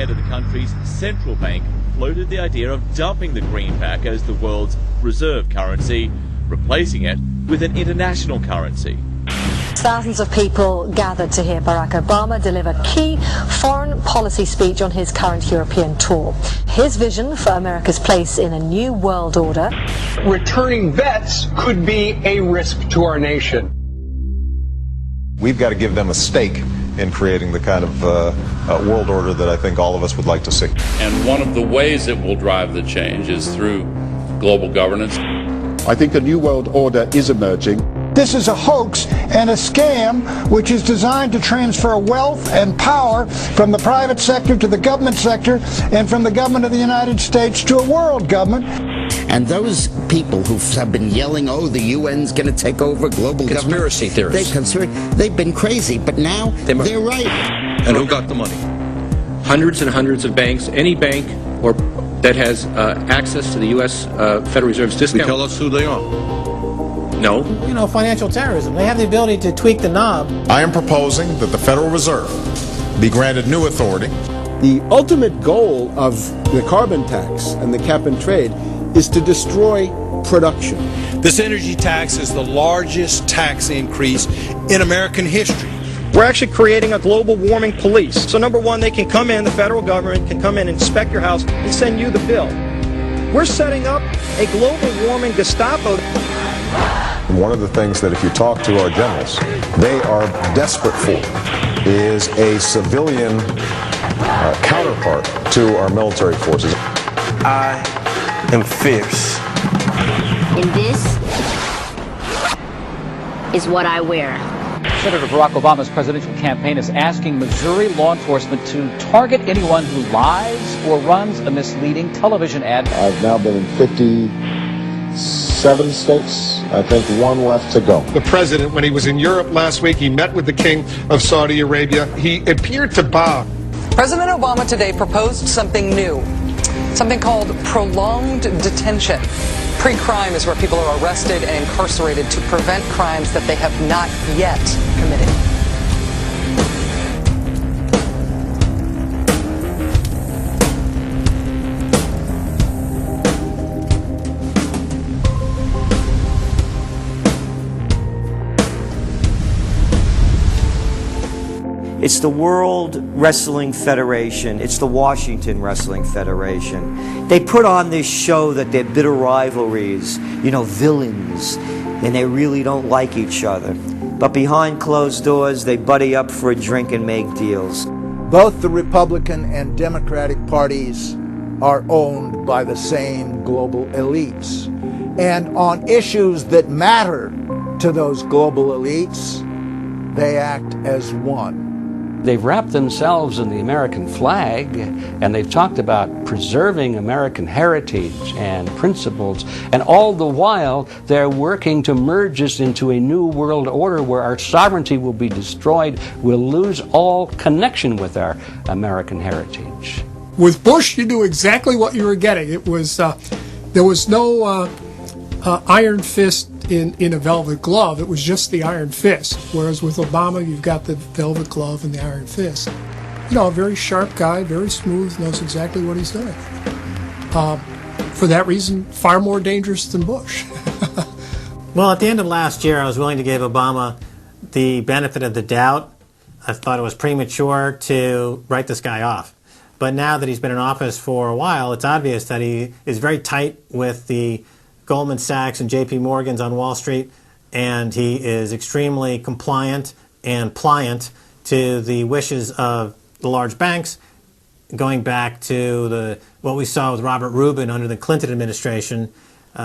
head of the country's central bank floated the idea of dumping the greenback as the world's reserve currency, replacing it with an international currency. Thousands of people gathered to hear Barack Obama deliver key foreign policy speech on his current European tour. His vision for America's place in a new world order. Returning vets could be a risk to our nation. We've got to give them a stake in creating the kind of world order that I think all of us would like to see. And one of the ways it will drive the change is through global governance. I think a new world order is emerging. This is a hoax and a scam which is designed to transfer wealth and power from the private sector to the government sector and from the government of the United States to a world government. And those people who have been yelling, oh, the UN's going to take over global conspiracy government. Theorists. They've been crazy, but now they're right. And who got the money? Hundreds and hundreds of banks. Any bank or that has access to the U.S. Federal Reserve's discount. Tell us who they are. No. You know, financial terrorism. They have the ability to tweak the knob. I am proposing that the Federal Reserve be granted new authority. The ultimate goal of the carbon tax and the cap and trade is to destroy production. This energy tax is the largest tax increase in American history. We're actually creating a global warming police. So number one, they can come in, the federal government can come in and inspect your house and send you the bill. We're setting up a global warming Gestapo. One of the things that if you talk to our generals, they are desperate for is a civilian counterpart to our military forces. I am fierce. And this is what I wear. Senator Barack Obama's presidential campaign is asking Missouri law enforcement to target anyone who lies or runs a misleading television ad. I've now been in 57 states. I think one left to go. The president, when he was in Europe last week, he met with the King of Saudi Arabia. He appeared to bow. President Obama today proposed something new, something called prolonged detention. Pre-crime is where people are arrested and incarcerated to prevent crimes that they have not yet committed. It's the World Wrestling Federation. It's the Washington Wrestling Federation. They put on this show that they're bitter rivalries, you know, villains, and they really don't like each other. But behind closed doors, they buddy up for a drink and make deals. Both the Republican and Democratic parties are owned by the same global elites. And on issues that matter to those global elites, they act as one. They've wrapped themselves in the American flag, and they've talked about preserving American heritage and principles, and all the while they're working to merge us into a new world order where our sovereignty will be destroyed. We'll lose all connection with our American heritage. With Bush, you knew exactly what you were getting. It was there was no iron fist in a velvet glove. It was just the iron fist. Whereas with Obama, you've got the velvet glove and the iron fist. You know, a very sharp guy, very smooth, knows exactly what he's doing. For that reason, far more dangerous than Bush. Well, at the end of last year, I was willing to give Obama the benefit of the doubt. I thought it was premature to write this guy off. But now that he's been in office for a while, it's obvious that he is very tight with the Goldman Sachs and JP Morgan's on Wall Street, and he is extremely compliant and pliant to the wishes of the large banks, going back to what we saw with Robert Rubin under the Clinton administration,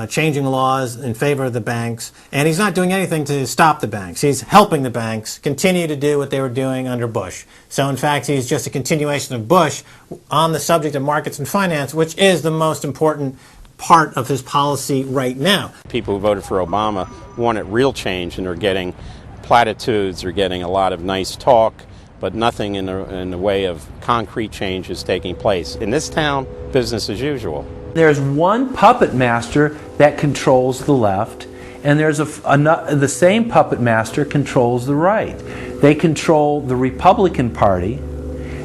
changing laws in favor of the banks. And he's not doing anything to stop the banks. He's helping the banks continue to do what they were doing under Bush. So in fact, he's just a continuation of Bush on the subject of markets and finance, which is the most important part of his policy right now. People who voted for Obama wanted real change, and are getting platitudes, are getting a lot of nice talk, but nothing in the way of concrete change is taking place. In this town, business as usual. There's one puppet master that controls the left, and there's the same puppet master controls the right. They control the Republican Party,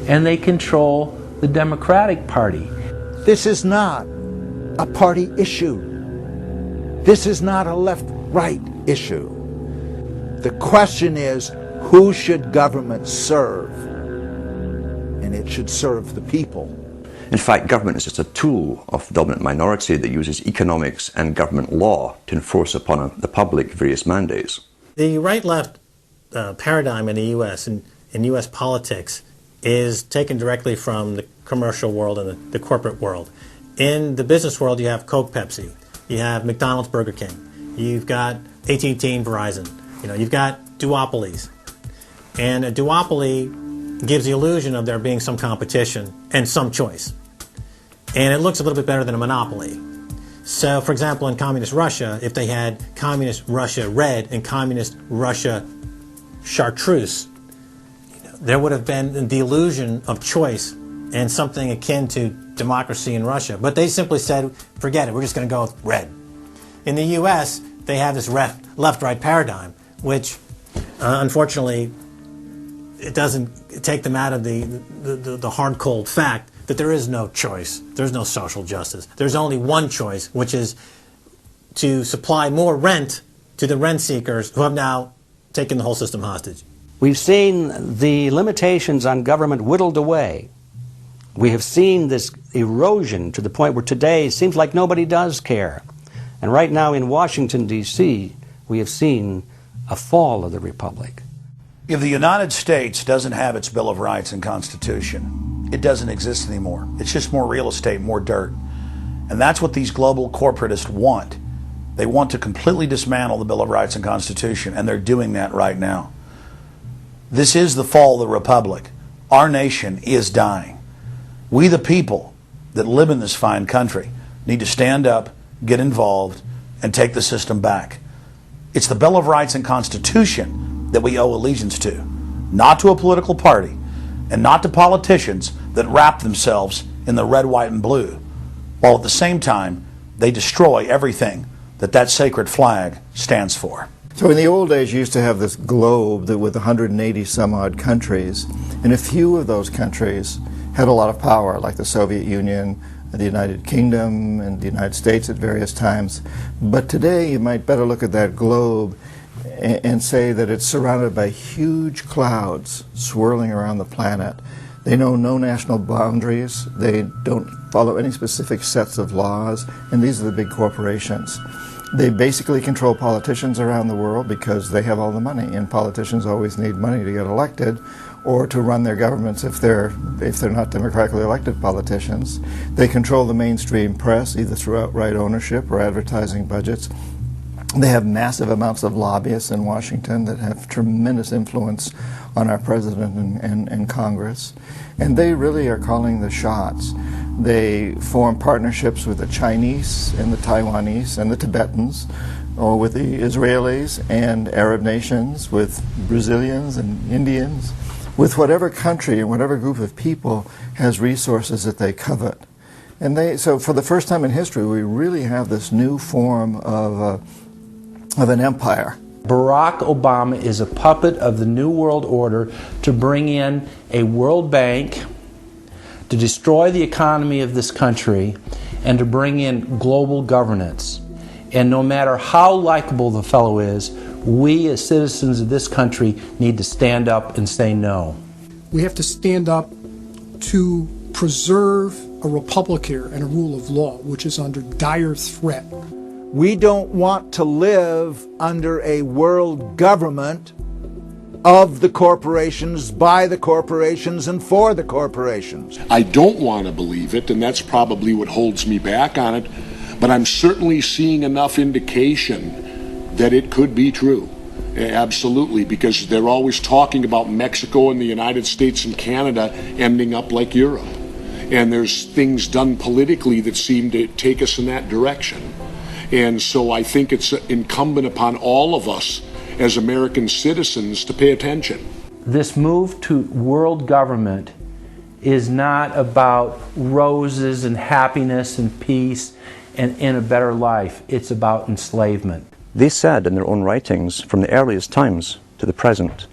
and they control the Democratic Party. This is not a party issue. This is not a left-right issue. The question is, who should government serve? And it should serve the people. In fact, government is just a tool of the dominant minority that uses economics and government law to enforce upon the public various mandates. The right-left paradigm in the U.S. and in U.S. politics is taken directly from the commercial world and the corporate world. In the business world, you have Coke, Pepsi. You have McDonald's, Burger King. You've got AT&T and Verizon. You've got duopolies. And a duopoly gives the illusion of there being some competition and some choice. And it looks a little bit better than a monopoly. So, for example, in communist Russia, if they had communist Russia red and communist Russia chartreuse, there would have been the illusion of choice and something akin to democracy in Russia. But they simply said, forget it, we're just going to go with red. In the U.S., they have this left-right paradigm, which, unfortunately, it doesn't take them out of the hard, cold fact that there is no choice. There's no social justice. There's only one choice, which is to supply more rent to the rent seekers who have now taken the whole system hostage. We've seen the limitations on government whittled away. We have seen this erosion to the point where today it seems like nobody does care. And right now in Washington, D.C., we have seen a fall of the republic. If the United States doesn't have its Bill of Rights and Constitution, it doesn't exist anymore. It's just more real estate, more dirt. And that's what these global corporatists want. They want to completely dismantle the Bill of Rights and Constitution, and they're doing that right now. This is the fall of the republic. Our nation is dying. We, the people that live in this fine country, need to stand up, get involved, and take the system back. It's the Bill of Rights and Constitution that we owe allegiance to, not to a political party, and not to politicians that wrap themselves in the red, white, and blue, while at the same time they destroy everything that that sacred flag stands for. So in the old days, you used to have this globe that with 180 some odd countries, and a few of those countries had a lot of power, like the Soviet Union, the United Kingdom, and the United States at various times. But today, you might better look at that globe and say that it's surrounded by huge clouds swirling around the planet. They know no national boundaries. They don't follow any specific sets of laws, and these are the big corporations. They basically control politicians around the world because they have all the money, and politicians always need money to get elected or to run their governments if they're not democratically elected politicians. They control the mainstream press, either through outright ownership or advertising budgets. They have massive amounts of lobbyists in Washington that have tremendous influence on our president and Congress. And they really are calling the shots. They form partnerships with the Chinese and the Taiwanese and the Tibetans, or with the Israelis and Arab nations, with Brazilians and Indians, with whatever country and whatever group of people has resources that they covet. And so for the first time in history, we really have this new form of an empire. Barack Obama is a puppet of the New World Order to bring in a World Bank, to destroy the economy of this country, and to bring in global governance. And no matter how likable the fellow is, we as citizens of this country need to stand up and say no. We have to stand up to preserve a republic here and a rule of law, which is under dire threat. We don't want to live under a world government of the corporations, by the corporations, and for the corporations. I don't want to believe it, and that's probably what holds me back on it, but I'm certainly seeing enough indication that it could be true. Absolutely, because they're always talking about Mexico and the United States and Canada ending up like Europe. And there's things done politically that seem to take us in that direction. And so I think it's incumbent upon all of us as American citizens to pay attention. This move to world government is not about roses and happiness and peace and in a better life. It's about enslavement. They said in their own writings, from the earliest times to the present,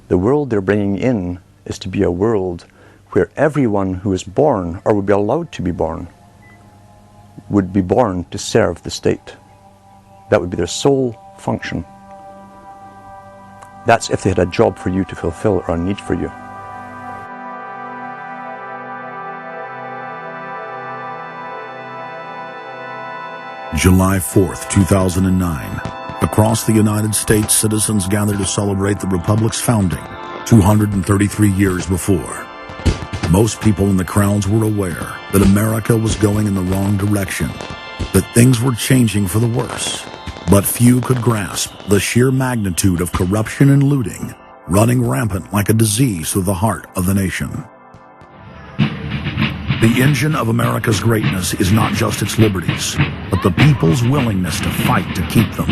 the world they're bringing in is to be a world where everyone who is born, or would be allowed to be born to serve the state. That would be their sole function. That's if they had a job for you to fulfill or a need for you. July 4th, 2009. Across the United States, citizens gathered to celebrate the Republic's founding 233 years before. Most people in the crowds were aware that America was going in the wrong direction, that things were changing for the worse. But few could grasp the sheer magnitude of corruption and looting running rampant like a disease through the heart of the nation. The engine of America's greatness is not just its liberties, but the people's willingness to fight to keep them.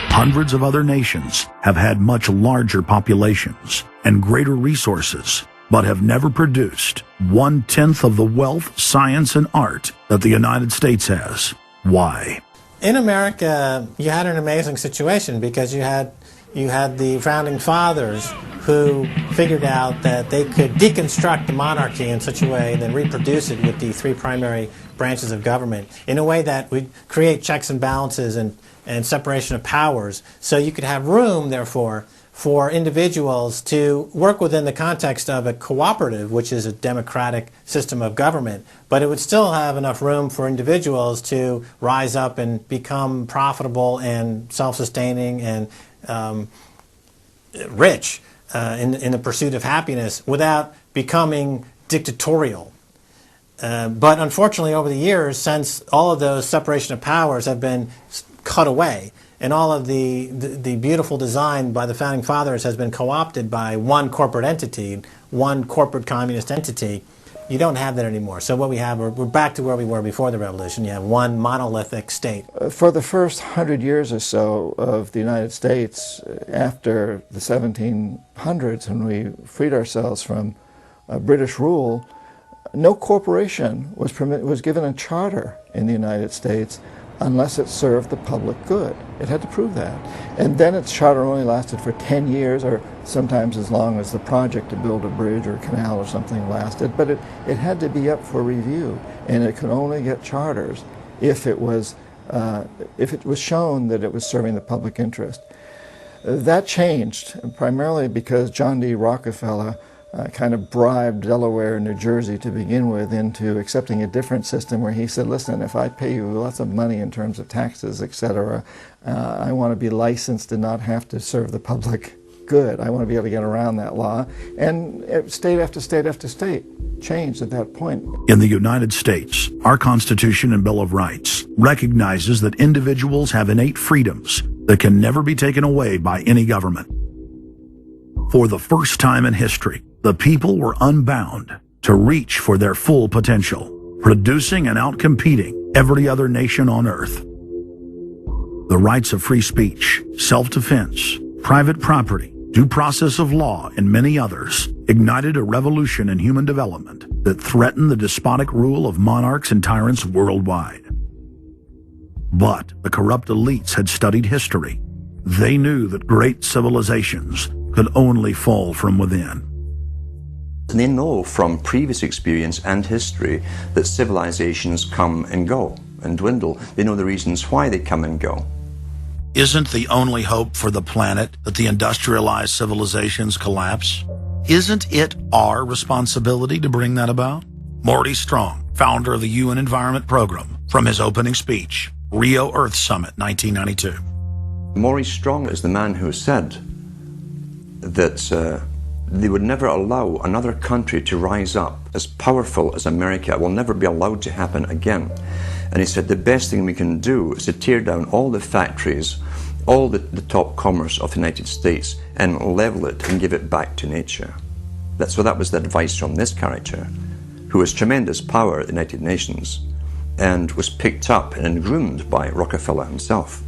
Hundreds of other nations have had much larger populations and greater resources, but have never produced 1/10 of the wealth, science, and art that the United States has. Why? In America, you had an amazing situation because you had the founding fathers who figured out that they could deconstruct the monarchy in such a way and then reproduce it with the three primary branches of government in a way that would create checks and balances and separation of powers. So you could have room, therefore, for individuals to work within the context of a cooperative, which is a democratic system of government, but it would still have enough room for individuals to rise up and become profitable and self-sustaining and rich in the pursuit of happiness without becoming dictatorial. But unfortunately, over the years, since all of those separation of powers have been cut away, and all of the beautiful design by the founding fathers has been co-opted by one corporate entity, one corporate communist entity, you don't have that anymore. So what we have, we're back to where we were before the revolution. You have one monolithic state. For the first 100 years or so of the United States, after the 1700s, when we freed ourselves from British rule, no corporation was given a charter in the United States unless it served the public good. It had to prove that. And then its charter only lasted for 10 years, or sometimes as long as the project to build a bridge or a canal or something lasted. But it had to be up for review, and it could only get charters if it was shown that it was serving the public interest. That changed, primarily because John D. Rockefeller kind of bribed Delaware and New Jersey to begin with into accepting a different system where he said, listen, if I pay you lots of money in terms of taxes, etc., I want to be licensed and not have to serve the public good. I want to be able to get around that law. And state after state after state changed at that point. In the United States, our Constitution and Bill of Rights recognizes that individuals have innate freedoms that can never be taken away by any government. For the first time in history, the people were unbound to reach for their full potential, producing and outcompeting every other nation on earth. The rights of free speech, self-defense, private property, due process of law, and many others ignited a revolution in human development that threatened the despotic rule of monarchs and tyrants worldwide. But the corrupt elites had studied history. They knew that great civilizations could only fall from within. They know from previous experience and history that civilizations come and go and dwindle. They know the reasons why they come and go. Isn't the only hope for the planet that the industrialized civilizations collapse? Isn't it our responsibility to bring that about? Morty Strong, founder of the UN Environment Program, from his opening speech, Rio Earth Summit, 1992. Maurice Strong is the man who said that they would never allow another country to rise up as powerful as America. It will never be allowed to happen again. And he said the best thing we can do is to tear down all the factories, all the top commerce of the United States, and level it and give it back to nature. So that was the advice from this character, who has tremendous power at the United Nations and was picked up and groomed by Rockefeller himself.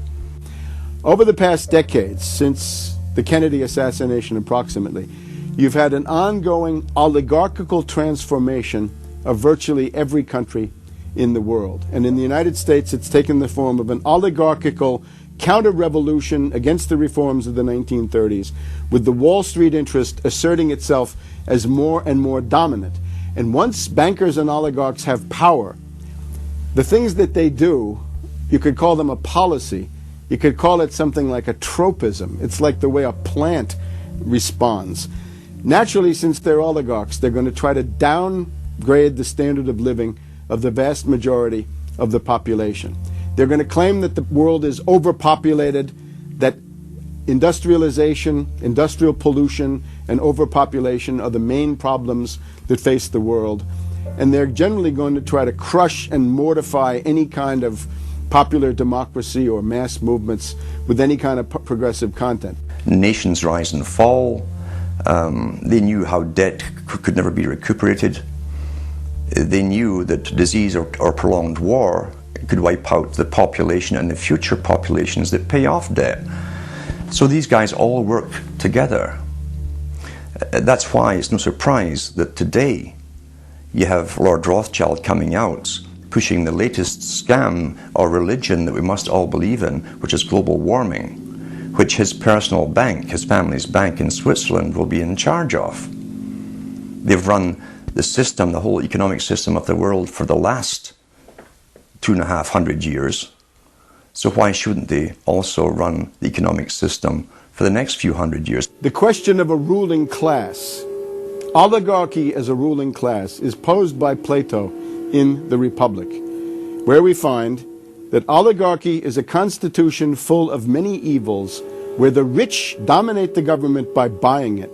Over the past decades, since the Kennedy assassination approximately, you've had an ongoing oligarchical transformation of virtually every country in the world. And in the United States, it's taken the form of an oligarchical counter-revolution against the reforms of the 1930s, with the Wall Street interest asserting itself as more and more dominant. And once bankers and oligarchs have power, the things that they do, you could call them a policy. You could call it something like a tropism. It's like the way a plant responds. Naturally, since they're oligarchs, they're going to try to downgrade the standard of living of the vast majority of the population. They're going to claim that the world is overpopulated, that industrialization, industrial pollution, and overpopulation are the main problems that face the world. And they're generally going to try to crush and mortify any kind of popular democracy or mass movements with any kind of progressive content. Nations rise and fall. They knew how debt could never be recuperated. They knew that disease or prolonged war could wipe out the population and the future populations that pay off debt. So these guys all work together. That's why it's no surprise that today you have Lord Rothschild coming out pushing the latest scam or religion that we must all believe in, which is global warming, which his personal bank, his family's bank in Switzerland, will be in charge of. They've run the system, the whole economic system of the world for the last 250 years. So why shouldn't they also run the economic system for the next few hundred years? The question of a ruling class, oligarchy as a ruling class, is posed by Plato in the Republic, where we find that oligarchy is a constitution full of many evils, where the rich dominate the government by buying it,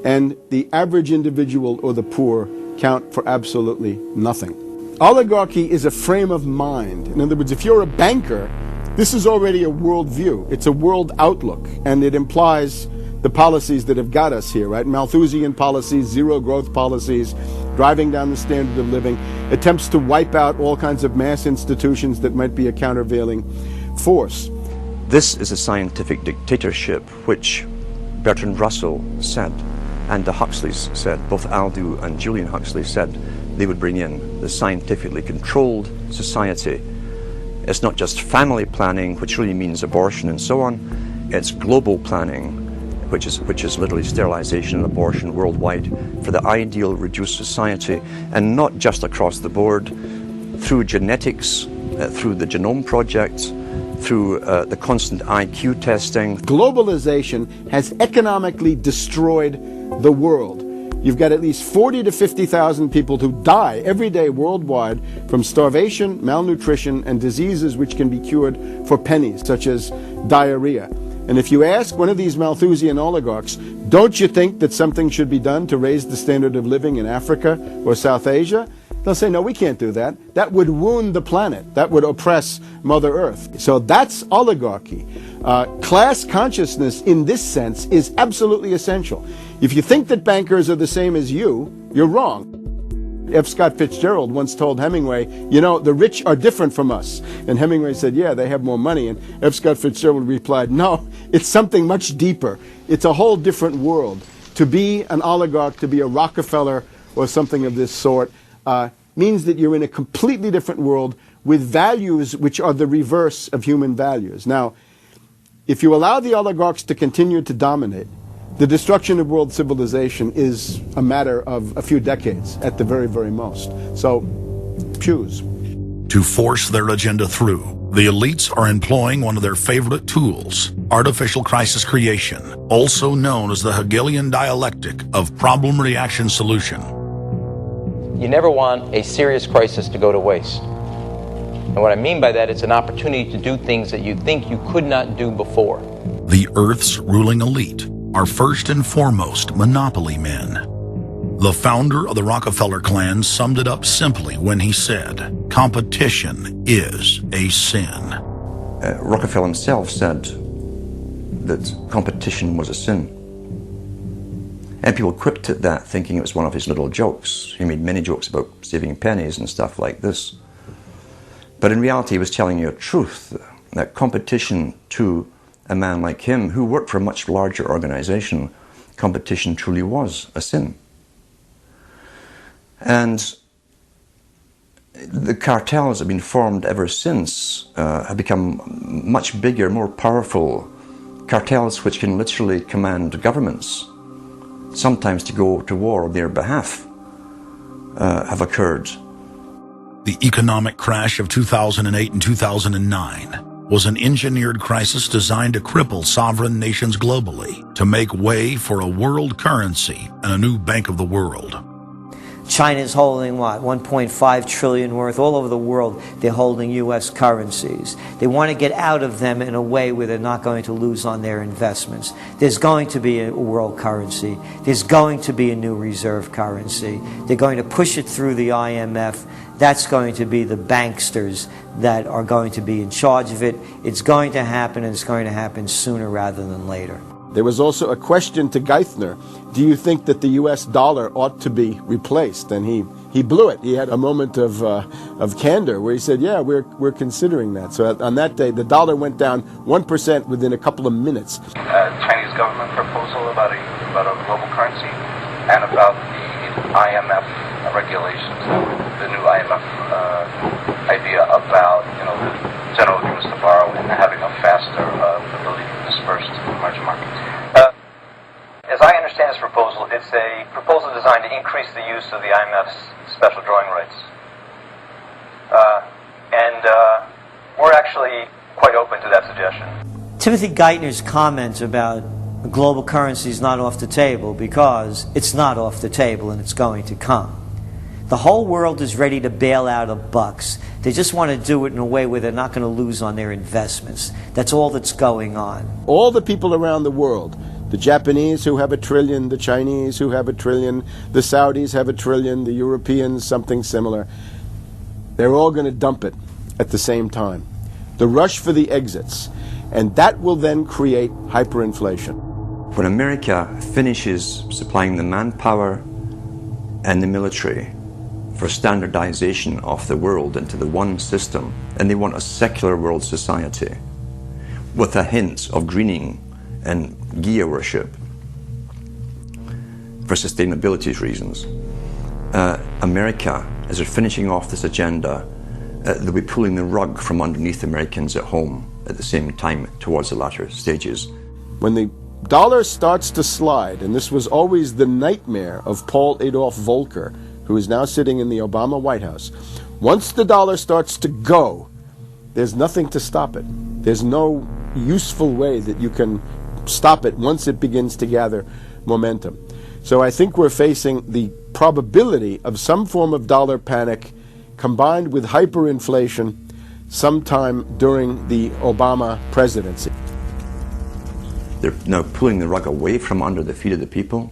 and the average individual or the poor count for absolutely nothing. Oligarchy is a frame of mind. In other words, if you're a banker, this is already a worldview. It's a world outlook, and it implies the policies that have got us here, right? Malthusian policies, zero growth policies, driving down the standard of living, attempts to wipe out all kinds of mass institutions that might be a countervailing force. This is a scientific dictatorship, which Bertrand Russell said, and the Huxleys said, both Aldous and Julian Huxley said they would bring in the scientifically controlled society. It's not just family planning, which really means abortion and so on. It's global planning, which is literally sterilization and abortion worldwide for the ideal reduced society, and not just across the board, through genetics, through the Genome Project, through the constant IQ testing. Globalization has economically destroyed the world. You've got at least 40 to 50,000 people who die every day worldwide from starvation, malnutrition, and diseases which can be cured for pennies, such as diarrhea. And if you ask one of these Malthusian oligarchs, don't you think that something should be done to raise the standard of living in Africa or South Asia? They'll say, no, we can't do that. That would wound the planet. That would oppress Mother Earth. So that's oligarchy. Class consciousness in this sense is absolutely essential. If you think that bankers are the same as you, you're wrong. F. Scott Fitzgerald once told Hemingway, you know, the rich are different from us. And Hemingway said, yeah, they have more money. And F. Scott Fitzgerald replied, no, it's something much deeper. It's a whole different world. To be an oligarch, to be a Rockefeller or something of this sort, means that you're in a completely different world with values which are the reverse of human values. Now, if you allow the oligarchs to continue to dominate, the destruction of world civilization is a matter of a few decades at the very, very most. So, choose. To force their agenda through, the elites are employing one of their favorite tools, artificial crisis creation, also known as the Hegelian dialectic of problem-reaction-solution. You never want a serious crisis to go to waste. And what I mean by that, it's an opportunity to do things that you think you could not do before. The Earth's ruling elite are first and foremost monopoly men. The founder of the Rockefeller clan summed it up simply when he said, competition is a sin. Rockefeller himself said that competition was a sin. And people quipped at that, thinking it was one of his little jokes. He made many jokes about saving pennies and stuff like this. But in reality, he was telling you a truth, that competition to a man like him, who worked for a much larger organization, competition truly was a sin. And the cartels have been formed ever since, have become much bigger, more powerful cartels which can literally command governments, sometimes to go to war on their behalf, have occurred. The economic crash of 2008 and 2009 was an engineered crisis designed to cripple sovereign nations globally to make way for a world currency and a new bank of the world. China's holding what, 1.5 trillion worth all over the world. They're holding U.S. currencies. They want to get out of them in a way where they're not going to lose on their investments. There's going to be a world currency. There's going to be a new reserve currency. They're going to push it through the IMF. That's going to be the banksters that are going to be in charge of it. It's going to happen, and it's going to happen sooner rather than later. There was also a question to Geithner. Do you think that the U.S. dollar ought to be replaced? And he blew it. He had a moment of candor where he said, yeah, we're considering that. So on that day, the dollar went down 1% within a couple of minutes. Chinese government proposal about a global currency and about the IMF regulations, the new IMF idea about the general agreements to borrow and having a faster ability to disperse to the emerging markets. As I understand this proposal, it's a proposal designed to increase the use of the IMF's special drawing rights. We're actually quite open to that suggestion. Timothy Geithner's comment about global currency is not off the table because it's not off the table and it's going to come. The whole world is ready to bail out of bucks. They just want to do it in a way where they're not going to lose on their investments. That's all that's going on. All the people around the world, the Japanese who have $1 trillion, the Chinese who have $1 trillion, the Saudis have $1 trillion, the Europeans something similar, they're all going to dump it at the same time. The rush for the exits. And that will then create hyperinflation. When America finishes supplying the manpower and the military for standardization of the world into the one system, and they want a secular world society with a hint of greening and Gia worship for sustainability reasons, America, as they're finishing off this agenda, they'll be pulling the rug from underneath Americans at home at the same time towards the latter stages. When the dollar starts to slide, and this was always the nightmare of Paul Adolph Volcker, who is now sitting in the Obama White House, once the dollar starts to go, there's nothing to stop it. There's no useful way that you can stop it once it begins to gather momentum. So I think we're facing the probability of some form of dollar panic combined with hyperinflation sometime during the Obama presidency. They're now pulling the rug away from under the feet of the people.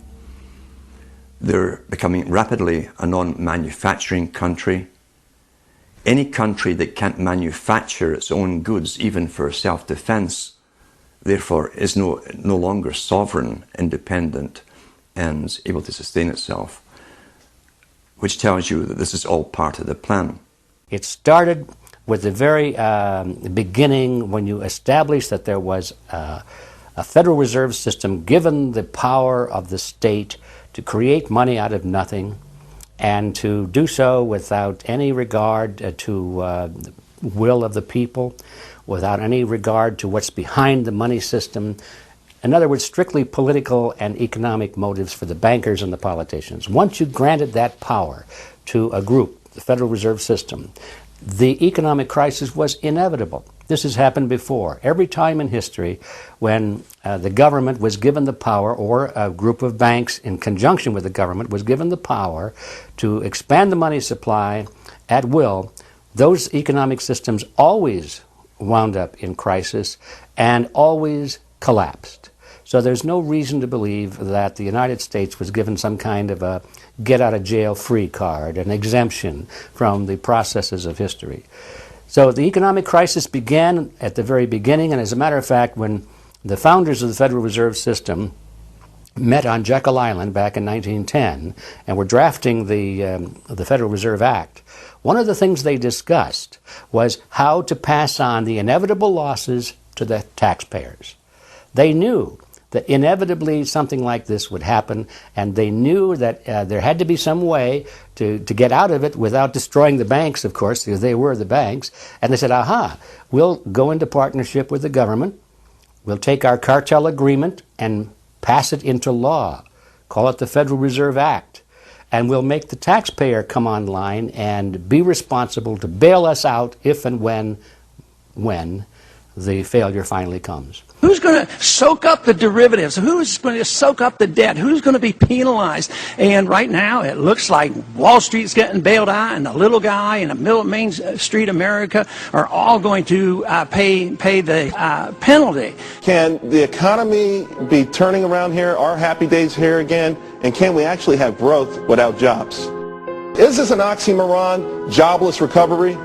They're becoming rapidly a non-manufacturing country. Any country that can't manufacture its own goods, even for self-defense, therefore is no longer sovereign, independent, and able to sustain itself, which tells you that this is all part of the plan. It started with the very beginning when you established that there was a Federal Reserve System given the power of the state to create money out of nothing and to do so without any regard to the will of the people, without any regard to what's behind the money system. In other words, strictly political and economic motives for the bankers and the politicians. Once you granted that power to a group, the Federal Reserve System, the economic crisis was inevitable. This has happened before. Every time in history when the government was given the power, or a group of banks in conjunction with the government was given the power to expand the money supply at will, those economic systems always wound up in crisis and always collapsed. So there's no reason to believe that the United States was given some kind of a get-out-of-jail-free card, an exemption from the processes of history. So the economic crisis began at the very beginning, and as a matter of fact, when the founders of the Federal Reserve System met on Jekyll Island back in 1910 and were drafting the Federal Reserve Act, one of the things they discussed was how to pass on the inevitable losses to the taxpayers. They knew that inevitably something like this would happen, and they knew that there had to be some way to get out of it without destroying the banks, of course, because they were the banks. And they said, aha, we'll go into partnership with the government, we'll take our cartel agreement and pass it into law, call it the Federal Reserve Act, and we'll make the taxpayer come online and be responsible to bail us out if and when the failure finally comes. Who's going to soak up the derivatives? Who's going to soak up the debt? Who's going to be penalized? And right now, it looks like Wall Street's getting bailed out, and the little guy in the middle of Main Street America are all going to pay the penalty. Can the economy be turning around here? Are happy days here again? And can we actually have growth without jobs? Is this an oxymoron, jobless recovery?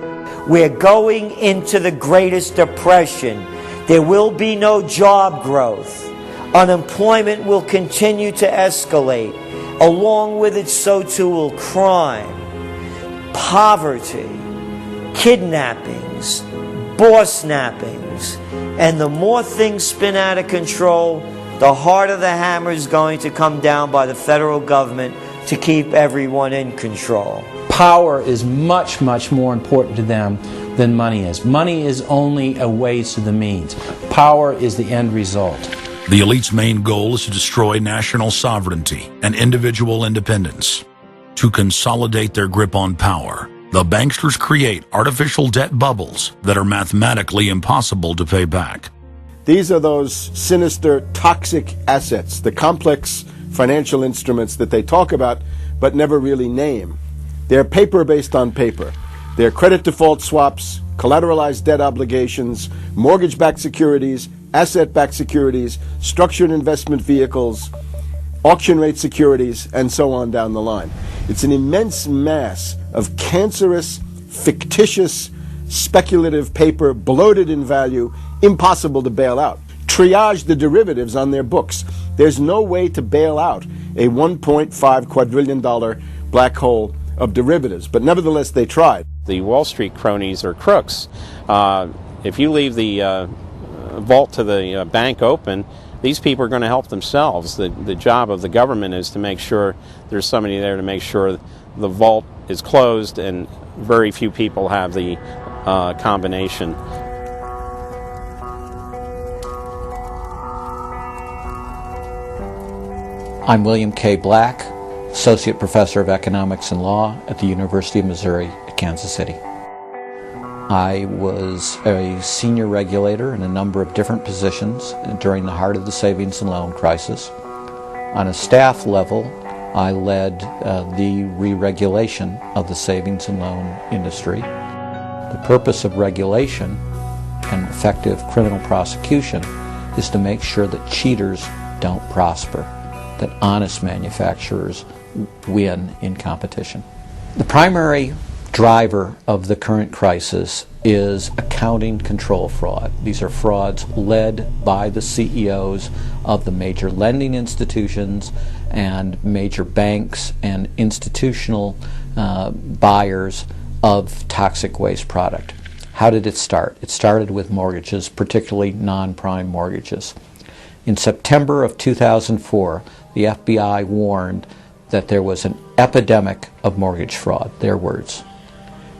We're going into the greatest depression. There will be no job growth. Unemployment will continue to escalate. Along with it, so too will crime, poverty, kidnappings, boss snappings. And the more things spin out of control, the harder the hammer is going to come down by the federal government to keep everyone in control. Power is much, much more important to them than money is. Money is only a way to the means. Power is the end result. The elite's main goal is to destroy national sovereignty and individual independence. To consolidate their grip on power, the banksters create artificial debt bubbles that are mathematically impossible to pay back. These are those sinister, toxic assets, the complex financial instruments that they talk about but never really name. They're paper based on paper. They're credit default swaps, collateralized debt obligations, mortgage-backed securities, asset-backed securities, structured investment vehicles, auction rate securities, and so on down the line. It's an immense mass of cancerous, fictitious, speculative paper, bloated in value, impossible to bail out. Triage the derivatives on their books. There's no way to bail out a $1.5 quadrillion black hole of derivatives, but nevertheless they tried. The Wall Street cronies are crooks. If you leave the vault to the bank open, these people are going to help themselves. The job of the government is to make sure there's somebody there to make sure the vault is closed, and very few people have the combination. I'm William K. Black, Associate Professor of Economics and Law at the University of Missouri at Kansas City. I was a senior regulator in a number of different positions during the heart of the savings and loan crisis. On a staff level, I led the re-regulation of the savings and loan industry. The purpose of regulation and effective criminal prosecution is to make sure that cheaters don't prosper, that honest manufacturers win in competition. The primary driver of the current crisis is accounting control fraud. These are frauds led by the CEOs of the major lending institutions and major banks and institutional buyers of toxic waste product. How did it start? It started with mortgages, particularly non-prime mortgages. In September of 2004, the FBI warned that there was an epidemic of mortgage fraud, their words,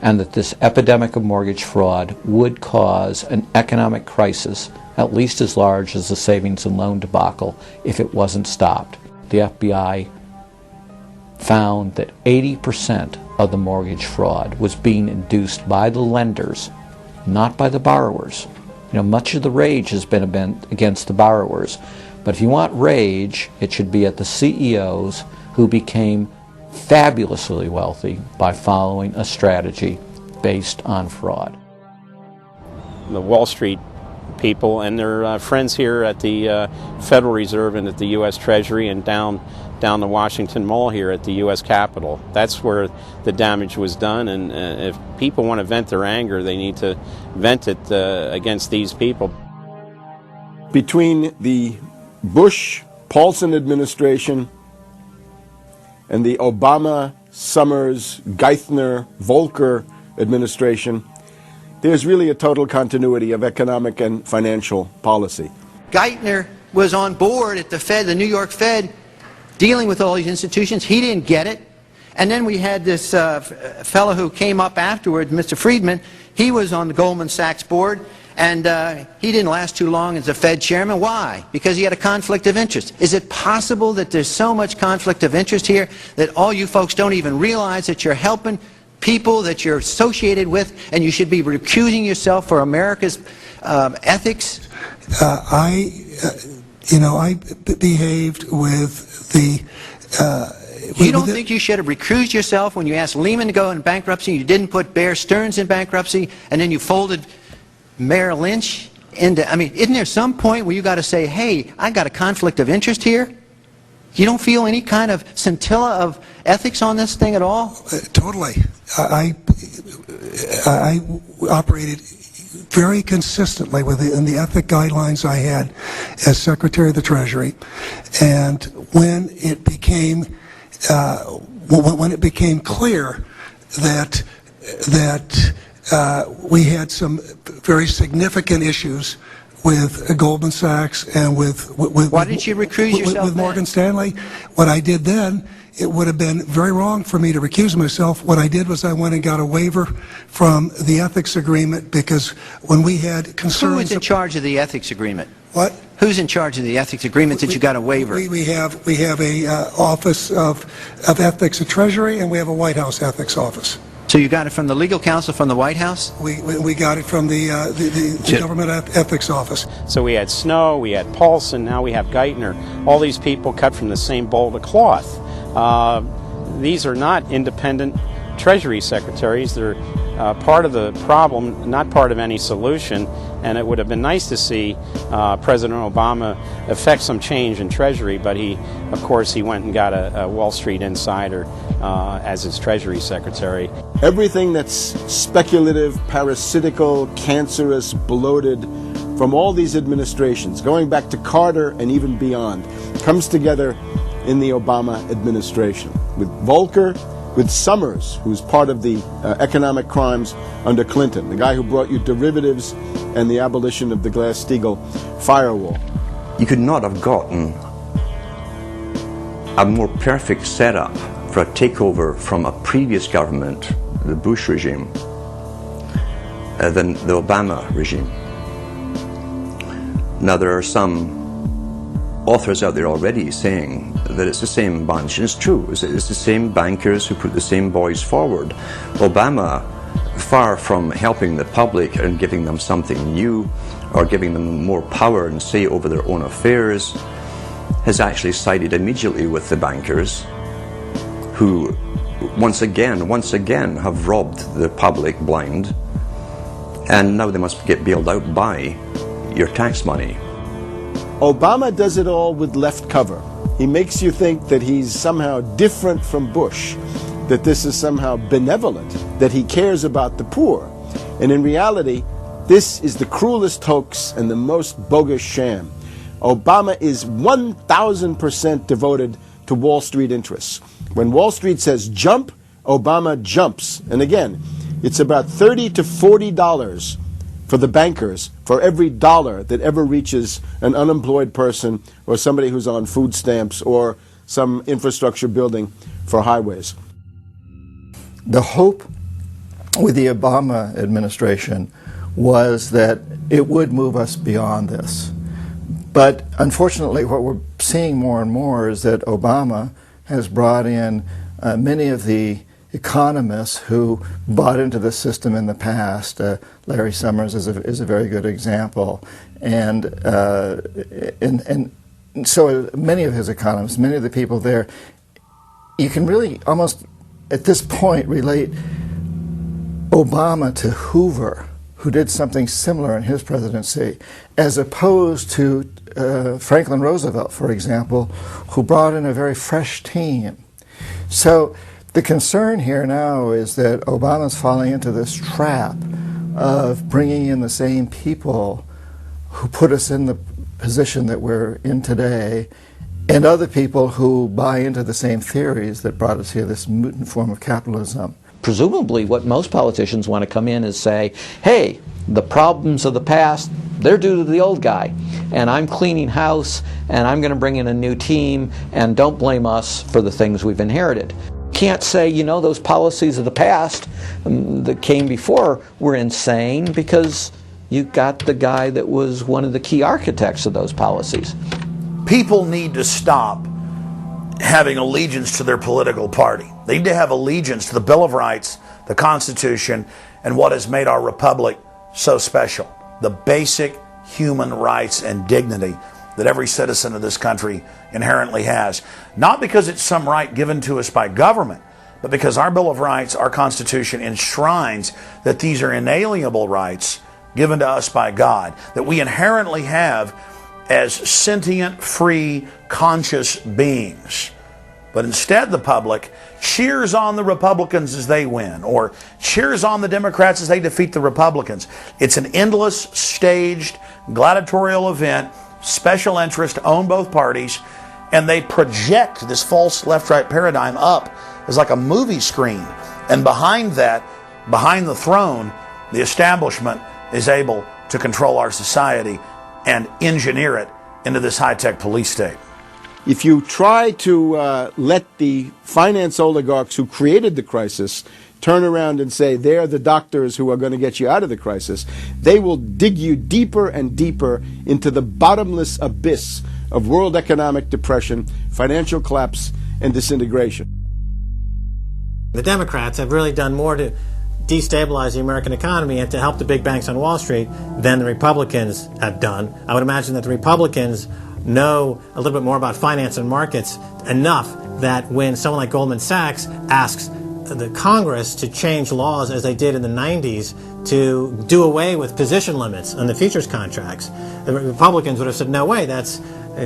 and that this epidemic of mortgage fraud would cause an economic crisis at least as large as the savings and loan debacle if it wasn't stopped. The FBI found that 80% of the mortgage fraud was being induced by the lenders, not by the borrowers. You know, much of the rage has been against the borrowers, but if you want rage, it should be at the CEOs who became fabulously wealthy by following a strategy based on fraud. The Wall Street people and their friends here at the Federal Reserve and at the U.S. Treasury and down the Washington Mall here at the U.S. Capitol. That's where the damage was done, and if people want to vent their anger, they need to vent it against these people. Between the Bush-Paulson administration and the Obama, Summers, Geithner, Volcker administration, there's really a total continuity of economic and financial policy. Geithner was on board at the Fed, the New York Fed, dealing with all these institutions. He didn't get it. And then we had this fellow who came up afterwards, Mr. Friedman. He was on the Goldman Sachs board, and he didn't last too long as a Fed chairman. Why? Because he had a conflict of interest. Is it possible that there's so much conflict of interest here that all you folks don't even realize that you're helping people that you're associated with, and you should be recusing yourself for America's ethics? I behaved with the... You don't think you should have recused yourself when you asked Lehman to go in bankruptcy, you didn't put Bear Stearns in bankruptcy, and then you folded Merrill Lynch into... I mean, isn't there some point where you got to say, hey, I got a conflict of interest here? You don't feel any kind of scintilla of ethics on this thing at all? Totally. I operated very consistently within the ethic guidelines I had as Secretary of the Treasury, and when it became clear that we had some very significant issues with Goldman Sachs and with why didn't you recuse yourself with Morgan Stanley, what I did then, it would have been very wrong for me to recuse myself. What I did was I went and got a waiver from the ethics agreement, because when we had concerns... Who is in charge of the ethics agreement? What? Who's in charge of the ethics agreement that you got a waiver? We have a Office of Ethics at Treasury, and we have a White House Ethics Office. So you got it from the legal counsel from the White House? We got it from the Government Ethics Office. So we had Snow, we had Paulson, now we have Geithner. All these people cut from the same bowl of cloth. These are not independent Treasury secretaries. They're part of the problem, not part of any solution. And it would have been nice to see President Obama effect some change in Treasury, but of course, he went and got a Wall Street insider as his Treasury secretary. Everything that's speculative, parasitical, cancerous, bloated from all these administrations, going back to Carter and even beyond, comes together in the Obama administration, with Volcker, with Summers, who's part of the economic crimes under Clinton, the guy who brought you derivatives and the abolition of the Glass-Steagall firewall. You could not have gotten a more perfect setup for a takeover from a previous government, the Bush regime, than the Obama regime. Now, there are some authors out there already saying that it's the same bunch, and it's true. It's the same bankers who put the same boys forward. Obama, far from helping the public and giving them something new or giving them more power and say over their own affairs, has actually sided immediately with the bankers who once again have robbed the public blind, and now they must get bailed out by your tax money. Obama does it all with left cover. He makes you think that he's somehow different from Bush, that this is somehow benevolent, that he cares about the poor. And in reality, this is the cruelest hoax and the most bogus sham. Obama is 1,000% devoted to Wall Street interests. When Wall Street says jump, Obama jumps. And again, it's about $30 to $40 for the bankers for every dollar that ever reaches an unemployed person or somebody who's on food stamps or some infrastructure building for highways. The hope with the Obama administration was that it would move us beyond this. But unfortunately, what we're seeing more and more is that Obama has brought in many of the economists who bought into the system in the past. Larry Summers is a very good example, and so many of his economists, many of the people there, you can really almost at this point relate Obama to Hoover, who did something similar in his presidency, as opposed to Franklin Roosevelt, for example, who brought in a very fresh team. So the concern here now is that Obama's falling into this trap of bringing in the same people who put us in the position that we're in today, and other people who buy into the same theories that brought us here, this mutant form of capitalism. Presumably what most politicians want to come in is say, hey, the problems of the past, they're due to the old guy. and I'm cleaning house, and I'm going to bring in a new team, and don't blame us for the things we've inherited. Can't say, you know, those policies of the past that came before were insane, because you got the guy that was one of the key architects of those policies. People need to stop having allegiance to their political party. They need to have allegiance to the Bill of Rights, the Constitution, and what has made our republic so special. The basic human rights and dignity that every citizen of this country inherently has. Not because it's some right given to us by government, but because our Bill of Rights, our Constitution, enshrines that these are inalienable rights given to us by God, that we inherently have as sentient, free, conscious beings. But instead the public cheers on the Republicans as they win, or cheers on the Democrats as they defeat the Republicans. It's an endless, staged, gladiatorial event, special interest own both parties, and they project this false left-right paradigm up as like a movie screen. And behind that, behind the throne, the establishment is able to control our society and engineer it into this high-tech police state. If you try to let the finance oligarchs who created the crisis turn around and say they're the doctors who are going to get you out of the crisis, they will dig you deeper and deeper into the bottomless abyss of world economic depression, financial collapse, and disintegration. The Democrats have really done more to destabilize the American economy and to help the big banks on Wall Street than the Republicans have done. I would imagine that the Republicans know a little bit more about finance and markets enough that when someone like Goldman Sachs asks the Congress to change laws as they did in the 90s to do away with position limits on the futures contracts, the Republicans would have said, no way, that's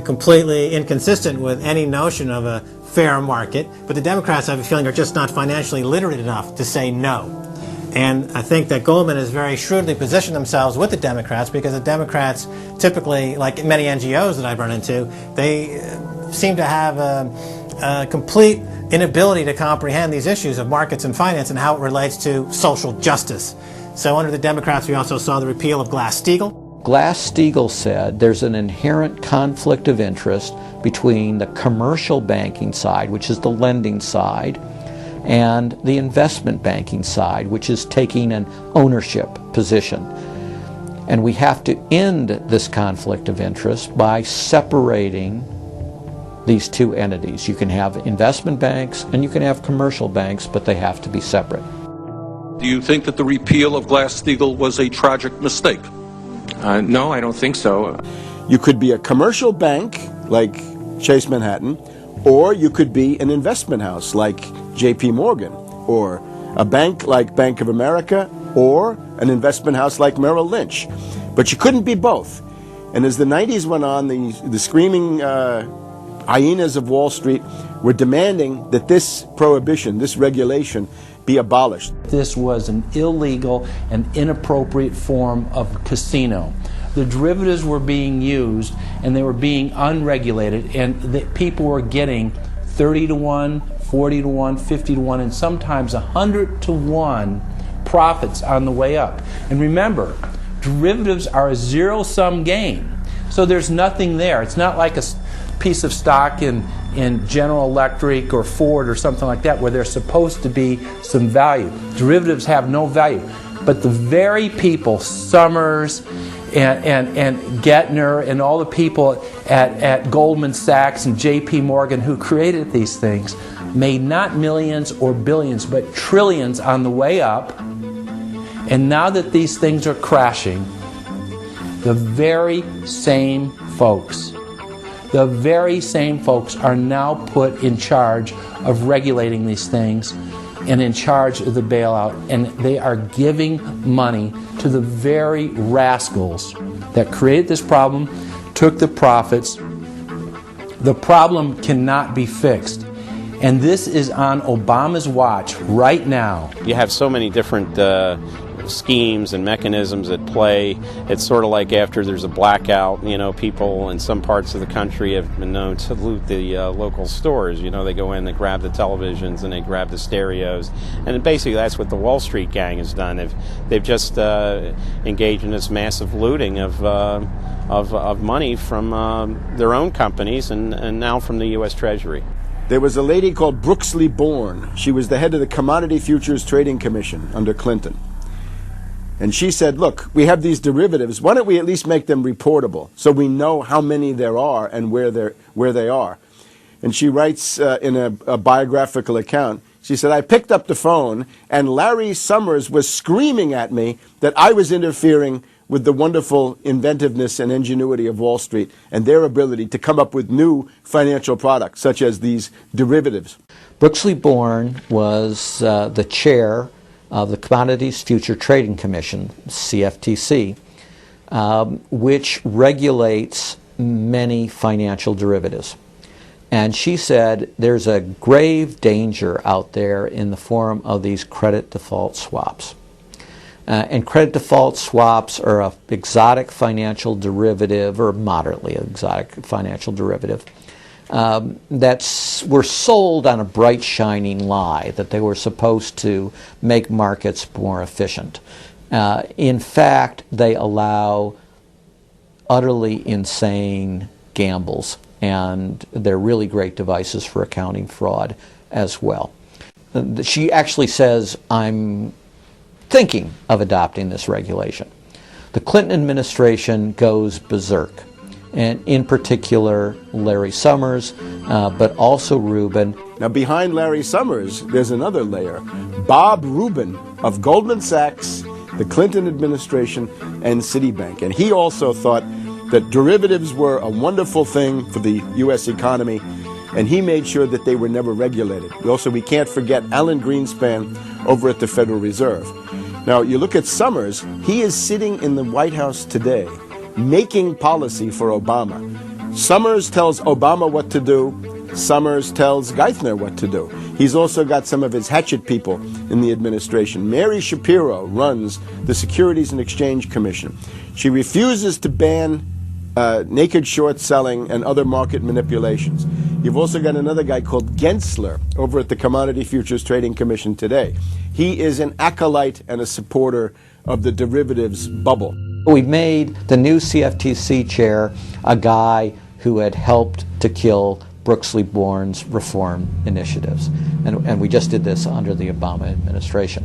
completely inconsistent with any notion of a fair market. But the Democrats, I have a feeling, are just not financially literate enough to say no. And I think that Goldman has very shrewdly positioned themselves with the Democrats, because the Democrats typically, like many NGOs that I've run into, they seem to have a complete inability to comprehend these issues of markets and finance and how it relates to social justice. So under the Democrats, we also saw the repeal of Glass-Steagall. Glass-Steagall said there's an inherent conflict of interest between the commercial banking side, which is the lending side, and the investment banking side, which is taking an ownership position. And we have to end this conflict of interest by separating these two entities. You can have investment banks and you can have commercial banks, but they have to be separate. Do you think that the repeal of Glass-Steagall was a tragic mistake? No, I don't think so. You could be a commercial bank like Chase Manhattan, or you could be an investment house like J.P. Morgan, or a bank like Bank of America, or an investment house like Merrill Lynch. But you couldn't be both. And as the 90s went on, the screaming hyenas of Wall Street were demanding that this prohibition, this regulation, be abolished. This was an illegal and inappropriate form of casino. The derivatives were being used and they were being unregulated, and people were getting 30 to 1, 40 to 1, 50 to 1, and sometimes 100 to 1 profits on the way up. And remember, derivatives are a zero-sum game. So there's nothing there. It's not like a piece of stock in General Electric or Ford or something like that where there's supposed to be some value. Derivatives have no value. But the very people, Summers and Gettner and all the people at Goldman Sachs and J.P. Morgan who created these things made not millions or billions but trillions on the way up. And now that these things are crashing, the very same folks are now put in charge of regulating these things and in charge of the bailout, and they are giving money to the very rascals that created this problem, took the profits. The problem cannot be fixed, and this is on Obama's watch right now. You have so many different schemes and mechanisms at play. It's sort of like after there's a blackout, you know, people in some parts of the country have been known to loot the local stores. You know, they go in, they grab the televisions, and they grab the stereos. And basically that's what the Wall Street gang has done. They've just engaged in this massive looting of money from their own companies and now from the U.S. Treasury. There was a lady called Brooksley Born. She was the head of the Commodity Futures Trading Commission under Clinton. And she said, look, we have these derivatives. Why don't we at least make them reportable so we know how many there are and where they are? And she writes in a biographical account, she said, I picked up the phone and Larry Summers was screaming at me that I was interfering with the wonderful inventiveness and ingenuity of Wall Street and their ability to come up with new financial products, such as these derivatives. Brooksley Born was the chair of the Commodities Future Trading Commission, CFTC, which regulates many financial derivatives. And she said there's a grave danger out there in the form of these credit default swaps. And credit default swaps are an exotic financial derivative, or moderately exotic financial derivative, were sold on a bright, shining lie that they were supposed to make markets more efficient. In fact, they allow utterly insane gambles, and they're really great devices for accounting fraud as well. She actually says, I'm thinking of adopting this regulation. The Clinton administration goes berserk, and in particular Larry Summers, but also Rubin. Now behind Larry Summers, there's another layer. Bob Rubin of Goldman Sachs, the Clinton administration, and Citibank. And he also thought that derivatives were a wonderful thing for the U.S. economy, and he made sure that they were never regulated. We can't forget Alan Greenspan over at the Federal Reserve. Now, you look at Summers, he is sitting in the White House today making policy for Obama. Summers tells Obama what to do. Summers tells Geithner what to do. He's also got some of his hatchet people in the administration. Mary Shapiro runs the Securities and Exchange Commission. She refuses to ban naked short selling and other market manipulations. You've also got another guy called Gensler over at the Commodity Futures Trading Commission today. He is an acolyte and a supporter of the derivatives bubble. We made the new CFTC chair a guy who had helped to kill Brooksley Born's reform initiatives. And we just did this under the Obama administration.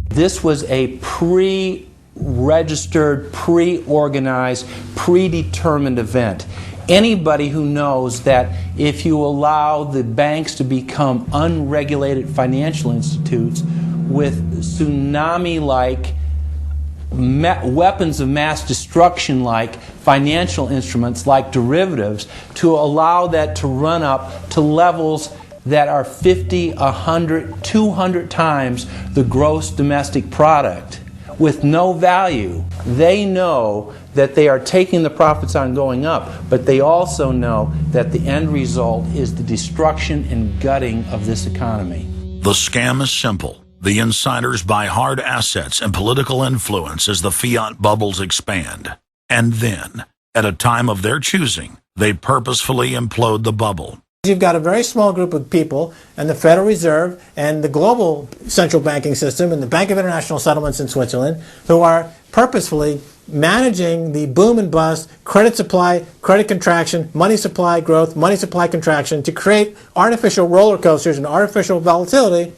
This was a pre-registered, pre-organized, predetermined event. Anybody who knows that if you allow the banks to become unregulated financial institutes with tsunami-like, weapons of mass destruction-like financial instruments like derivatives, to allow that to run up to levels that are 50, 100, 200 times the gross domestic product with no value. They know that they are taking the profits on going up, but they also know that the end result is the destruction and gutting of this economy. The scam is simple. The insiders buy hard assets and political influence as the fiat bubbles expand. And then, at a time of their choosing, they purposefully implode the bubble. You've got a very small group of people, and the Federal Reserve and the global central banking system and the Bank of International Settlements in Switzerland, who are purposefully managing the boom and bust, credit supply, credit contraction, money supply growth, money supply contraction, to create artificial roller coasters and artificial volatility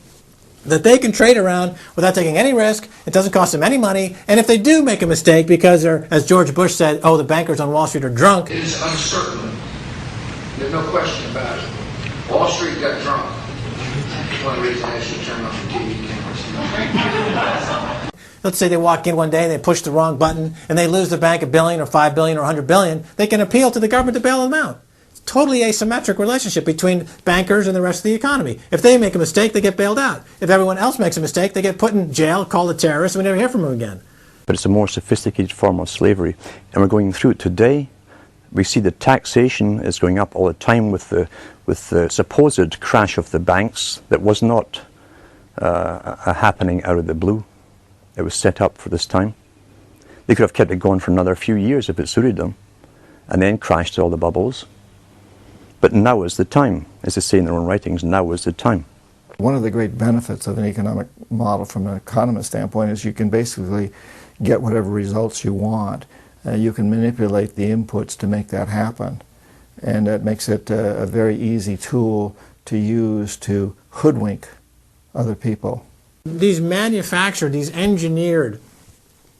that they can trade around without taking any risk. It doesn't cost them any money. And if they do make a mistake because they're, as George Bush said, oh, the bankers on Wall Street are drunk. It is uncertain. There's no question about it. Wall Street got drunk. That's one reason I should turn off the TV cameras. Let's say they walk in one day and they push the wrong button and they lose the bank $1 billion or $5 billion or $100 billion. They can appeal to the government to bail them out. Totally asymmetric relationship between bankers and the rest of the economy. If they make a mistake, they get bailed out. If everyone else makes a mistake, they get put in jail, called a terrorist, and we never hear from them again. But it's a more sophisticated form of slavery, and we're going through it today. We see the taxation is going up all the time with the supposed crash of the banks that was not a happening out of the blue. It was set up for this time. They could have kept it going for another few years if it suited them, and then crashed all the bubbles. But now is the time, as they say in their own writings, now is the time. One of the great benefits of an economic model from an economist standpoint is you can basically get whatever results you want. You can manipulate the inputs to make that happen. And that makes it a very easy tool to use to hoodwink other people. These manufactured, these engineered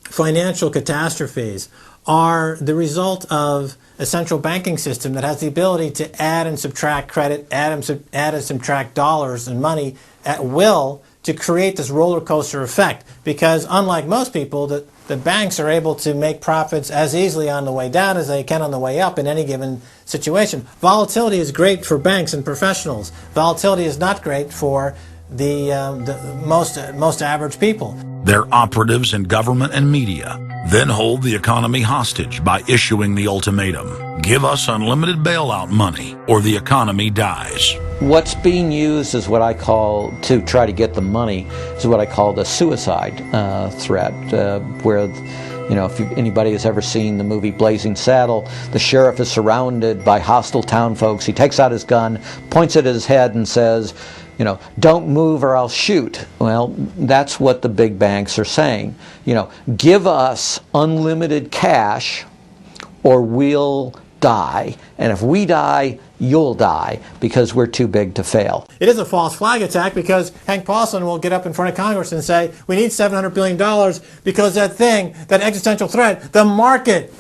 financial catastrophes are the result of a central banking system that has the ability to add and subtract credit, add and subtract dollars and money at will to create this roller coaster effect. Because unlike most people, the banks are able to make profits as easily on the way down as they can on the way up in any given situation. Volatility is great for banks and professionals. Volatility is not great for the most average people. Their operatives in government and media then hold the economy hostage by issuing the ultimatum: give us unlimited bailout money or the economy dies. What's being used is what I call, to try to get the money, is what I call the suicide threat, where, you know, if anybody has ever seen the movie Blazing Saddle, the sheriff is surrounded by hostile town folks. He takes out his gun, points it at his head and says, you know, don't move or I'll shoot. Well, that's what the big banks are saying. You know, give us unlimited cash or we'll die. And if we die, you'll die, because we're too big to fail. It is a false flag attack, because Hank Paulson will get up in front of Congress and say, we need $700 billion because that thing, that existential threat, the market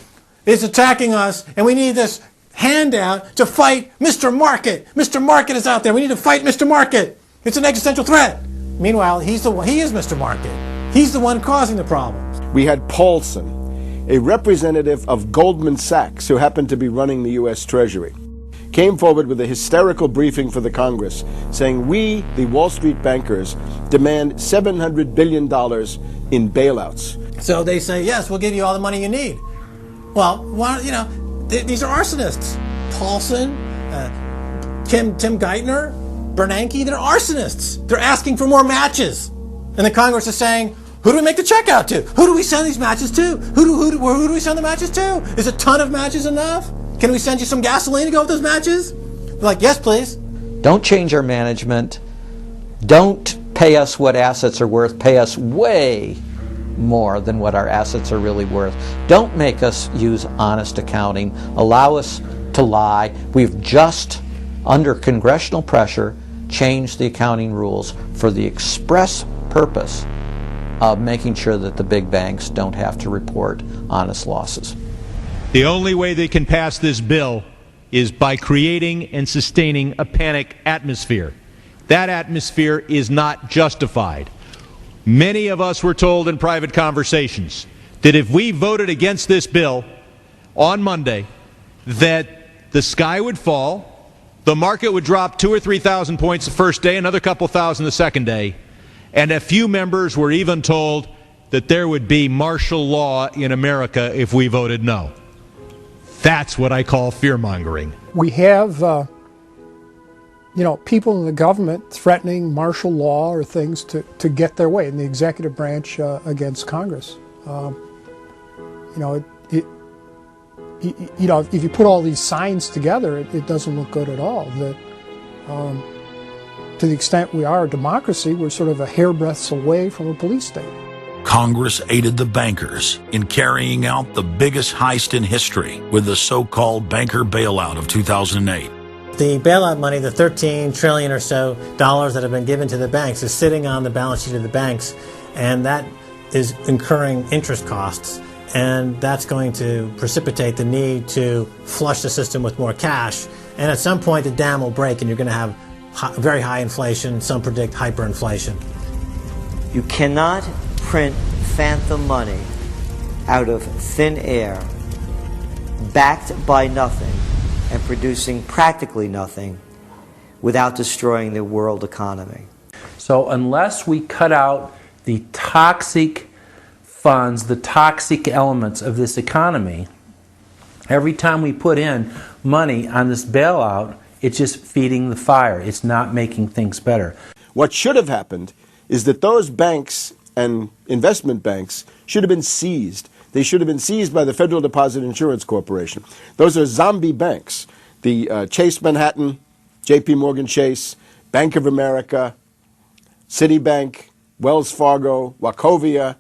is attacking us, and we need this handout to fight Mr. Market. Mr. Market is out there. We need to fight Mr. Market. It's an existential threat. Meanwhile, he is Mr. Market. He's the one causing the problems. We had Paulson, a representative of Goldman Sachs who happened to be running the U.S. Treasury, came forward with a hysterical briefing for the Congress saying, we, the Wall Street bankers, demand $700 billion in bailouts. So they say, yes, we'll give you all the money you need. Well, you know, these are arsonists. Paulson, Tim Geithner, Bernanke, they're arsonists. They're asking for more matches. And the Congress is saying, who do we make the check out to? Who do we send these matches to? Who do we send the matches to? Is a ton of matches enough? Can we send you some gasoline to go with those matches? They're like, yes, please. Don't change our management. Don't pay us what assets are worth. Pay us way more than what our assets are really worth. Don't make us use honest accounting. Allow us to lie. We've just, under congressional pressure, changed the accounting rules for the express purpose of making sure that the big banks don't have to report honest losses. The only way they can pass this bill is by creating and sustaining a panic atmosphere. That atmosphere is not justified. Many of us were told in private conversations that if we voted against this bill on Monday, that the sky would fall, the market would drop 2,000 or 3,000 points the first day, another couple thousand the second day, and a few members were even told that there would be martial law in America if we voted no. That's what I call fear-mongering. We have, you know, people in the government threatening martial law or things to get their way in the executive branch against Congress. You know, you know, if you put all these signs together, it doesn't look good at all. To the extent we are a democracy, we're sort of a hairbreadth away from a police state. Congress aided the bankers in carrying out the biggest heist in history with the so-called banker bailout of 2008. The bailout money, the $13 trillion or so dollars that have been given to the banks, is sitting on the balance sheet of the banks, and that is incurring interest costs, and that's going to precipitate the need to flush the system with more cash, and at some point the dam will break and you're going to have very high inflation. Some predict hyperinflation. You cannot print phantom money out of thin air, backed by nothing, and producing practically nothing without destroying the world economy. So unless we cut out the toxic funds, the toxic elements of this economy, every time we put in money on this bailout, it's just feeding the fire. It's not making things better. What should have happened is that those banks and investment banks should have been seized. They should have been seized by the Federal Deposit Insurance Corporation. Those are zombie banks. The Chase Manhattan, J.P. Morgan Chase, Bank of America, Citibank, Wells Fargo, Wachovia,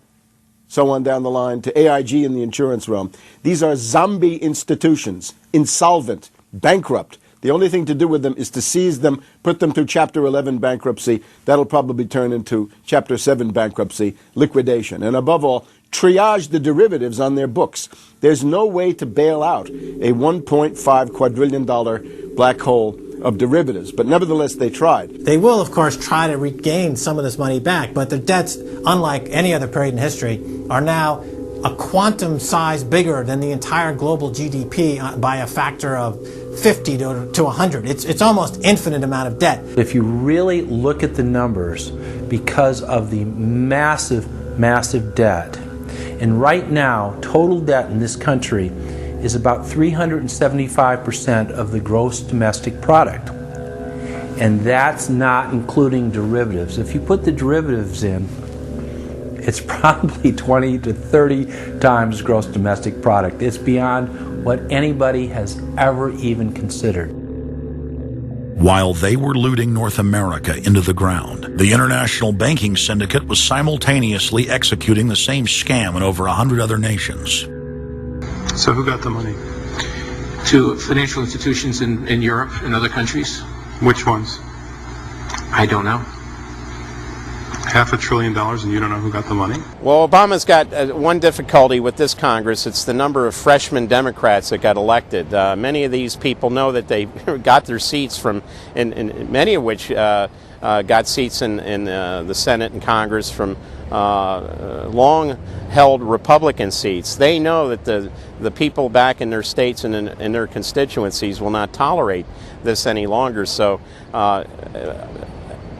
so on down the line, to AIG in the insurance realm. These are zombie institutions, insolvent, bankrupt. The only thing to do with them is to seize them, put them through Chapter 11 bankruptcy. That'll probably turn into Chapter 7 bankruptcy, liquidation. And above all, triage the derivatives on their books. There's no way to bail out a $1.5 quadrillion black hole of derivatives, but nevertheless they tried. They will, of course, try to regain some of this money back, but their debts, unlike any other period in history, are now a quantum size bigger than the entire global GDP by a factor of 50 to 100. It's almost infinite amount of debt. If you really look at the numbers, because of the massive debt, and right now, total debt in this country is about 375% of the gross domestic product. And that's not including derivatives. If you put the derivatives in, it's probably 20 to 30 times gross domestic product. It's beyond what anybody has ever even considered. While they were looting North America into the ground, the international banking syndicate was simultaneously executing the same scam in over 100 other nations. So who got the money? To financial institutions in Europe and other countries. Which ones? I don't know. $500 billion and you don't know who got the money? Well, Obama's got one difficulty with this Congress. It's the number of freshman Democrats that got elected. Many of these people know that they got their seats from, and many of which got seats in the Senate and Congress from long-held Republican seats. They know that the people back in their states and in their constituencies will not tolerate this any longer. So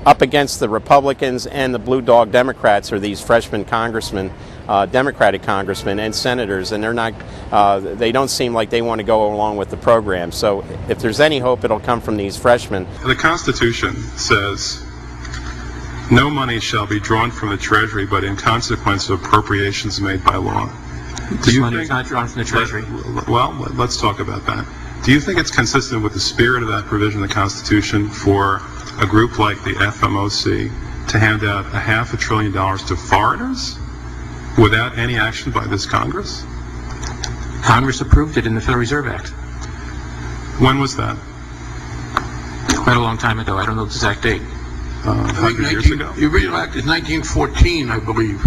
up against the Republicans and the blue dog Democrats are these freshman congressmen, Democratic congressmen and senators, and they're not. They don't seem like they want to go along with the program. So if there's any hope, it'll come from these freshmen. The Constitution says no money shall be drawn from the Treasury, but in consequence of appropriations made by law. This money is not drawn from the Treasury. Well, let's talk about that. Do you think it's consistent with the spirit of that provision of the Constitution for a group like the FMOC to hand out $500 billion to foreigners without any action by this Congress? Congress approved it in the Federal Reserve Act. When was that? Quite a long time ago. I don't know the exact date. 100 years ago? The original act is 1914, I believe.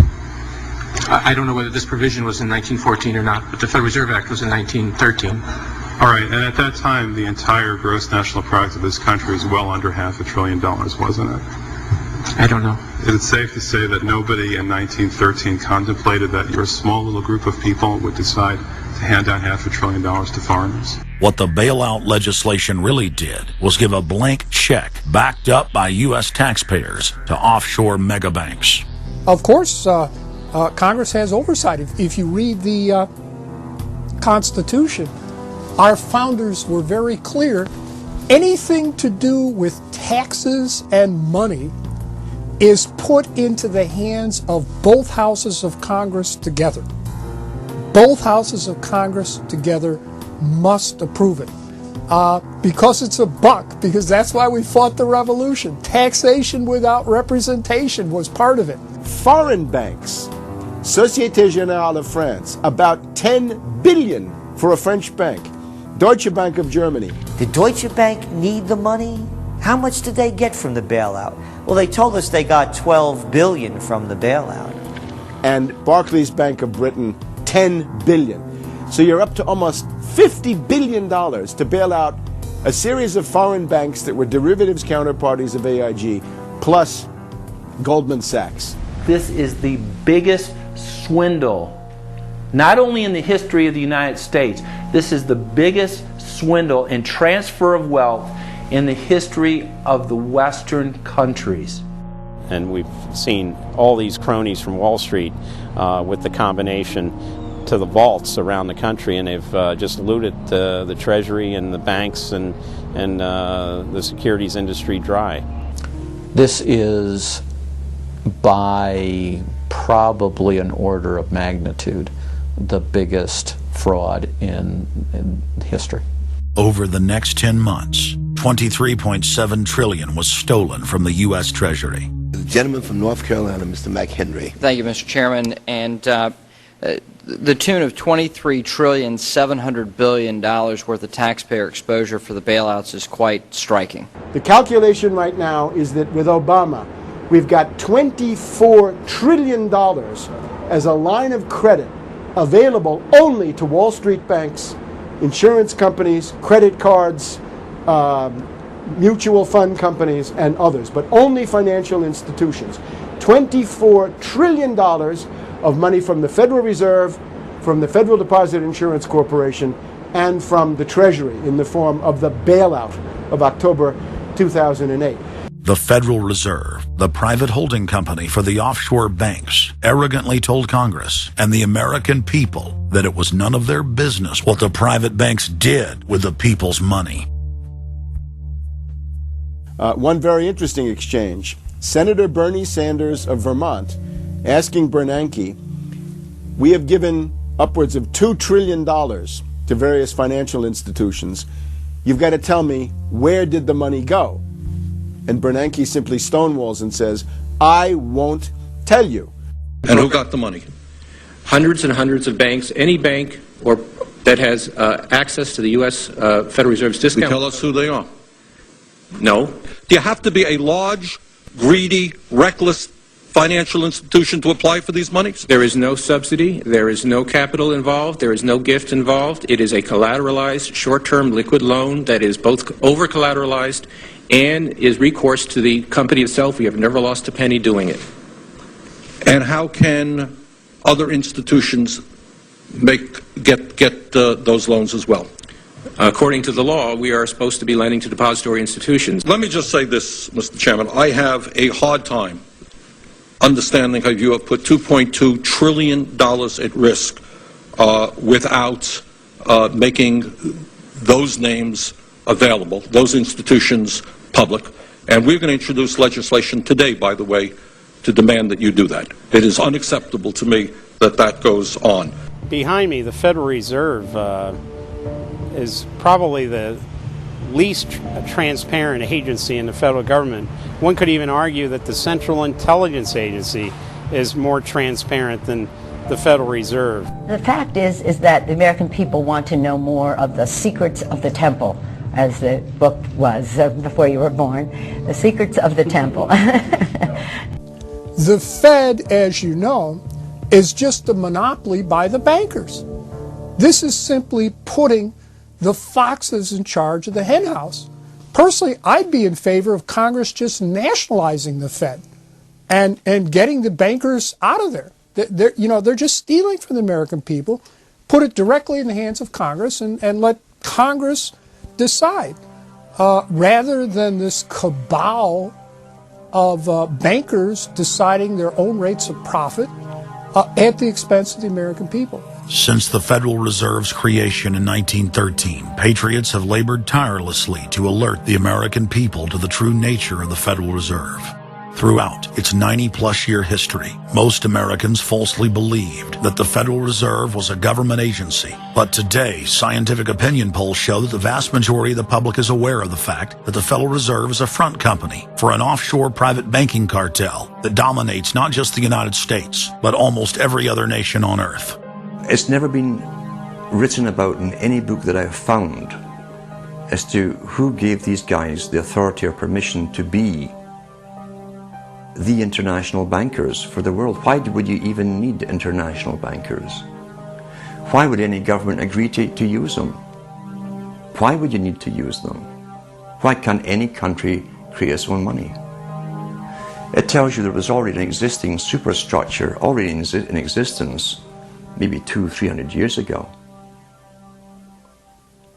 I don't know whether this provision was in 1914 or not, but the Federal Reserve Act was in 1913. All right, and at that time, the entire gross national product of this country was well under $500 billion, wasn't it? I don't know. Is it safe to say that nobody in 1913 contemplated that your small little group of people would decide to hand out $500 billion to foreigners? What the bailout legislation really did was give a blank check backed up by U.S. taxpayers to offshore megabanks. Of course, Congress has oversight. If you read the Constitution, our founders were very clear. Anything to do with taxes and money is put into the hands of both houses of Congress together. Both houses of Congress together must approve it. Because it's a buck, because that's why we fought the revolution. Taxation without representation was part of it. Foreign banks, Société Générale of France, about 10 billion for a French bank. Deutsche Bank of Germany. Did Deutsche Bank need the money? How much did they get from the bailout? Well, they told us they got $12 billion from the bailout. And Barclays Bank of Britain, $10 billion. So you're up to almost $50 billion to bail out a series of foreign banks that were derivatives counterparties of AIG, plus Goldman Sachs. This is the biggest swindle, not only in the history of the United States, this is the biggest swindle and transfer of wealth in the history of the Western countries. And we've seen all these cronies from Wall Street with the combination to the vaults around the country, and they've just looted the Treasury and the banks and the securities industry dry. This is by probably an order of magnitude the biggest fraud in history. Over the next 10 months, $23.7 trillion was stolen from the U.S. Treasury. The gentleman from North Carolina, Mr. McHenry. Thank you, Mr. Chairman. And the tune of $23.7 trillion worth of taxpayer exposure for the bailouts is quite striking. The calculation right now is that with Obama, we've got $24 trillion as a line of credit available only to Wall Street banks, insurance companies, credit cards, mutual fund companies, and others, but only financial institutions. $24 trillion of money from the Federal Reserve, from the Federal Deposit Insurance Corporation, and from the Treasury in the form of the bailout of October 2008. The Federal Reserve, the private holding company for the offshore banks, arrogantly told Congress and the American people that it was none of their business what the private banks did with the people's money. One very interesting exchange. Senator Bernie Sanders of Vermont asking Bernanke, we have given upwards of $2 trillion to various financial institutions. You've got to tell me, where did the money go? And Bernanke simply stonewalls and says, I won't tell you. And who got the money? Hundreds and hundreds of banks. Any bank or that has access to the U.S. Federal Reserve's discount. You tell us who they are. No. Do you have to be a large, greedy, reckless financial institution to apply for these monies? There is no subsidy. There is no capital involved. There is no gift involved. It is a collateralized, short-term liquid loan that is both over-collateralized and is recourse to the company itself. We have never lost a penny doing it. And how can other institutions get those loans as well? According to the law, we are supposed to be lending to depository institutions. Let me just say this, Mr. Chairman. I have a hard time understanding how you have put $2.2 trillion at risk without making those names available, those institutions public. And we're going to introduce legislation today, by the way, to demand that you do that. It is unacceptable to me that that goes on. Behind me, the Federal Reserve is probably the least transparent agency in the federal government. One could even argue that the Central Intelligence Agency is more transparent than the Federal Reserve. The fact is that the American people want to know more of the secrets of the temple, as the book was before you were born, The Secrets of the Temple. The Fed, as you know, is just a monopoly by the bankers. This is simply putting the foxes in charge of the hen house. Personally, I'd be in favor of Congress just nationalizing the Fed and getting the bankers out of there. They're just stealing from the American people. Put it directly in the hands of Congress and let Congress decide, rather than this cabal of bankers deciding their own rates of profit at the expense of the American people. Since the Federal Reserve's creation in 1913, patriots have labored tirelessly to alert the American people to the true nature of the Federal Reserve. Throughout its 90-plus-year history, most Americans falsely believed that the Federal Reserve was a government agency. But today, scientific opinion polls show that the vast majority of the public is aware of the fact that the Federal Reserve is a front company for an offshore private banking cartel that dominates not just the United States, but almost every other nation on Earth. It's never been written about in any book that I've found as to who gave these guys the authority or permission to be the international bankers for the world. Why would you even need international bankers? Why would any government agree to use them? Why would you need to use them? Why can't any country create its own money? It tells you there was already an existing superstructure, already in existence, maybe 200-300 years ago,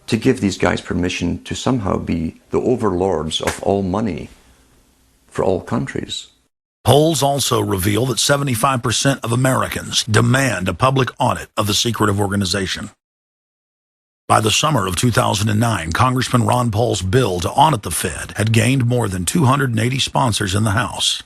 to give these guys permission to somehow be the overlords of all money for all countries. Polls also reveal that 75% of Americans demand a public audit of the secretive organization. By the summer of 2009, Congressman Ron Paul's bill to audit the Fed had gained more than 280 sponsors in the House.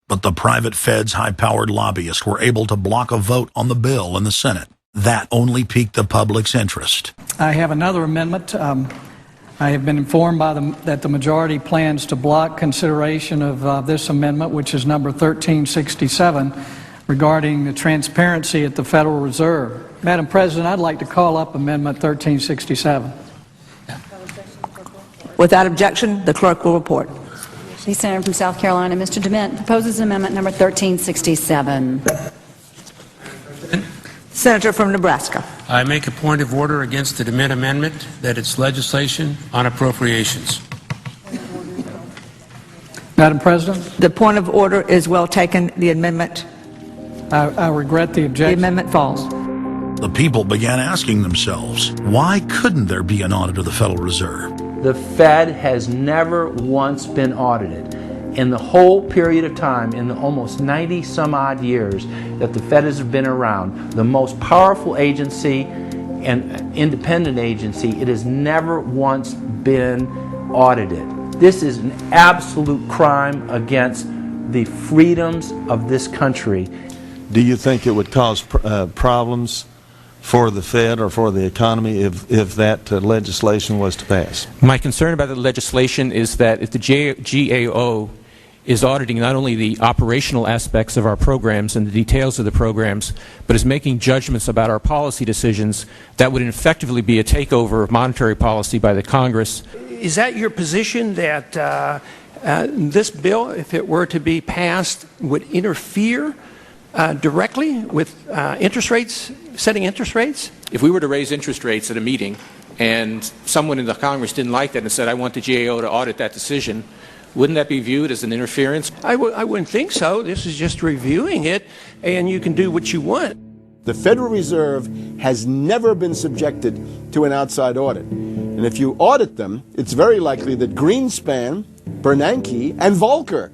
But the private Fed's high-powered lobbyists were able to block a vote on the bill in the Senate. That only piqued the public's interest. I have another amendment. I have been informed that the majority plans to block consideration of this amendment, which is number 1367, regarding the transparency at the Federal Reserve. Madam President, I'd like to call up Amendment 1367. Without objection, the clerk will report. The Senator from South Carolina, Mr. DeMint, proposes amendment number 1367. Senator from Nebraska. I make a point of order against the DeMint amendment that it's legislation on appropriations. Madam President? The point of order is well taken. The amendment. I regret the objection. The amendment falls. The people began asking themselves, why couldn't there be an audit of the Federal Reserve? The Fed has never once been audited. In the whole period of time, in the almost 90 some odd years that the Fed has been around, the most powerful agency and independent agency, it has never once been audited. This is an absolute crime against the freedoms of this country. Do you think it would cause problems for the Fed or for the economy if that legislation was to pass? My concern about the legislation is that if the GAO is auditing not only the operational aspects of our programs and the details of the programs, but is making judgments about our policy decisions, that would effectively be a takeover of monetary policy by the Congress. Is that your position, that this bill, if it were to be passed, would interfere directly with interest rates, setting interest rates? If we were to raise interest rates at a meeting and someone in the Congress didn't like that and said, I want the GAO to audit that decision, wouldn't that be viewed as an interference? I wouldn't think so. This is just reviewing it, and you can do what you want. The Federal Reserve has never been subjected to an outside audit. And if you audit them, it's very likely that Greenspan, Bernanke, and Volcker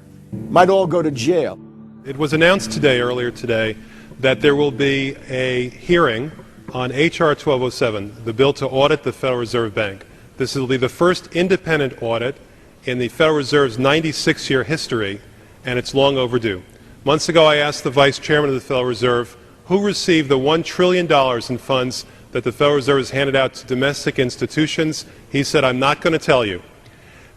might all go to jail. It was announced earlier today, that there will be a hearing on H.R. 1207, the bill to audit the Federal Reserve Bank. This will be the first independent audit in the Federal Reserve's 96-year history, and it's long overdue. Months ago, I asked the Vice Chairman of the Federal Reserve who received the $1 trillion in funds that the Federal Reserve has handed out to domestic institutions. He said, I'm not going to tell you.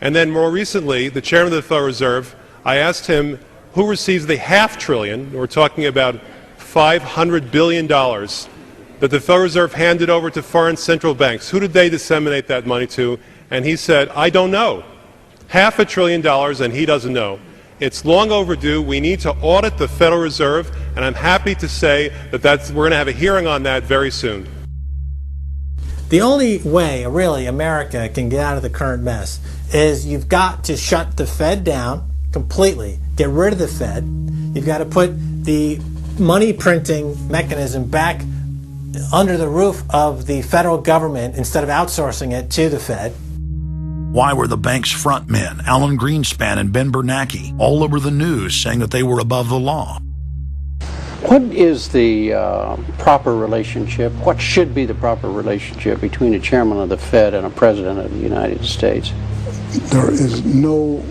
And then more recently, the Chairman of the Federal Reserve, I asked him who receives the $500 billion, we're talking about $500 billion, that the Federal Reserve handed over to foreign central banks. Who did they disseminate that money to? And he said, I don't know. $500 billion, and he doesn't know. It's long overdue. We need to audit the Federal Reserve, and I'm happy to say that we're going to have a hearing on that very soon. The only way, really, America can get out of the current mess is you've got to shut the Fed down completely, get rid of the Fed. You've got to put the money printing mechanism back under the roof of the federal government instead of outsourcing it to the Fed. Why were the bank's front men, Alan Greenspan and Ben Bernanke, all over the news saying that they were above the law? What is the proper relationship, what should be the proper relationship between a chairman of the Fed and a president of the United States? There is no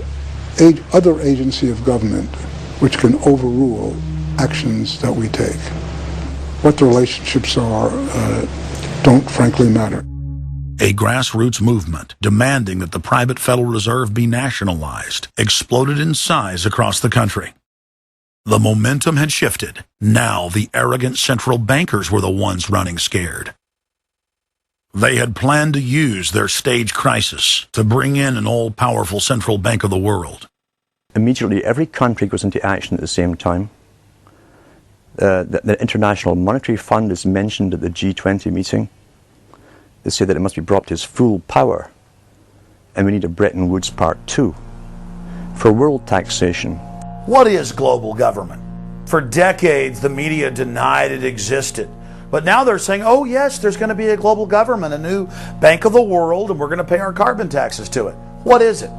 other agency of government which can overrule actions that we take. What the relationships are don't frankly matter. A grassroots movement demanding that the private Federal Reserve be nationalized exploded in size across the country. The momentum had shifted. Now the arrogant central bankers were the ones running scared. They had planned to use their stage crisis to bring in an all-powerful central bank of the world. Immediately, every country goes into action at the same time. The International Monetary Fund is mentioned at the G20 meeting. They say that it must be brought to its full power, and we need a Bretton Woods Part 2 for world taxation. What is global government? For decades, the media denied it existed. But now they're saying, oh yes, there's going to be a global government, a new bank of the world, and we're going to pay our carbon taxes to it. What is it?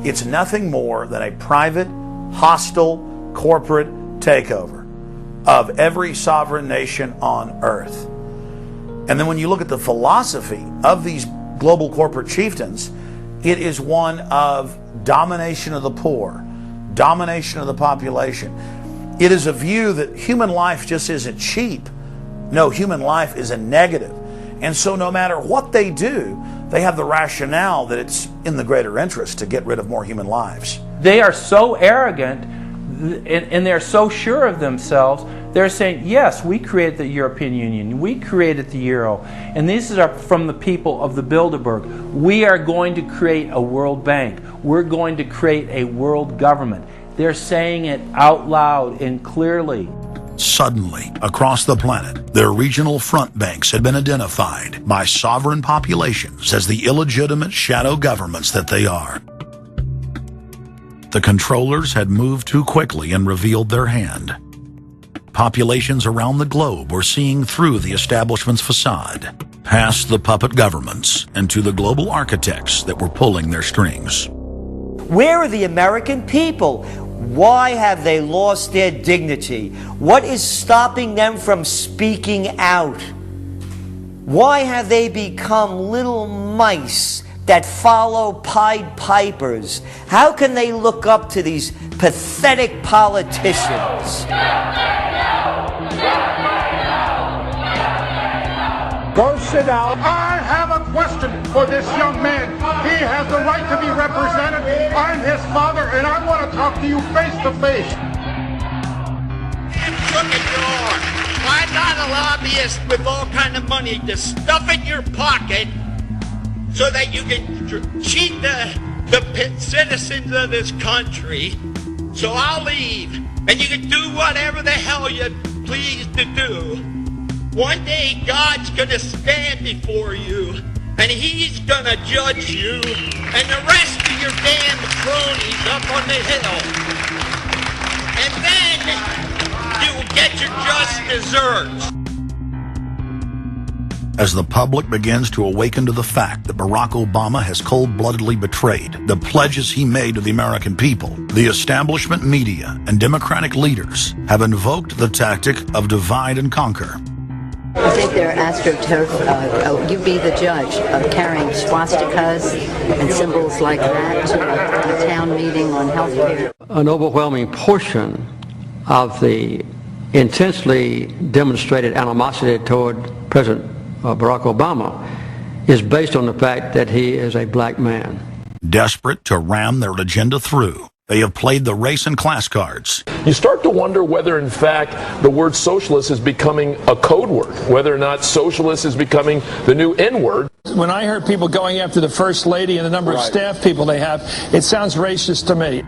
It's nothing more than a private, hostile, corporate takeover of every sovereign nation on earth. And then when you look at the philosophy of these global corporate chieftains, it is one of domination of the poor, domination of the population. It is a view that human life just isn't cheap. No, human life is a negative. And so no matter what they do, they have the rationale that it's in the greater interest to get rid of more human lives. They are so arrogant and they're so sure of themselves. They're saying, yes, we created the European Union, we created the Euro, and these are from the people of the Bilderberg. We are going to create a world bank. We're going to create a world government. They're saying it out loud and clearly. Suddenly, across the planet, their regional front banks had been identified by sovereign populations as the illegitimate shadow governments that they are. The controllers had moved too quickly and revealed their hand. Populations around the globe were seeing through the establishment's facade, past the puppet governments, and to the global architects that were pulling their strings. Where are the American people? Why have they lost their dignity? What is stopping them from speaking out? Why have they become little mice that follow Pied Pipers? How can they look up to these pathetic politicians? Go sit down. I have a question for this young man. He has the right to be represented. I'm his father, and I want to talk to you face to face. I'm not a lobbyist with all kind of money to stuff in your pocket so that you can cheat the citizens of this country. So I'll leave, and you can do whatever the hell you please to do. One day God's going to stand before you, and He's going to judge you and the rest of your damn cronies up on the hill. And then you will get your just desserts. As the public begins to awaken to the fact that Barack Obama has cold-bloodedly betrayed the pledges he made to the American people, the establishment media and Democratic leaders have invoked the tactic of divide and conquer. I think they're astroturf. You be the judge of carrying swastikas and symbols like that to a town meeting on health care. An overwhelming portion of the intensely demonstrated animosity toward President Barack Obama is based on the fact that he is a black man. Desperate to ram their agenda through, they have played the race and class cards. You start to wonder whether, in fact, the word socialist is becoming a code word, whether or not socialist is becoming the new N-word. When I heard people going after the First Lady and the number of staff people they have, it sounds racist to me.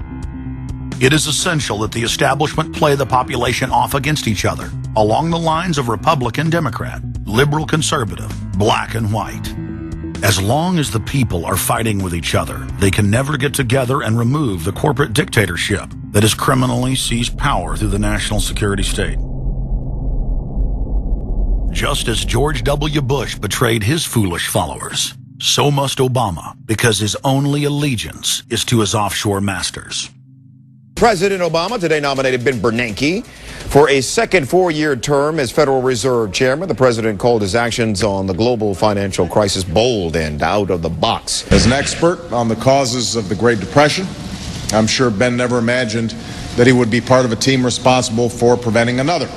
It is essential that the establishment play the population off against each other, along the lines of Republican, Democrat, liberal, conservative, black and white. As long as the people are fighting with each other, they can never get together and remove the corporate dictatorship that has criminally seized power through the national security state. Just as George W. Bush betrayed his foolish followers, so must Obama, because his only allegiance is to his offshore masters. President Obama today nominated Ben Bernanke for a second four-year term as Federal Reserve Chairman. The president called his actions on the global financial crisis bold and out of the box. As an expert on the causes of the Great Depression, I'm sure Ben never imagined that he would be part of a team responsible for preventing another.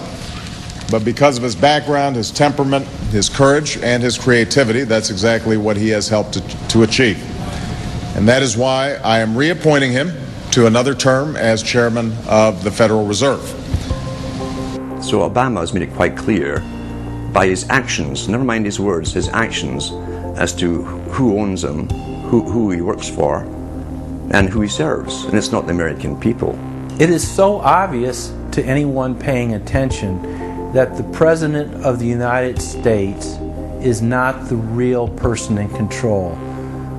But because of his background, his temperament, his courage, and his creativity, that's exactly what he has helped to achieve. And that is why I am reappointing him to another term as chairman of the Federal Reserve. So Obama has made it quite clear by his actions, never mind his words, his actions as to who owns him, who he works for, and who he serves. And it's not the American people. It is so obvious to anyone paying attention that the President of the United States is not the real person in control.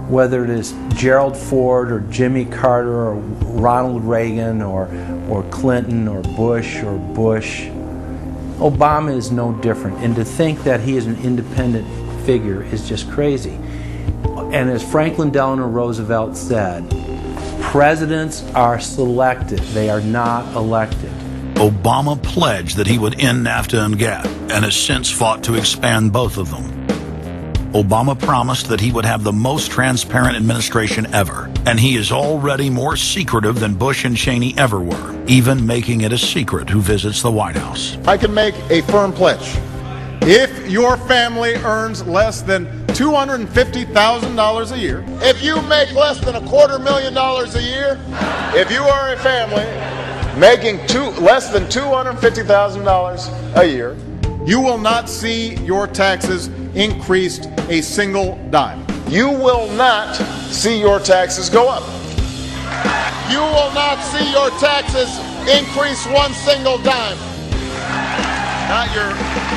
Whether it is Gerald Ford or Jimmy Carter or Ronald Reagan or Clinton or Bush, Obama is no different. And to think that he is an independent figure is just crazy. And as Franklin Delano Roosevelt said, presidents are selected, they are not elected. Obama pledged that he would end NAFTA and GATT, and has since fought to expand both of them. Obama promised that he would have the most transparent administration ever, and he is already more secretive than Bush and Cheney ever were, even making it a secret who visits the White House. I can make a firm pledge. If your family earns less than $250,000 a year, if you make less than $250,000 a year, if you are a family making less than $250,000 a year, you will not see your taxes increased a single dime. You will not see your taxes go up. You will not see your taxes increase one single dime. Not your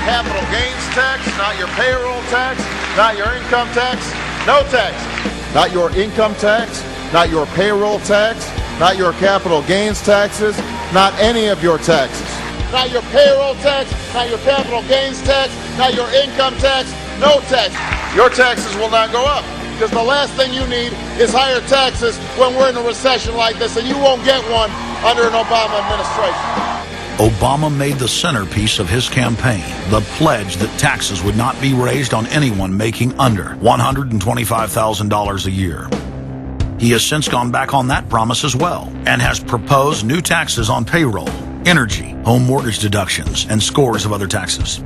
capital gains tax, not your payroll tax, not your income tax, no taxes. Not your income tax, not your payroll tax, not your capital gains taxes, not any of your taxes. Not your payroll tax, not your capital gains tax, not your income tax, no tax. Your taxes will not go up, because the last thing you need is higher taxes when we're in a recession like this, and you won't get one under an Obama administration. Obama made the centerpiece of his campaign the pledge that taxes would not be raised on anyone making under $125,000 a year. He has since gone back on that promise as well, and has proposed new taxes on payroll, energy, home mortgage deductions, and scores of other taxes.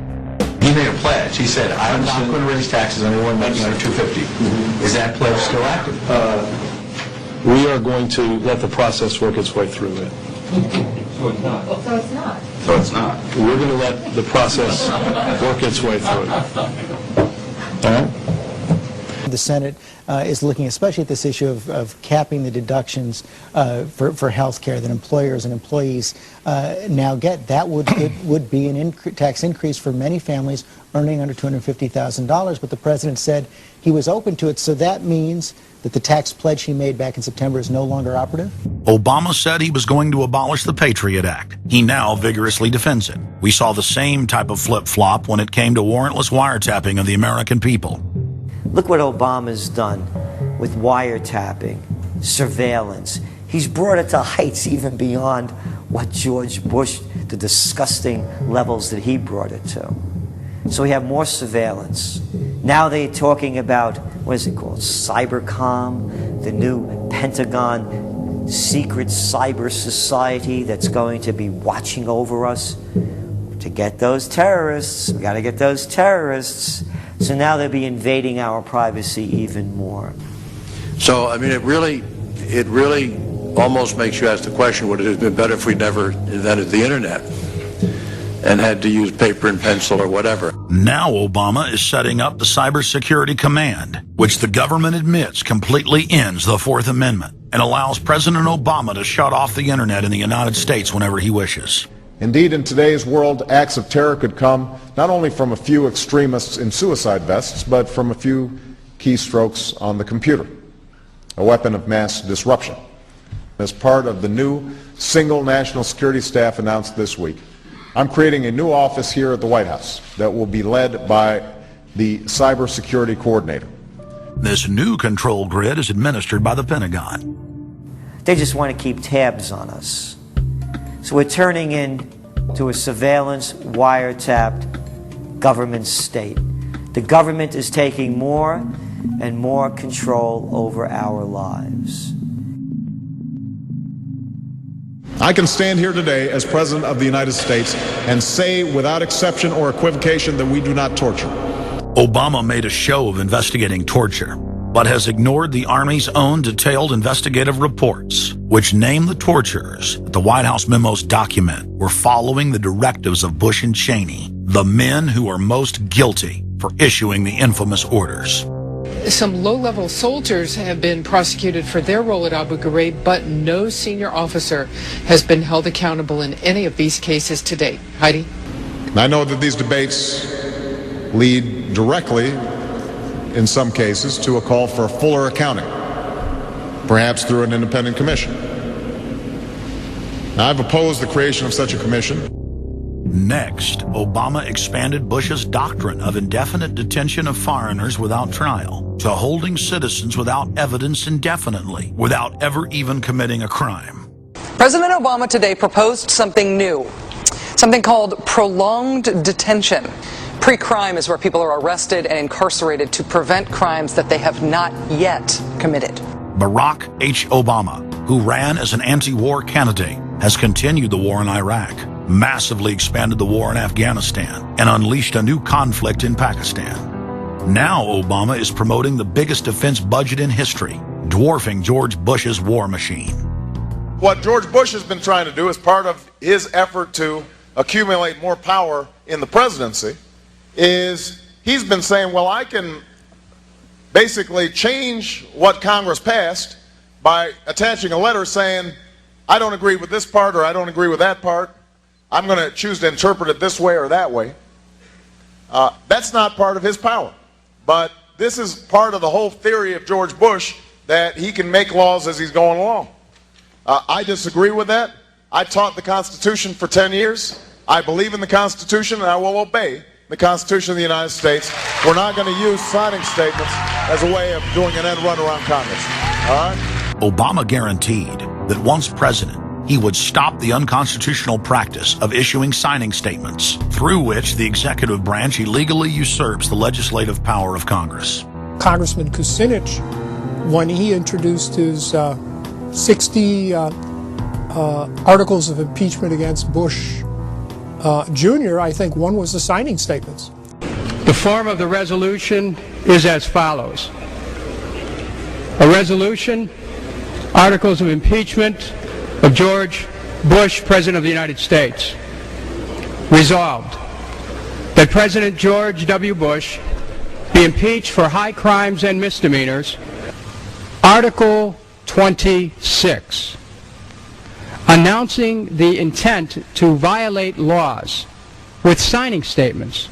He made a pledge. He said, I'm not going to raise taxes on anyone making under $250,000. Is that pledge still active? We are going to let the process work its way through it. So it's not. So it's not. So it's not. We're going to let the process work its way through it. All right? The Senate is looking especially at this issue of capping the deductions for health care that employers and employees now get. That would be an tax increase for many families earning under $250,000, but the president said he was open to it, so that means that the tax pledge he made back in September is no longer operative? Obama said he was going to abolish the Patriot Act. He now vigorously defends it. We saw the same type of flip-flop when it came to warrantless wiretapping of the American people. Look what Obama's done with wiretapping, surveillance. He's brought it to heights even beyond what George Bush, the disgusting levels that he brought it to. So we have more surveillance. Now they're talking about, what is it called, Cybercom, the new Pentagon secret cyber society that's going to be watching over us to get those terrorists. We got to get those terrorists. So now they'll be invading our privacy even more. So, I mean, it really almost makes you ask the question, would it have been better if we never invented the internet and had to use paper and pencil or whatever? Now Obama is setting up the Cybersecurity Command, which the government admits completely ends the Fourth Amendment and allows President Obama to shut off the internet in the United States whenever he wishes. Indeed, in today's world, acts of terror could come not only from a few extremists in suicide vests, but from a few keystrokes on the computer, a weapon of mass disruption. As part of the new single national security staff announced this week, I'm creating a new office here at the White House that will be led by the cybersecurity coordinator. This new control grid is administered by the Pentagon. They just want to keep tabs on us. So we're turning into a surveillance, wiretapped government state. The government is taking more and more control over our lives. I can stand here today as President of the United States and say without exception or equivocation that we do not torture. Obama made a show of investigating torture, but has ignored the Army's own detailed investigative reports, which name the torturers that the White House memos document were following the directives of Bush and Cheney, the men who are most guilty for issuing the infamous orders. Some low-level soldiers have been prosecuted for their role at Abu Ghraib, but no senior officer has been held accountable in any of these cases to date. Heidi? I know that these debates lead directly, in some cases, to a call for fuller accounting, perhaps through an independent commission. Now, I've opposed the creation of such a commission. Next, Obama expanded Bush's doctrine of indefinite detention of foreigners without trial to holding citizens without evidence indefinitely, without ever even committing a crime. President Obama today proposed something new, something called prolonged detention. Pre-crime is where people are arrested and incarcerated to prevent crimes that they have not yet committed. Barack H. Obama, who ran as an anti-war candidate, has continued the war in Iraq, massively expanded the war in Afghanistan, and unleashed a new conflict in Pakistan. Now Obama is promoting the biggest defense budget in history, dwarfing George Bush's war machine. What George Bush has been trying to do as part of his effort to accumulate more power in the presidency is he's been saying, well, I can basically change what Congress passed by attaching a letter saying, I don't agree with this part or I don't agree with that part. I'm going to choose to interpret it this way or that way. That's not part of his power. But this is part of the whole theory of George Bush, that he can make laws as he's going along. I disagree with that. I taught the Constitution for 10 years. I believe in the Constitution and I will obey the Constitution of the United States. We're not going to use signing statements as a way of doing an end run around Congress. All right? Obama guaranteed that once president, he would stop the unconstitutional practice of issuing signing statements, through which the executive branch illegally usurps the legislative power of Congress. Congressman Kucinich, when he introduced his 60 articles of impeachment against Bush Jr., I think one was the signing statements. The form of the resolution is as follows. A resolution, articles of impeachment of George Bush, President of the United States. Resolved, that President George W. Bush be impeached for high crimes and misdemeanors. Article 26, announcing the intent to violate laws with signing statements,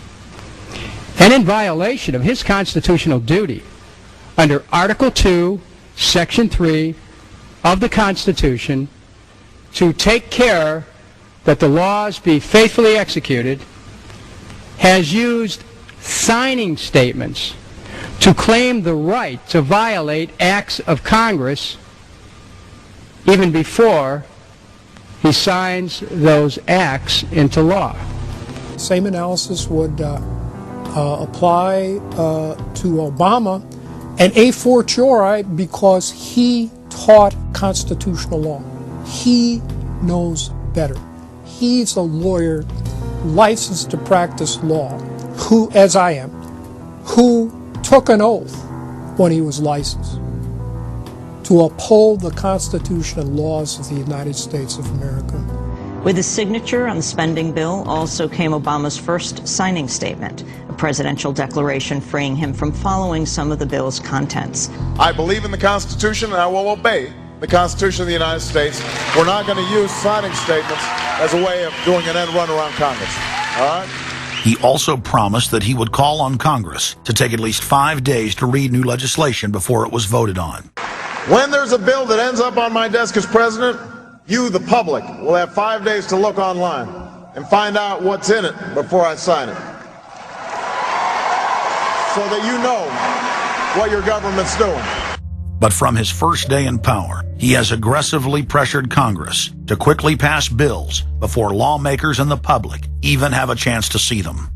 and in violation of his constitutional duty under Article 2, Section 3 of the Constitution, to take care that the laws be faithfully executed, has used signing statements to claim the right to violate acts of Congress even before he signs those acts into law. Same analysis would apply to Obama, and a fortiori because he taught constitutional law. He knows better. He's a lawyer licensed to practice law, who, as I am, who took an oath when he was licensed to uphold the Constitution and laws of the United States of America. With his signature on the spending bill also came Obama's first signing statement, a presidential declaration freeing him from following some of the bill's contents. I believe in the Constitution and I will obey the Constitution of the United States. We're not going to use signing statements as a way of doing an end run around Congress. All right? He also promised that he would call on Congress to take at least 5 days to read new legislation before it was voted on. When there's a bill that ends up on my desk as president, you, the public, will have 5 days to look online and find out what's in it before I sign it, so that you know what your government's doing. But from his first day in power, he has aggressively pressured Congress to quickly pass bills before lawmakers and the public even have a chance to see them.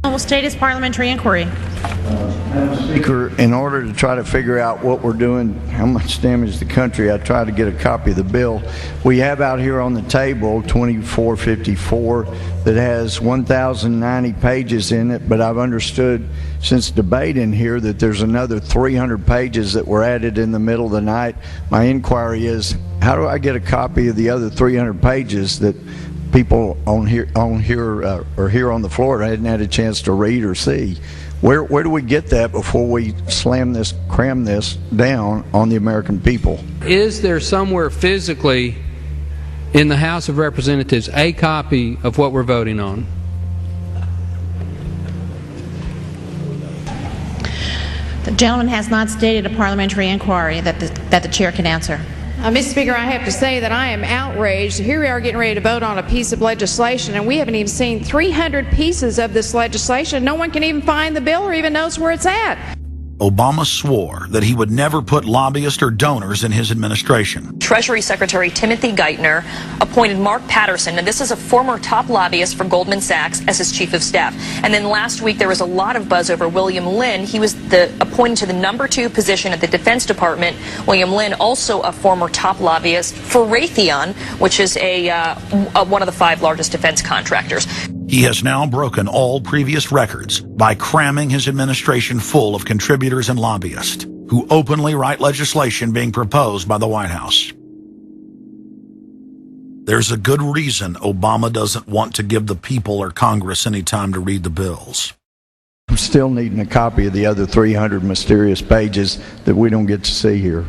Will state his parliamentary inquiry. Madam Speaker, in order to try to figure out what we're doing, how much damage the country, I tried to get a copy of the bill. We have out here on the table 2454 that has 1,090 pages in it, but I've understood since debate in here that there's another 300 pages that were added in the middle of the night. My inquiry is, how do I get a copy of the other 300 pages that people on here on the floor hadn't had a chance to read or see? Where do we get that before we cram this down on the American people? Is there somewhere physically in the House of Representatives a copy of what we're voting on? The gentleman has not stated a parliamentary inquiry that the chair can answer. Mr. Speaker, I have to say that I am outraged. Here we are getting ready to vote on a piece of legislation, and we haven't even seen 300 pieces of this legislation. No one can even find the bill or even knows where it's at. Obama swore that he would never put lobbyists or donors in his administration. Treasury Secretary Timothy Geithner appointed Mark Patterson, and this is a former top lobbyist for Goldman Sachs, as his chief of staff. And then last week there was a lot of buzz over William Lynn. He was appointed to the #2 position at the Defense Department. William Lynn, also a former top lobbyist for Raytheon, which is one of the 5 largest defense contractors. He has now broken all previous records by cramming his administration full of contributors and lobbyists who openly write legislation being proposed by the White House. There's a good reason Obama doesn't want to give the people or Congress any time to read the bills. I'm still needing a copy of the other 300 mysterious pages that we don't get to see here.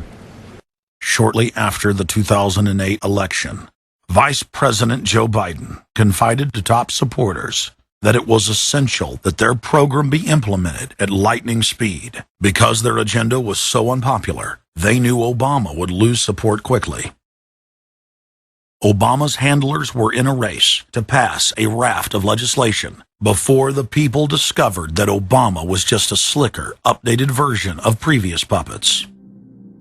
Shortly after the 2008 election, Vice President Joe Biden confided to top supporters that it was essential that their program be implemented at lightning speed. Because their agenda was so unpopular, they knew Obama would lose support quickly. Obama's handlers were in a race to pass a raft of legislation before the people discovered that Obama was just a slicker, updated version of previous puppets.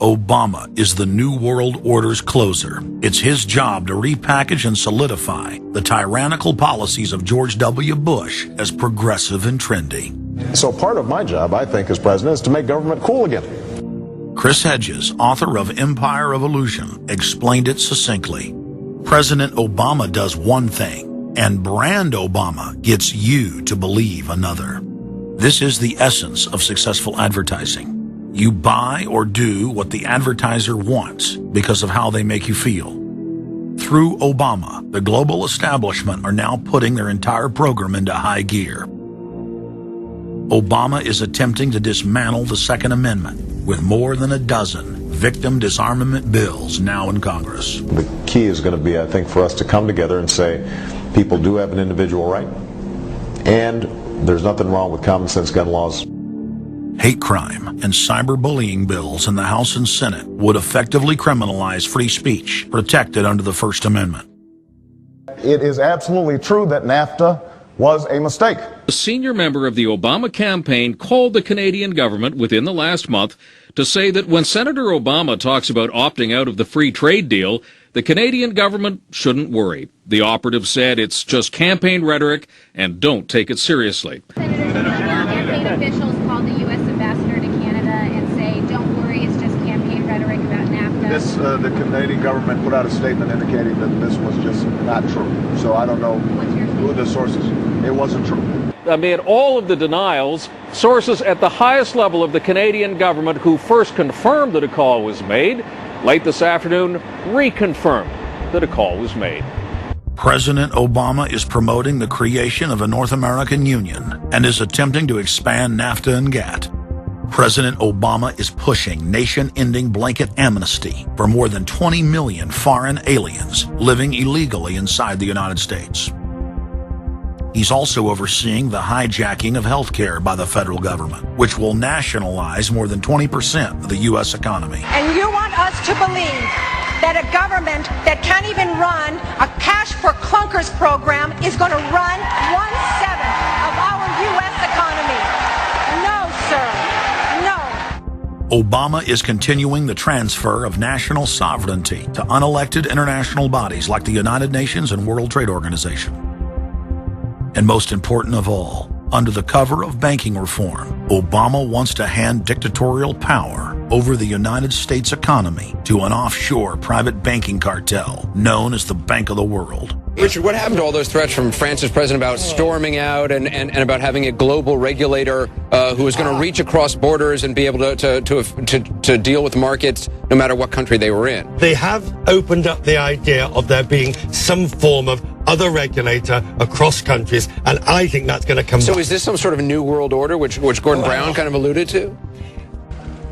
Obama is the New World Order's closer. It's his job to repackage and solidify the tyrannical policies of George W. Bush as progressive and trendy. So part of my job, I think, as president, is to make government cool again. Chris Hedges, author of Empire of Illusion, explained it succinctly. President Obama does one thing, and brand Obama gets you to believe another. This is the essence of successful advertising. You buy or do what the advertiser wants because of how they make you feel. Through Obama, the global establishment are now putting their entire program into high gear. Obama is attempting to dismantle the Second Amendment with more than a dozen victim disarmament bills now in Congress. The key is going to be, I think, for us to come together and say people do have an individual right, and there's nothing wrong with common sense gun laws. Hate crime and cyberbullying bills in the House and Senate would effectively criminalize free speech protected under the First Amendment. It is absolutely true that NAFTA was a mistake. A senior member of the Obama campaign called the Canadian government within the last month to say that when Senator Obama talks about opting out of the free trade deal, the Canadian government shouldn't worry. The operative said it's just campaign rhetoric and don't take it seriously. Campaign officials called the U.S. ambassador to Canada and say, don't worry, it's just campaign rhetoric about NAFTA. The Canadian government put out a statement indicating that this was just not true. So I don't know who the sources. It wasn't true. Amid all of the denials, sources at the highest level of the Canadian government who first confirmed that a call was made, late this afternoon reconfirmed that a call was made. President Obama is promoting the creation of a North American Union and is attempting to expand NAFTA and GATT. President Obama is pushing nation-ending blanket amnesty for more than 20 million foreign aliens living illegally inside the United States. He's also overseeing the hijacking of health care by the federal government, which will nationalize more than 20% of the U.S. economy. And you want us to believe that a government that can't even run a cash for clunkers program is going to run 1/7 of our U.S. economy. No, sir. No. Obama is continuing the transfer of national sovereignty to unelected international bodies like the United Nations and World Trade Organization. And most important of all, under the cover of banking reform, Obama wants to hand dictatorial power over the United States economy to an offshore private banking cartel known as the Bank of the World. Richard, what happened to all those threats from France's president about storming out and about having a global regulator who was going to reach across borders and be able to deal with markets no matter what country they were in? They have opened up the idea of there being some form of other regulator across countries, and I think that's going to come back. So is this some sort of new world order, which Gordon Brown kind of alluded to?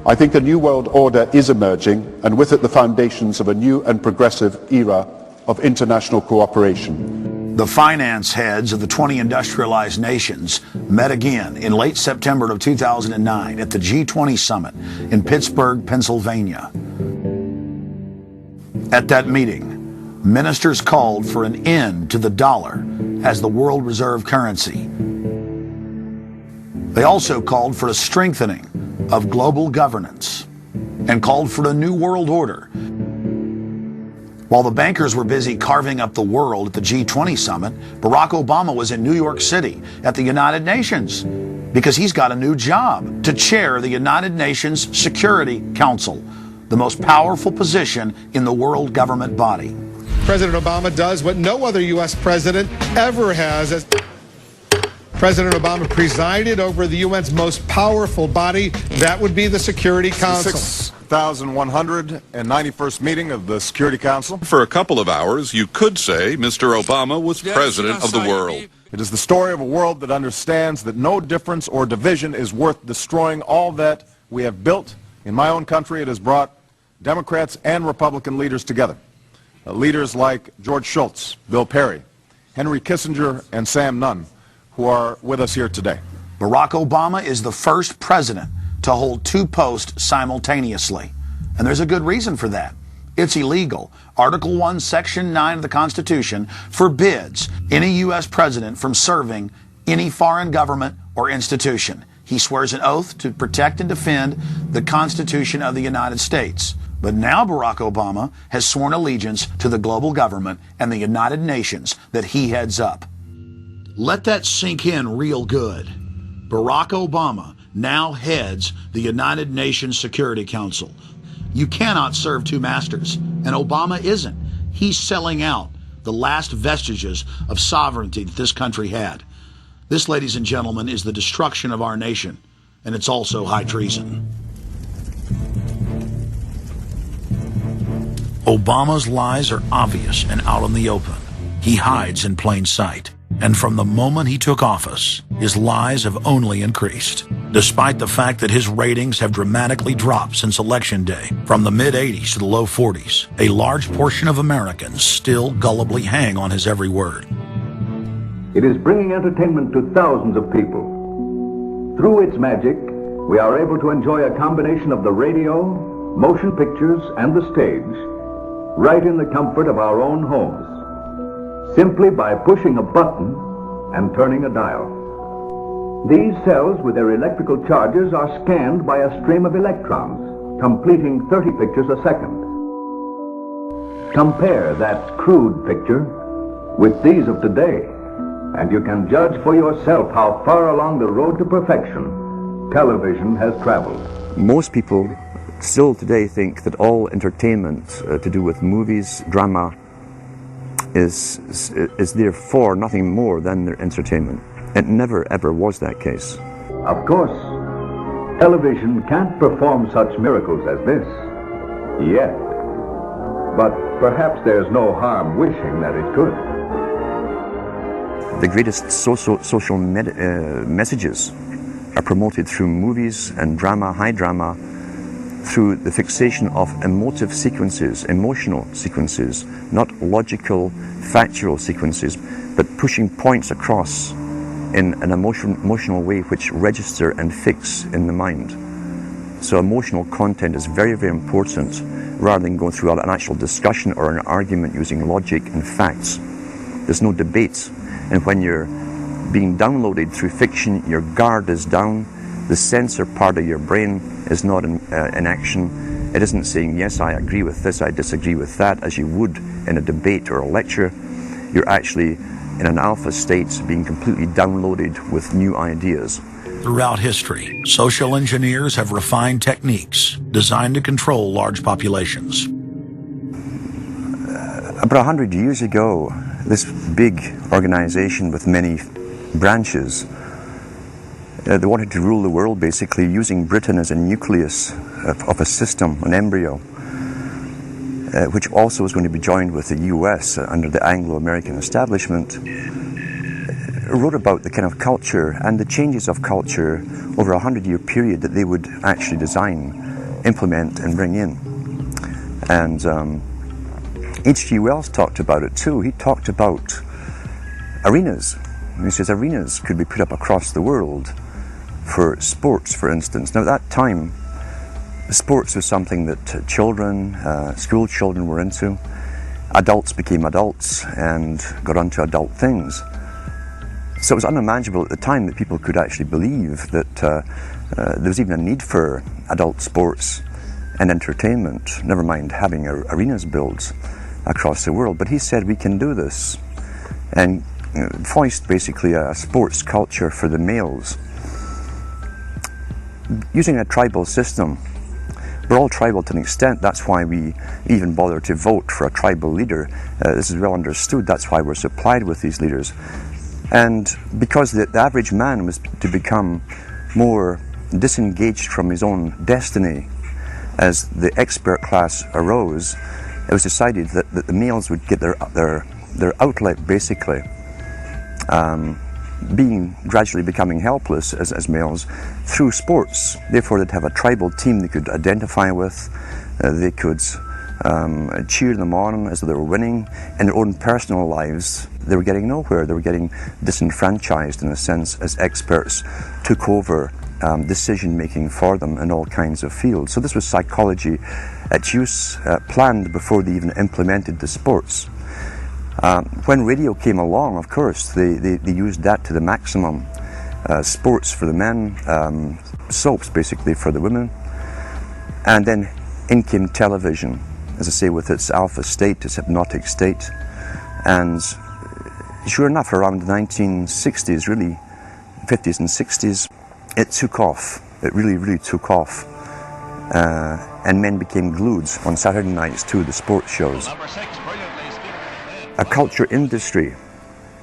I think a new world order is emerging, and with it the foundations of a new and progressive era of international cooperation. The finance heads of the 20 industrialized nations met again in late September of 2009 at the G20 summit in Pittsburgh, Pennsylvania. At that meeting, ministers called for an end to the dollar as the world reserve currency. They also called for a strengthening of global governance and called for a new world order. While the bankers were busy carving up the world at the G20 summit, Barack Obama was in New York City at the United Nations because he's got a new job to chair the United Nations Security Council, the most powerful position in the world government body. President Obama does what no other U.S. president ever has. As President Obama presided over the UN's most powerful body, that would be the Security Council. 6,191st meeting of the Security Council. For a couple of hours, you could say Mr. Obama was president of the world. It is the story of a world that understands that no difference or division is worth destroying all that we have built. In my own country, it has brought Democrats and Republican leaders together. Leaders like George Shultz, Bill Perry, Henry Kissinger, and Sam Nunn, who are with us here today. Barack Obama is the first president to hold two posts simultaneously. And there's a good reason for that. It's illegal. Article 1, Section 9 of the Constitution forbids any U.S. president from serving any foreign government or institution. He swears an oath to protect and defend the Constitution of the United States. But now Barack Obama has sworn allegiance to the global government and the United Nations that he heads up. Let that sink in real good. Barack Obama now heads the United Nations Security Council. You cannot serve two masters, and Obama isn't. He's selling out the last vestiges of sovereignty that this country had. This, ladies and gentlemen, is the destruction of our nation, and it's also high treason. Obama's lies are obvious and out in the open. He hides in plain sight. And from the moment he took office, his lies have only increased. Despite the fact that his ratings have dramatically dropped since Election Day, from the mid-80s to the low 40s, a large portion of Americans still gullibly hang on his every word. It is bringing entertainment to thousands of people. Through its magic, we are able to enjoy a combination of the radio, motion pictures, and the stage, right in the comfort of our own homes, simply by pushing a button and turning a dial. These cells with their electrical charges are scanned by a stream of electrons, completing 30 pictures a second. Compare that crude picture with these of today, and you can judge for yourself how far along the road to perfection television has traveled. Most people still today think that all entertainment to do with movies, drama, is therefore nothing more than their entertainment. It never ever was that case. Of course, television can't perform such miracles as this, yet. But perhaps there's no harm wishing that it could. The greatest social messages are promoted through movies and drama, high drama, through the fixation of emotive sequences, emotional sequences, not logical, factual sequences, but pushing points across in an emotional way which register and fix in the mind. So emotional content is very, very important, rather than going through an actual discussion or an argument using logic and facts. There's no debate. And when you're being downloaded through fiction, your guard is down, the censor part of your brain is not in action. It isn't saying, yes, I agree with this, I disagree with that, as you would in a debate or a lecture. You're actually in an alpha state, being completely downloaded with new ideas. Throughout history, social engineers have refined techniques designed to control large populations. About 100 years ago, this big organization with many branches, they wanted to rule the world basically using Britain as a nucleus of a system, an embryo, which also was going to be joined with the US under the Anglo-American establishment, wrote about the kind of culture and the changes of culture over a 100-year period that they would actually design, implement and bring in. And H.G. Wells talked about it too. He talked about arenas. He says arenas could be put up across the world for sports, for instance. Now at that time, sports was something that children, school children were into. Adults became adults and got onto adult things. So it was unimaginable at the time that people could actually believe that there was even a need for adult sports and entertainment, never mind having arenas built across the world. But he said we can do this, and voiced basically a sports culture for the males. Using a tribal system, we're all tribal to an extent. That's why we even bother to vote for a tribal leader. This is well understood. That's why we're supplied with these leaders. And because the average man was to become more disengaged from his own destiny as the expert class arose, it was decided that the males would get their outlet, basically, gradually becoming helpless as males through sports. Therefore, they'd have a tribal team they could identify with. They could cheer them on as they were winning. In their own personal lives, they were getting nowhere. They were getting disenfranchised, in a sense, as experts took over decision-making for them in all kinds of fields. So this was psychology at use, planned before they even implemented the sports. When radio came along, of course, they used that to the maximum. Sports for the men, soaps basically for the women. And then in came television, as I say, with its alpha state, its hypnotic state. And sure enough, around the 1960s, really, 50s and 60s, it took off. It really, really took off. And men became glued on Saturday nights to the sports shows. A culture industry,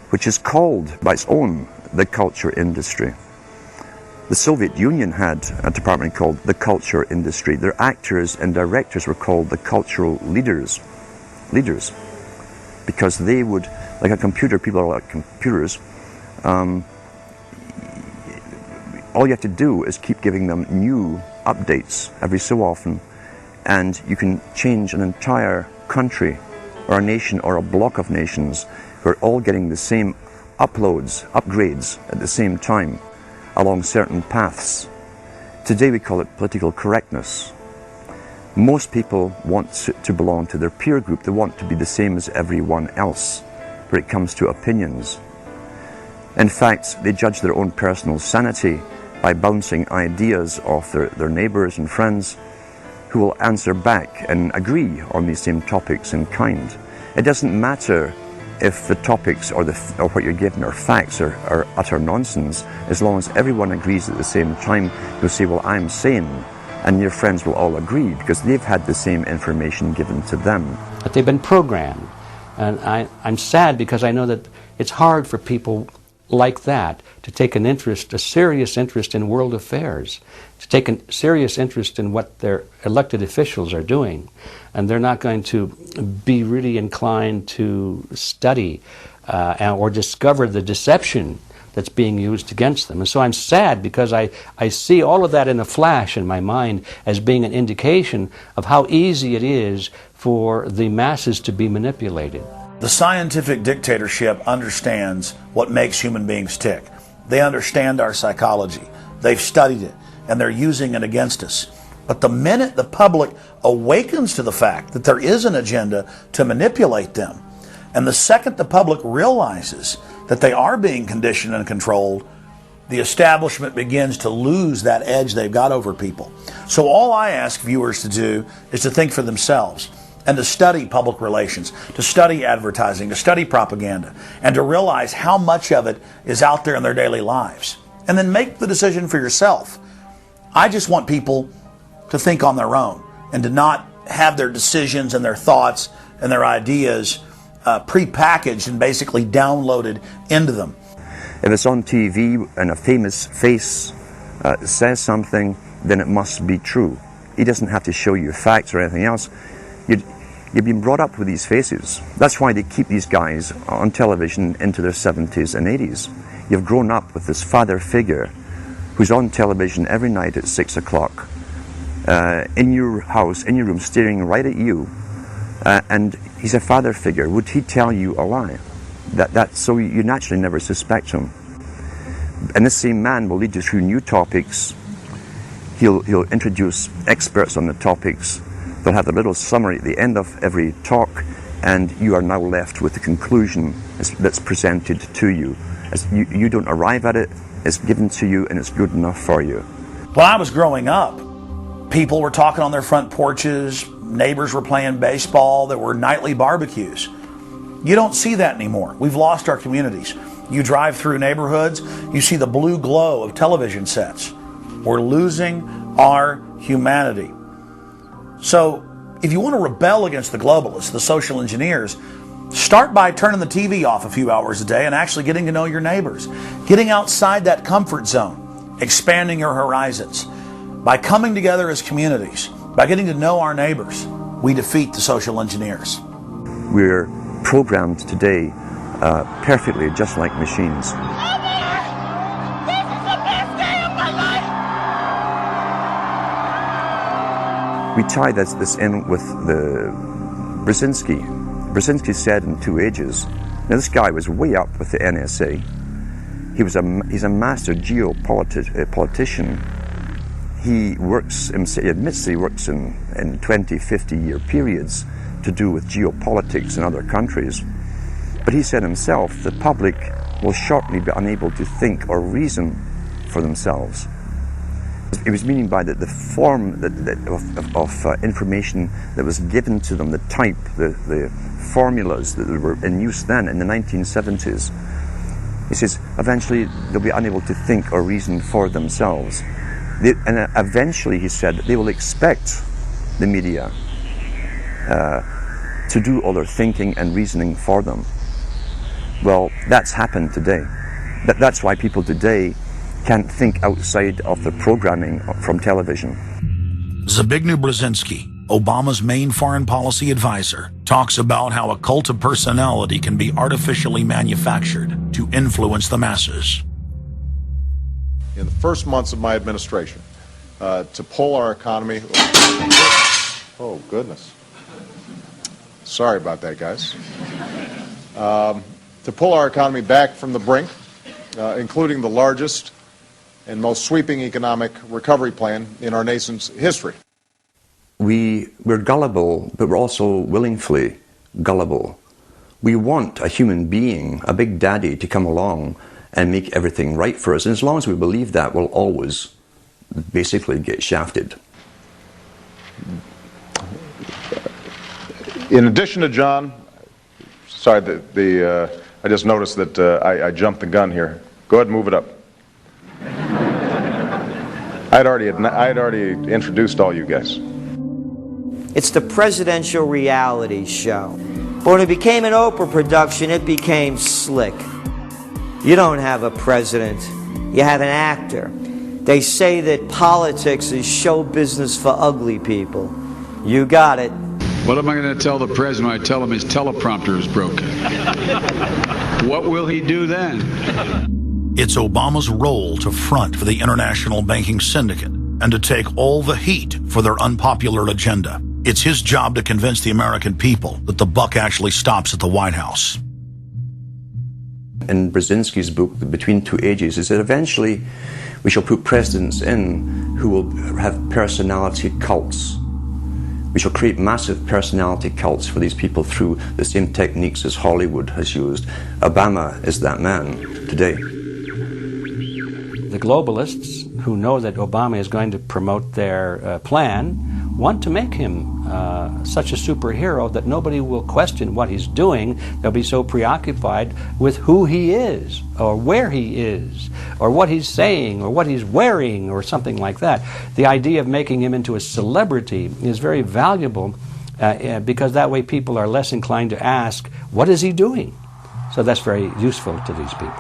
which is called by its own the culture industry. The Soviet Union had a department called the culture industry. Their actors and directors were called the cultural leaders, because they would, like a computer, people are like computers, all you have to do is keep giving them new updates every so often, and you can change an entire country or a nation or a block of nations who are all getting the same upgrades at the same time along certain paths. Today we call it political correctness. Most people want to belong to their peer group. They want to be the same as everyone else when it comes to opinions. In fact, they judge their own personal sanity by bouncing ideas off their neighbours and friends who will answer back and agree on these same topics in kind. It doesn't matter if the topics or what you're given are facts or utter nonsense, as long as everyone agrees at the same time. You'll say, well, I'm sane, and your friends will all agree because they've had the same information given to them. But they've been programmed, and I'm sad because I know that it's hard for people like that to take an interest, a serious interest in world affairs, to take a serious interest in what their elected officials are doing. And they're not going to be really inclined to study or discover the deception that's being used against them. And so I'm sad because I see all of that in a flash in my mind as being an indication of how easy it is for the masses to be manipulated. The scientific dictatorship understands what makes human beings tick. They understand our psychology. They've studied it, and they're using it against us. But the minute the public awakens to the fact that there is an agenda to manipulate them, and the second the public realizes that they are being conditioned and controlled, the establishment begins to lose that edge they've got over people. So all I ask viewers to do is to think for themselves, and to study public relations, to study advertising, to study propaganda, and to realize how much of it is out there in their daily lives. And then make the decision for yourself. I just want people to think on their own and to not have their decisions and their thoughts and their ideas pre-packaged and basically downloaded into them. If it's on TV and a famous face says something, then it must be true. He doesn't have to show you facts or anything else. You've been brought up with these faces. That's why they keep these guys on television into their 70s and 80s. You've grown up with this father figure who's on television every night at 6 o'clock, in your house, in your room, staring right at you, and he's a father figure. Would he tell you a lie? So you naturally never suspect him. And this same man will lead you through new topics. He'll introduce experts on the topics. They'll have a little summary at the end of every talk, and you are now left with the conclusion that's presented to you. You don't arrive at it, it's given to you and it's good enough for you. When I was growing up, people were talking on their front porches, neighbors were playing baseball, there were nightly barbecues. You don't see that anymore. We've lost our communities. You drive through neighborhoods, you see the blue glow of television sets. We're losing our humanity. So, if you want to rebel against the globalists, the social engineers, start by turning the TV off a few hours a day and actually getting to know your neighbors. Getting outside that comfort zone, expanding your horizons. By coming together as communities, by getting to know our neighbors, we defeat the social engineers. We're programmed today perfectly just like machines. We tie this in with the Brzezinski. Brzezinski said in Two Ages, now this guy was way up with the NSA. He's a master geopolitician. He admits he works in 20, 50-year periods to do with geopolitics in other countries. But he said himself, the public will shortly be unable to think or reason for themselves. It was meaning by the form of information that was given to them, the type, the formulas that were in use then in the 1970s. He says, eventually they'll be unable to think or reason for themselves. And eventually, he said, they will expect the media to do all their thinking and reasoning for them. Well, that's happened today. That's why people today can't think outside of the programming from television. Zbigniew Brzezinski, Obama's main foreign policy advisor, talks about how a cult of personality can be artificially manufactured to influence the masses. In the first months of my administration, to pull our economy... Oh, goodness. Sorry about that, guys. To pull our economy back from the brink, including the largest and most sweeping economic recovery plan in our nation's history. We're gullible, but we're also willingly gullible. We want a human being, a big daddy, to come along and make everything right for us. And as long as we believe that, we'll always basically get shafted. In addition to John, sorry, I just noticed that I jumped the gun here. Go ahead and move it up. I'd already introduced all you guys. It's the presidential reality show. But when it became an Oprah production, it became slick. You don't have a president, you have an actor. They say that politics is show business for ugly people. You got it. What am I going to tell the president when I tell him his teleprompter is broken? What will he do then? It's Obama's role to front for the international banking syndicate and to take all the heat for their unpopular agenda. It's his job to convince the American people that the buck actually stops at the White House. In Brzezinski's book, Between Two Ages, is that eventually we shall put presidents in who will have personality cults. We shall create massive personality cults for these people through the same techniques as Hollywood has used. Obama is that man today. The globalists, who know that Obama is going to promote their plan, want to make him such a superhero that nobody will question what he's doing. They'll be so preoccupied with who he is, or where he is, or what he's saying, or what he's wearing, or something like that. The idea of making him into a celebrity is very valuable because that way people are less inclined to ask, what is he doing? So that's very useful to these people.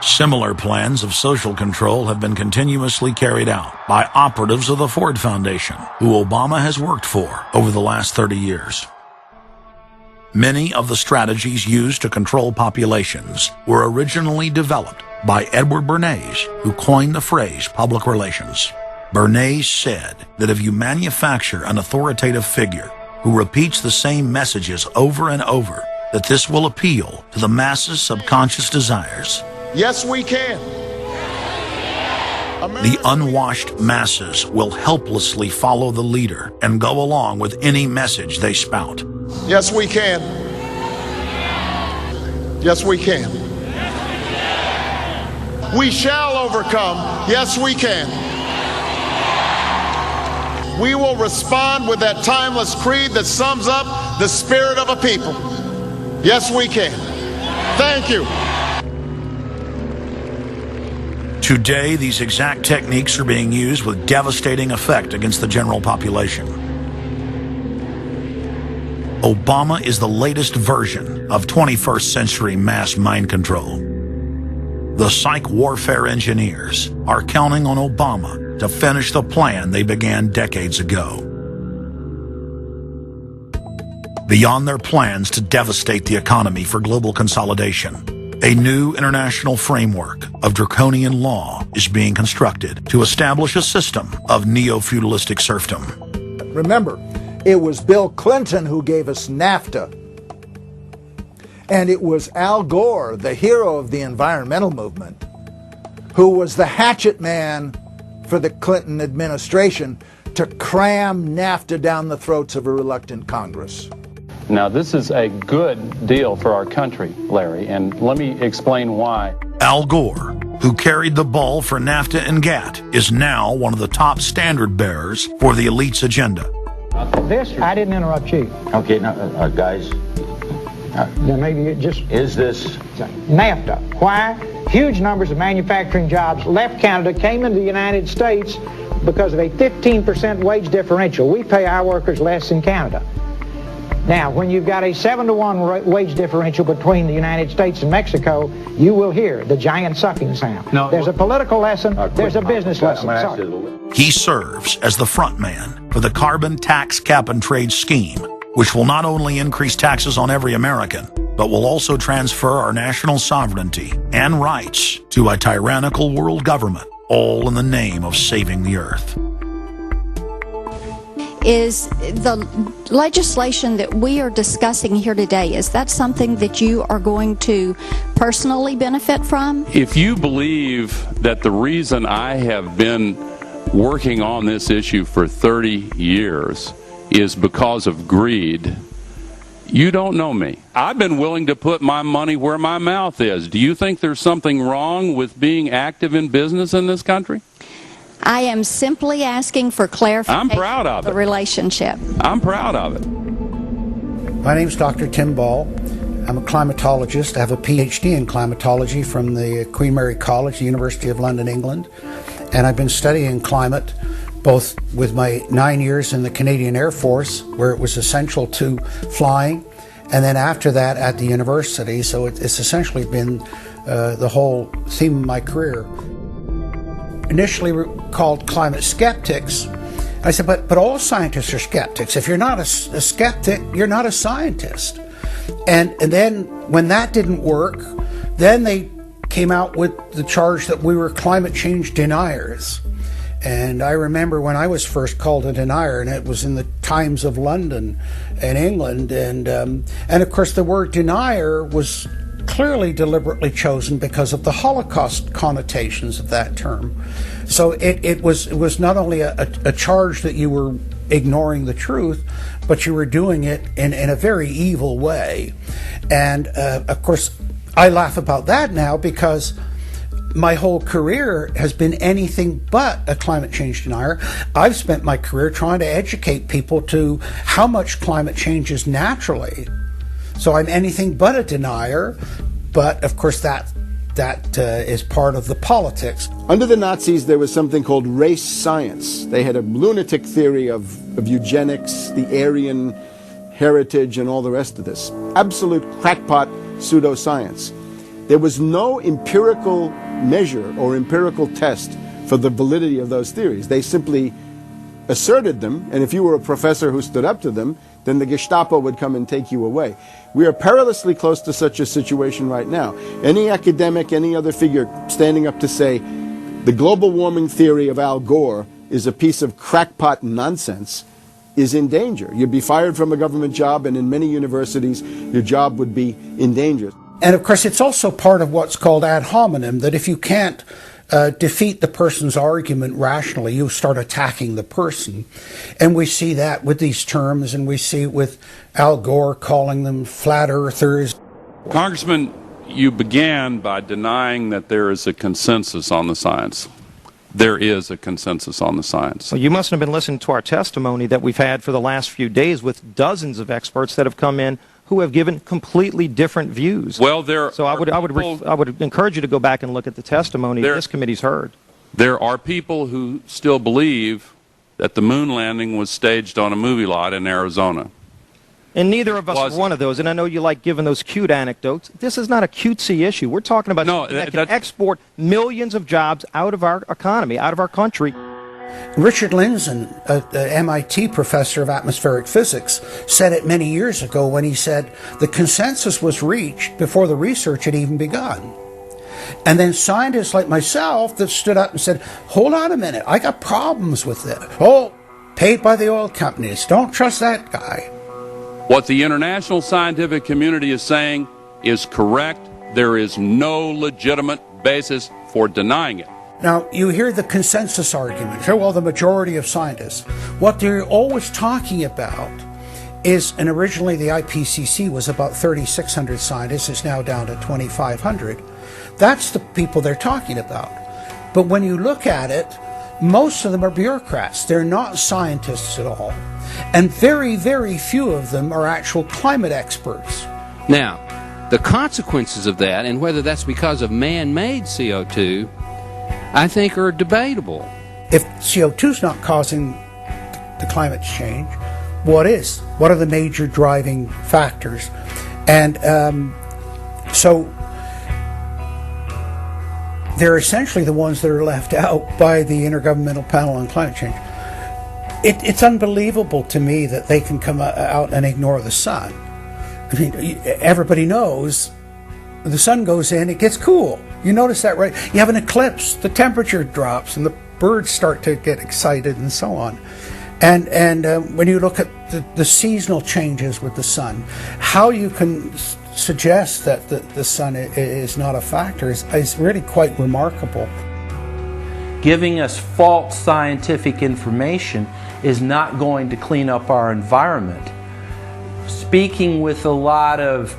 Similar plans of social control have been continuously carried out by operatives of the Ford Foundation, who Obama has worked for over the last 30 years. Many of the strategies used to control populations were originally developed by Edward Bernays, who coined the phrase public relations. Bernays said that if you manufacture an authoritative figure who repeats the same messages over and over, that this will appeal to the masses' subconscious desires. Yes, we can. The unwashed masses will helplessly follow the leader and go along with any message they spout. Yes, we can. Yes, we can. We shall overcome. Yes, we can. We will respond with that timeless creed that sums up the spirit of a people. Yes, we can. Thank you. Today, these exact techniques are being used with devastating effect against the general population. Obama is the latest version of 21st century mass mind control. The psych warfare engineers are counting on Obama to finish the plan they began decades ago. Beyond their plans to devastate the economy for global consolidation, a new international framework of draconian law is being constructed to establish a system of neo-feudalistic serfdom. Remember, it was Bill Clinton who gave us NAFTA. And it was Al Gore, the hero of the environmental movement, who was the hatchet man for the Clinton administration to cram NAFTA down the throats of a reluctant Congress. Now, this is a good deal for our country, Larry, and let me explain why. Al Gore, who carried the ball for NAFTA and GATT, is now one of the top standard bearers for the elite's agenda. I didn't interrupt you. Okay, now, guys. Then maybe it just... Is this... NAFTA. Why? Huge numbers of manufacturing jobs left Canada, came into the United States because of a 15% wage differential. We pay our workers less in Canada. Now, when you've got a 7-to-1 wage differential between the United States and Mexico, you will hear the giant sucking sound. No, there's a political lesson, there's a business lesson. Sorry. He serves as the front man for the carbon tax cap and trade scheme, which will not only increase taxes on every American, but will also transfer our national sovereignty and rights to a tyrannical world government, all in the name of saving the earth. Is the legislation that we are discussing here today, is that something that you are going to personally benefit from? If you believe that the reason I have been working on this issue for 30 years is because of greed, you don't know me. I've been willing to put my money where my mouth is. Do you think there's something wrong with being active in business in this country? I am simply asking for clarification. I'm proud of it. The relationship. I'm proud of it. My name's Dr. Tim Ball. I'm a climatologist. I have a PhD in climatology from the Queen Mary College, the University of London, England. And I've been studying climate both with my 9 years in the Canadian Air Force, where it was essential to flying, and then after that at the university. So it's essentially been the whole theme of my career. Initially called climate skeptics. I said, but all scientists are skeptics. If you're not a skeptic, you're not a scientist. And then when that didn't work, then they came out with the charge that we were climate change deniers. And I remember when I was first called a denier, and it was in the Times of London and England. And of course, the word denier was clearly deliberately chosen because of the Holocaust connotations of that term. So it was not only a charge that you were ignoring the truth, but you were doing it in a very evil way. And of course, I laugh about that now because my whole career has been anything but a climate change denier. I've spent my career trying to educate people to how much climate changes naturally. So I'm anything but a denier, but of course that is part of the politics. Under the Nazis, there was something called race science. They had a lunatic theory of eugenics, the Aryan heritage, and all the rest of this. Absolute crackpot pseudoscience. There was no empirical measure or empirical test for the validity of those theories. They simply asserted them, and if you were a professor who stood up to them, then the Gestapo would come and take you away. We are perilously close to such a situation right now. Any academic, any other figure standing up to say the global warming theory of Al Gore is a piece of crackpot nonsense is in danger. You'd be fired from a government job, and in many universities, your job would be in danger. And of course, it's also part of what's called ad hominem, that if you can't defeat the person's argument rationally, you start attacking the person. And we see that with these terms, and we see it with Al Gore calling them flat earthers. Congressman, you began by denying that there is a consensus on the science. There is a consensus on the science. Well, you mustn't have been listening to our testimony that we've had for the last few days with dozens of experts that have come in who have given completely different views. Well, I would encourage you to go back and look at the testimony this committee's heard. There are people who still believe that the moon landing was staged on a movie lot in Arizona. And neither of us are one of those, and I know you like giving those cute anecdotes. This is not a cutesy issue. We're talking about something that can export millions of jobs out of our economy, out of our country. Richard Lindzen, an MIT professor of atmospheric physics, said it many years ago when he said the consensus was reached before the research had even begun. And then scientists like myself that stood up and said, hold on a minute, I got problems with it. Oh, paid by the oil companies, don't trust that guy. What the international scientific community is saying is correct. There is no legitimate basis for denying it. Now, you hear the consensus argument. Well, the majority of scientists. What they're always talking about is, and originally the IPCC was about 3,600 scientists, it's now down to 2,500. That's the people they're talking about. But when you look at it, most of them are bureaucrats. They're not scientists at all. And very, very few of them are actual climate experts. Now, the consequences of that, and whether that's because of man-made CO2, I think are debatable. If CO2 is not causing the climate change, what is? What are the major driving factors? And so they're essentially the ones that are left out by the Intergovernmental Panel on Climate Change. It's unbelievable to me that they can come out and ignore the sun. I mean, everybody knows the sun goes in, it gets cool. You notice that, right? You have an eclipse, the temperature drops, and the birds start to get excited and so on. And when you look at the seasonal changes with the sun, how you can suggest that the sun is not a factor is really quite remarkable. Giving us false scientific information is not going to clean up our environment. Speaking with a lot of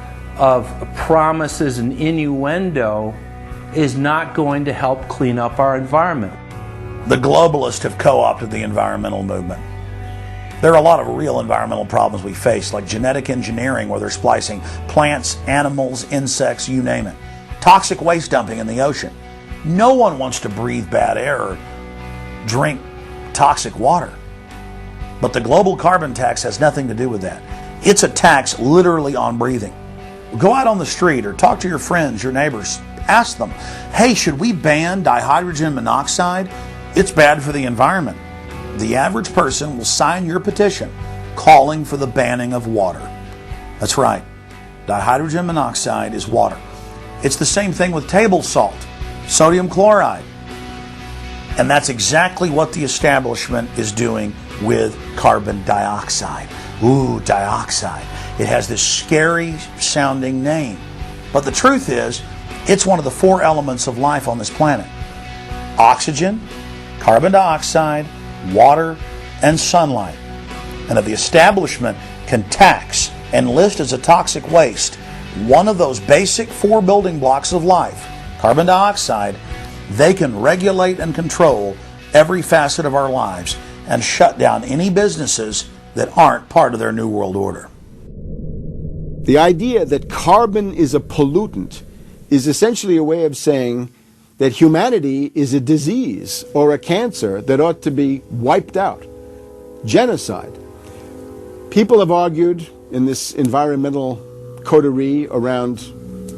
promises and innuendo is not going to help clean up our environment. The globalists have co-opted the environmental movement. There are a lot of real environmental problems we face, like genetic engineering, where they're splicing plants, animals, insects, you name it. Toxic waste dumping in the ocean. No one wants to breathe bad air or drink toxic water. But the global carbon tax has nothing to do with that. It's a tax literally on breathing. Go out on the street or talk to your friends, your neighbors. Ask them, hey, should we ban dihydrogen monoxide? It's bad for the environment. The average person will sign your petition calling for the banning of water. That's right. Dihydrogen monoxide is water. It's the same thing with table salt, sodium chloride. And that's exactly what the establishment is doing with carbon dioxide. Ooh, dioxide. It has this scary sounding name. But the truth is, it's one of the 4 elements of life on this planet. Oxygen, carbon dioxide, water, and sunlight. And if the establishment can tax and list as a toxic waste one of those basic 4 building blocks of life, carbon dioxide, they can regulate and control every facet of our lives and shut down any businesses that aren't part of their New World Order. The idea that carbon is a pollutant is essentially a way of saying that humanity is a disease or a cancer that ought to be wiped out. Genocide. People have argued in this environmental coterie around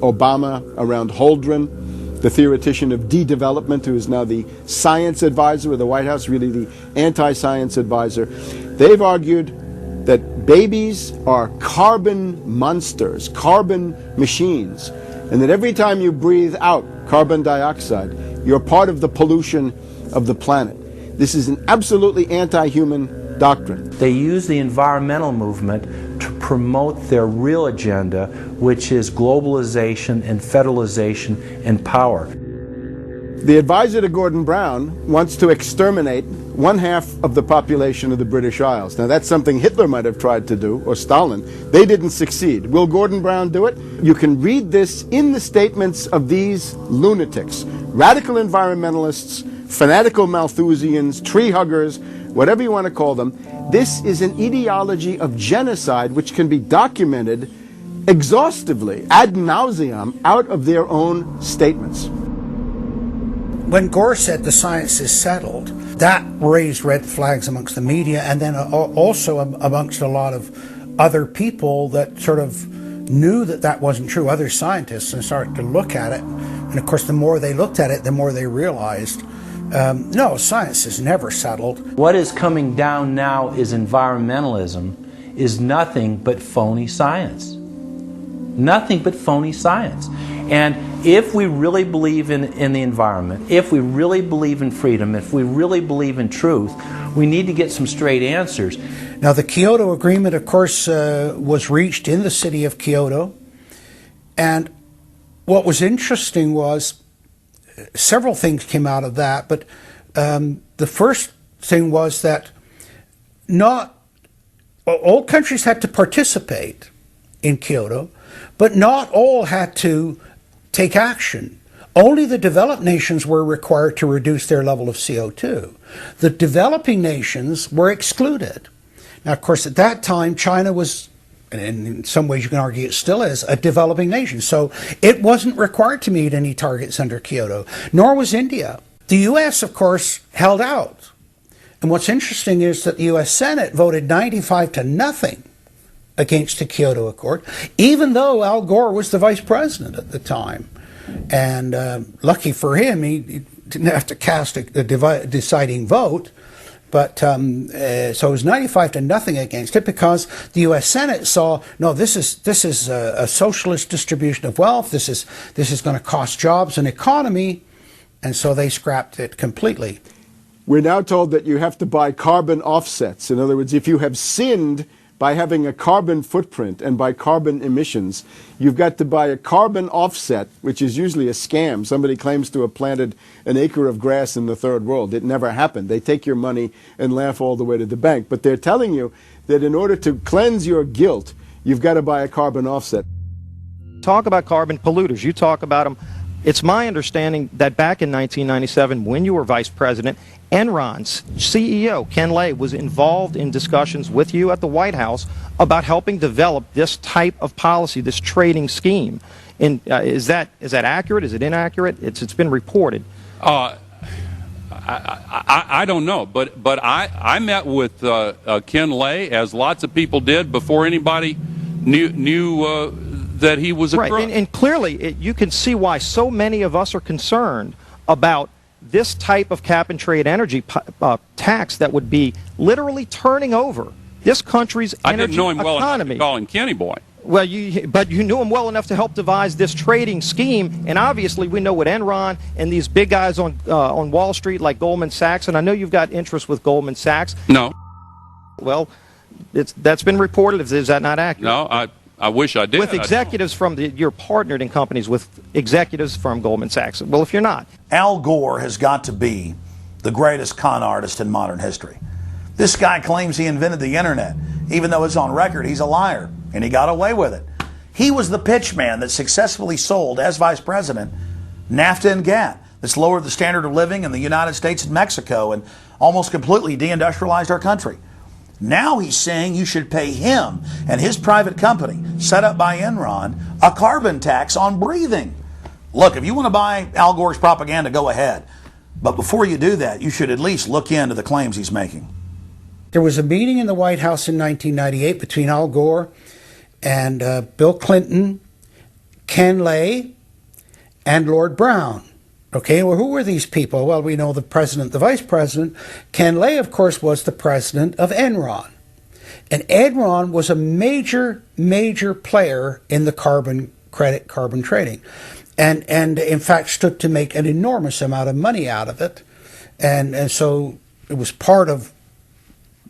Obama, around Holdren, the theoretician of de-development, who is now the science advisor of the White House, really the anti-science advisor. They've argued that babies are carbon monsters, carbon machines, and that every time you breathe out carbon dioxide, you're part of the pollution of the planet. This is an absolutely anti-human doctrine. They use the environmental movement to promote their real agenda, which is globalization and federalization and power. The advisor to Gordon Brown wants to exterminate 1/2 of the population of the British Isles. Now that's something Hitler might have tried to do, or Stalin. They didn't succeed. Will Gordon Brown do it? You can read this in the statements of these lunatics, radical environmentalists, fanatical Malthusians, tree huggers, whatever you want to call them. This is an ideology of genocide which can be documented exhaustively, ad nauseum, out of their own statements. When Gore said the science is settled, that raised red flags amongst the media, and then also amongst a lot of other people that sort of knew that that wasn't true, other scientists, and started to look at it. And of course, the more they looked at it, the more they realized, no, science is never settled. What is coming down now is environmentalism is nothing but phony science. Nothing but phony science. And if we really believe in the environment, if we really believe in freedom, if we really believe in truth, we need to get some straight answers. Now, the Kyoto Agreement, of course, was reached in the city of Kyoto. And what was interesting was several things came out of that. But the first thing was that all countries had to participate in Kyoto, but not all had to take action. Only the developed nations were required to reduce their level of CO2. The developing nations were excluded. Now, of course, at that time, China was, and in some ways you can argue it still is, a developing nation. So it wasn't required to meet any targets under Kyoto, nor was India. The U.S., of course, held out. And what's interesting is that the U.S. Senate voted 95-0 against the Kyoto Accord, even though Al Gore was the vice president at the time. And lucky for him, he didn't have to cast a deciding vote. But so it was 95-0 against it, because the U.S. Senate saw, no, this is a socialist distribution of wealth. This is going to cost jobs and economy, and so they scrapped it completely. We're now told that you have to buy carbon offsets. In other words, if you have sinned by having a carbon footprint and by carbon emissions, you've got to buy a carbon offset, which is usually a scam. Somebody claims to have planted an acre of grass in the third world. It never happened. They take your money and laugh all the way to the bank. But they're telling you that in order to cleanse your guilt, you've got to buy a carbon offset. Talk about carbon polluters. You talk about them. It's my understanding that back in 1997, when you were vice president, Enron's CEO, Ken Lay, was involved in discussions with you at the White House about helping develop this type of policy, this trading scheme. And is that accurate? Is it inaccurate? It's been reported. I don't know, but I met with Ken Lay, as lots of people did, before anybody knew that he was a crook. Right, and clearly you can see why so many of us are concerned about this type of cap-and-trade energy tax that would be literally turning over this country's energy economy. I didn't know him well enough to call him Kenny Boy. Well, but you knew him well enough to help devise this trading scheme, and obviously we know what Enron and these big guys on Wall Street like Goldman Sachs, and I know you've got interest with Goldman Sachs. No. Well, that's been reported. Is that not accurate? No, I wish I did. With executives you're partnered in companies with executives from Goldman Sachs. Well, if you're not. Al Gore has got to be the greatest con artist in modern history. This guy claims he invented the internet, even though it's on record he's a liar, and he got away with it. He was the pitchman that successfully sold, as vice president, NAFTA and GATT. That's lowered the standard of living in the United States and Mexico and almost completely deindustrialized our country. Now he's saying you should pay him and his private company, set up by Enron, a carbon tax on breathing. Look, if you want to buy Al Gore's propaganda, go ahead. But before you do that, you should at least look into the claims he's making. There was a meeting in the White House in 1998 between Al Gore and Bill Clinton, Ken Lay, and Lord Brown. Okay, well, who were these people? Well, we know the president, the vice president. Ken Lay, of course, was the president of Enron. And Enron was a major player in the carbon trading. And in fact, stood to make an enormous amount of money out of it. And so it was part of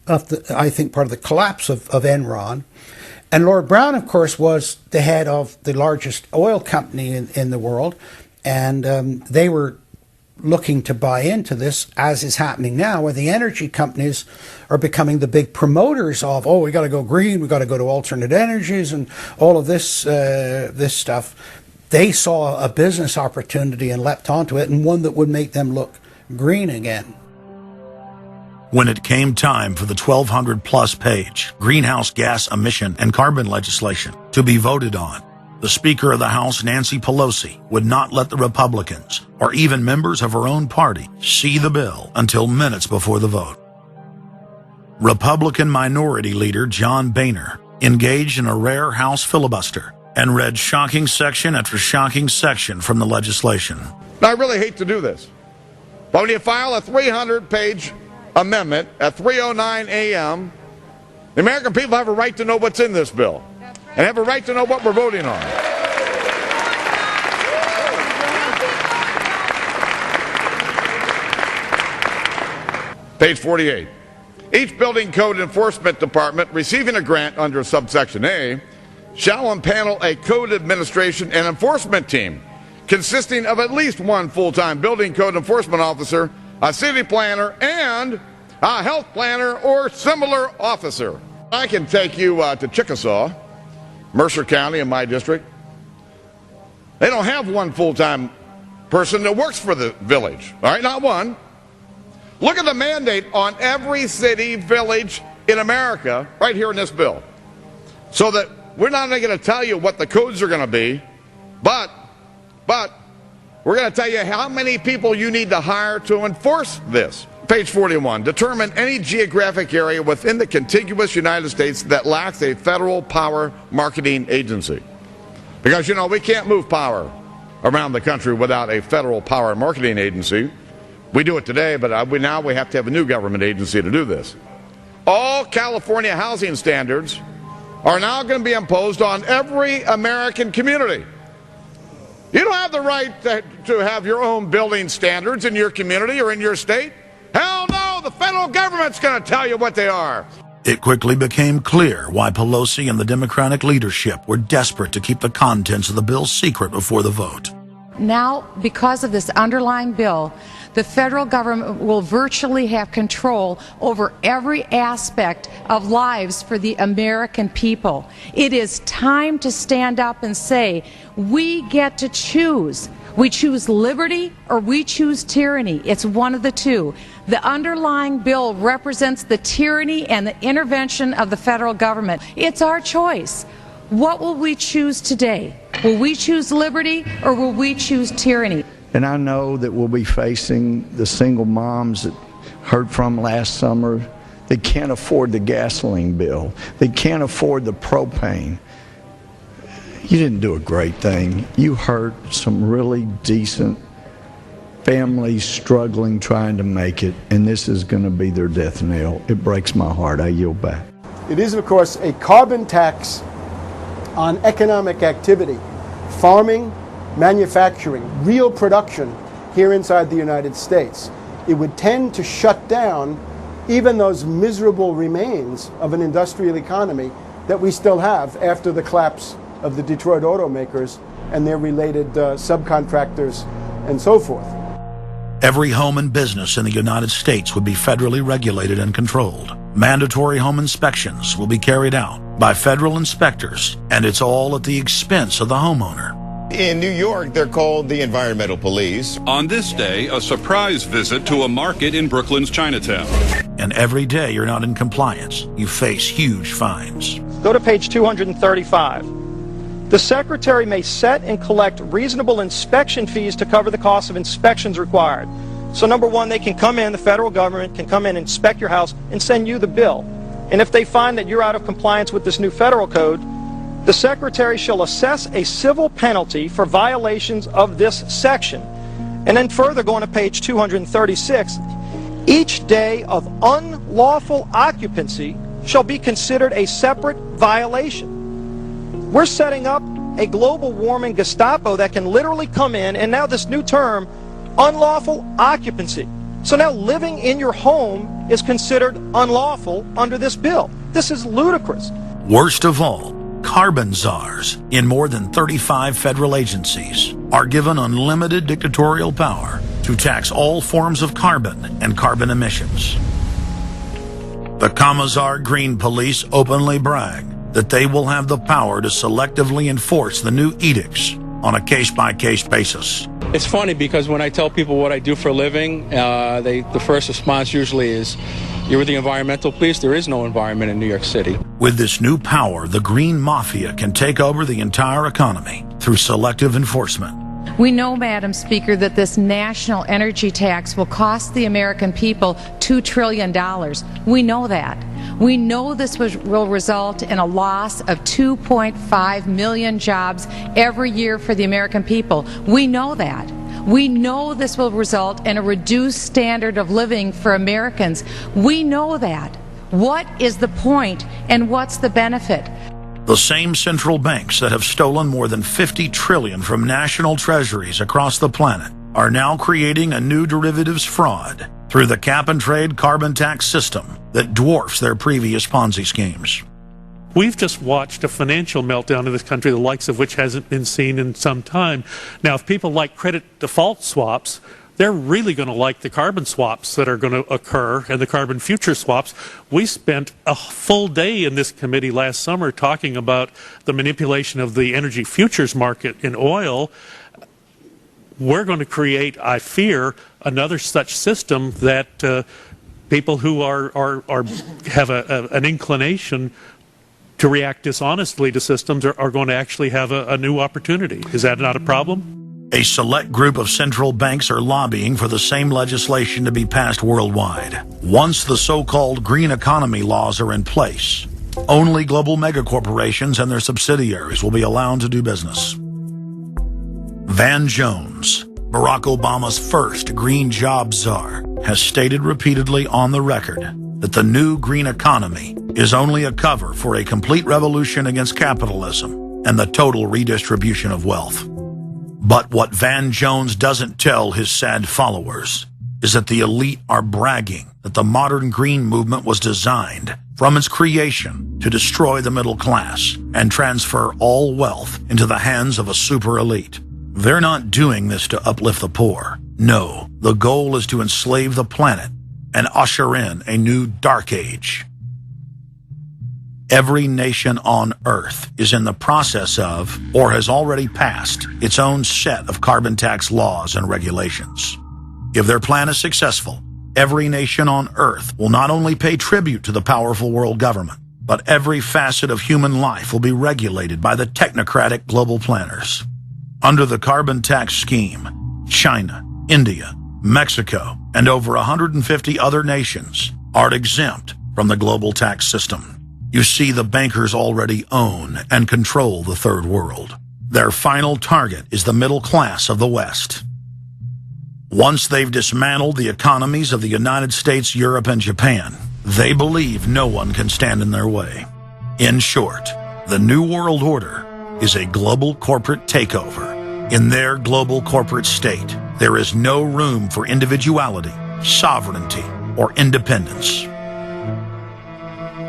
the collapse of Enron. And Lord Brown, of course, was the head of the largest oil company in the world. And they were looking to buy into this, as is happening now, where the energy companies are becoming the big promoters of, oh, we got to go green, we got to go to alternate energies, and all of this this stuff. They saw a business opportunity and leapt onto it, and one that would make them look green again. When it came time for the 1,200-plus page greenhouse gas emission and carbon legislation to be voted on, the Speaker of the House, Nancy Pelosi, would not let the Republicans, or even members of her own party, see the bill until minutes before the vote. Republican Minority Leader John Boehner engaged in a rare House filibuster and read shocking section after shocking section from the legislation. I really hate to do this, but when you file a 300-page amendment at 3:09 a.m., the American people have a right to know what's in this bill. And have a right to know what we're voting on. Page 48. Each building code enforcement department receiving a grant under subsection A shall impanel a code administration and enforcement team consisting of at least one full-time building code enforcement officer, a city planner, and a health planner or similar officer. I can take you to Chickasaw, Mercer County in my district. They don't have one full-time person that works for the village, all right, not one. Look at the mandate on every city, village in America right here in this bill. So that we're not only going to tell you what the codes are going to be, but we're going to tell you how many people you need to hire to enforce this. Page 41, determine any geographic area within the contiguous United States that lacks a federal power marketing agency. Because, you know, we can't move power around the country without a federal power marketing agency. We do it today, but now we have to have a new government agency to do this. All California housing standards are now going to be imposed on every American community. You don't have the right to have your own building standards in your community or in your state. Hell no, the federal government's going to tell you what they are. It quickly became clear why Pelosi and the Democratic leadership were desperate to keep the contents of the bill secret before the vote. Now, because of this underlying bill, the federal government will virtually have control over every aspect of lives for the American people. It is time to stand up and say, we get to choose. We choose liberty or we choose tyranny. It's one of the two. The underlying bill represents the tyranny and the intervention of the federal government. It's our choice. What will we choose today? Will we choose liberty or will we choose tyranny? And I know that we'll be facing the single moms that heard from last summer. They can't afford the gasoline bill. They can't afford the propane. You didn't do a great thing. You hurt some really decent families struggling, trying to make it, and this is going to be their death knell. It breaks my heart. I yield back. It is, of course, a carbon tax on economic activity, farming, manufacturing, real production here inside the United States. It would tend to shut down even those miserable remains of an industrial economy that we still have after the collapse of the Detroit automakers and their related subcontractors and so forth. Every home and business in the United States would be federally regulated and controlled. Mandatory home inspections will be carried out by federal inspectors, and it's all at the expense of the homeowner. In New York, they're called the environmental police. On this day, a surprise visit to a market in Brooklyn's Chinatown. And every day you're not in compliance, you face huge fines. Go to page 235. The Secretary may set and collect reasonable inspection fees to cover the cost of inspections required. So number one, they can come in, the federal government can come in and inspect your house and send you the bill. And if they find that you're out of compliance with this new federal code, the Secretary shall assess a civil penalty for violations of this section. And then further, going to page 236, each day of unlawful occupancy shall be considered a separate violation. We're setting up a global warming Gestapo that can literally come in, and now this new term, unlawful occupancy. So now living in your home is considered unlawful under this bill. This is ludicrous. Worst of all, carbon czars in more than 35 federal agencies are given unlimited dictatorial power to to tax all forms of carbon and carbon emissions. The Commissar Green Police openly brag that they will have the power to selectively enforce the new edicts on a case-by-case basis. It's funny because when I tell people what I do for a living, the first response usually is, "You're with the environmental police?" There is no environment in New York City. With this new power, the Green Mafia can take over the entire economy through selective enforcement. We know, Madam Speaker, that this national energy tax will cost the American people $2 trillion. We know that. We know this will result in a loss of 2.5 million jobs every year for the American people. We know that. We know this will result in a reduced standard of living for Americans. We know that. What is the point and what's the benefit? The same central banks that have stolen more than $50 trillion from national treasuries across the planet are now creating a new derivatives fraud through the cap-and-trade carbon tax system that dwarfs their previous Ponzi schemes. We've just watched a financial meltdown in this country, the likes of which hasn't been seen in some time. Now, if people like credit default swaps, they're really going to like the carbon swaps that are going to occur and the carbon future swaps. We spent a full day in this committee last summer talking about the manipulation of the energy futures market in oil. We're going to create, I fear, another such system that people who have an inclination to react dishonestly to systems are going to actually have a new opportunity. Is that not a problem? A select group of central banks are lobbying for the same legislation to be passed worldwide. Once the so-called green economy laws are in place, only global megacorporations and their subsidiaries will be allowed to do business. Van Jones, Barack Obama's first green job czar, has stated repeatedly on the record that the new green economy is only a cover for a complete revolution against capitalism and the total redistribution of wealth. But what Van Jones doesn't tell his sad followers is that the elite are bragging that the modern green movement was designed from its creation to destroy the middle class and transfer all wealth into the hands of a super elite. They're not doing this to uplift the poor. No, the goal is to enslave the planet and usher in a new dark age. Every nation on Earth is in the process of, or has already passed, its own set of carbon tax laws and regulations. If their plan is successful, every nation on Earth will not only pay tribute to the powerful world government, but every facet of human life will be regulated by the technocratic global planners. Under the carbon tax scheme, China, India, Mexico, and over 150 other nations are exempt from the global tax system. You see, the bankers already own and control the third world. Their final target is the middle class of the West. Once they've dismantled the economies of the United States, Europe, and Japan, they believe no one can stand in their way. In short, the New World Order is a global corporate takeover. In their global corporate state, there is no room for individuality, sovereignty, or independence.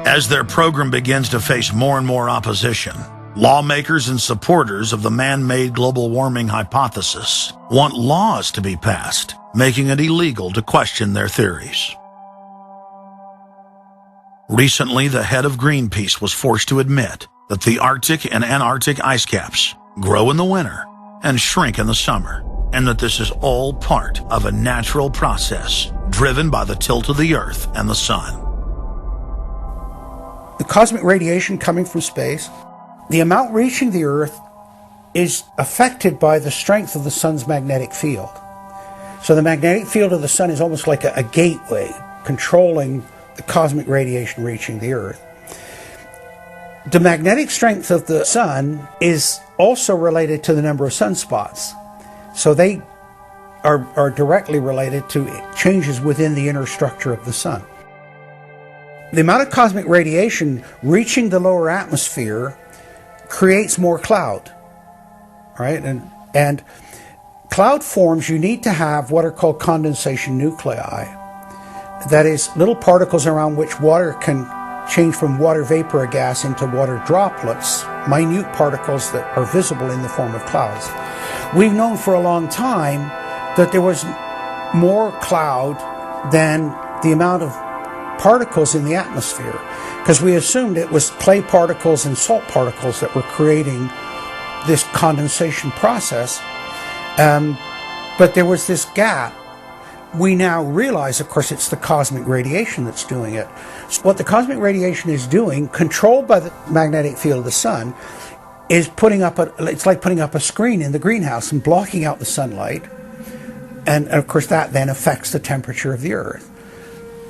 As their program begins to face more and more opposition, lawmakers and supporters of the man-made global warming hypothesis want laws to be passed, making it illegal to question their theories. Recently, the head of Greenpeace was forced to admit that the Arctic and Antarctic ice caps grow in the winter and shrink in the summer, and that this is all part of a natural process driven by the tilt of the Earth and the Sun. The cosmic radiation coming from space, the amount reaching the Earth is affected by the strength of the Sun's magnetic field. So the magnetic field of the Sun is almost like a gateway controlling the cosmic radiation reaching the Earth. The magnetic strength of the Sun is also related to the number of sunspots. So they are directly related to changes within the inner structure of the Sun. The amount of cosmic radiation reaching the lower atmosphere creates more cloud, right? And cloud forms, you need to have what are called condensation nuclei. That is, little particles around which water can change from water vapor or gas into water droplets, minute particles that are visible in the form of clouds. We've known for a long time that there was more cloud than the amount of particles in the atmosphere, because we assumed it was clay particles and salt particles that were creating this condensation process. But there was this gap. We now realize, of course, it's the cosmic radiation that's doing it. So what the cosmic radiation is doing, controlled by the magnetic field of the sun, is it's like putting up a screen in the greenhouse and blocking out the sunlight. And of course, that then affects the temperature of the Earth.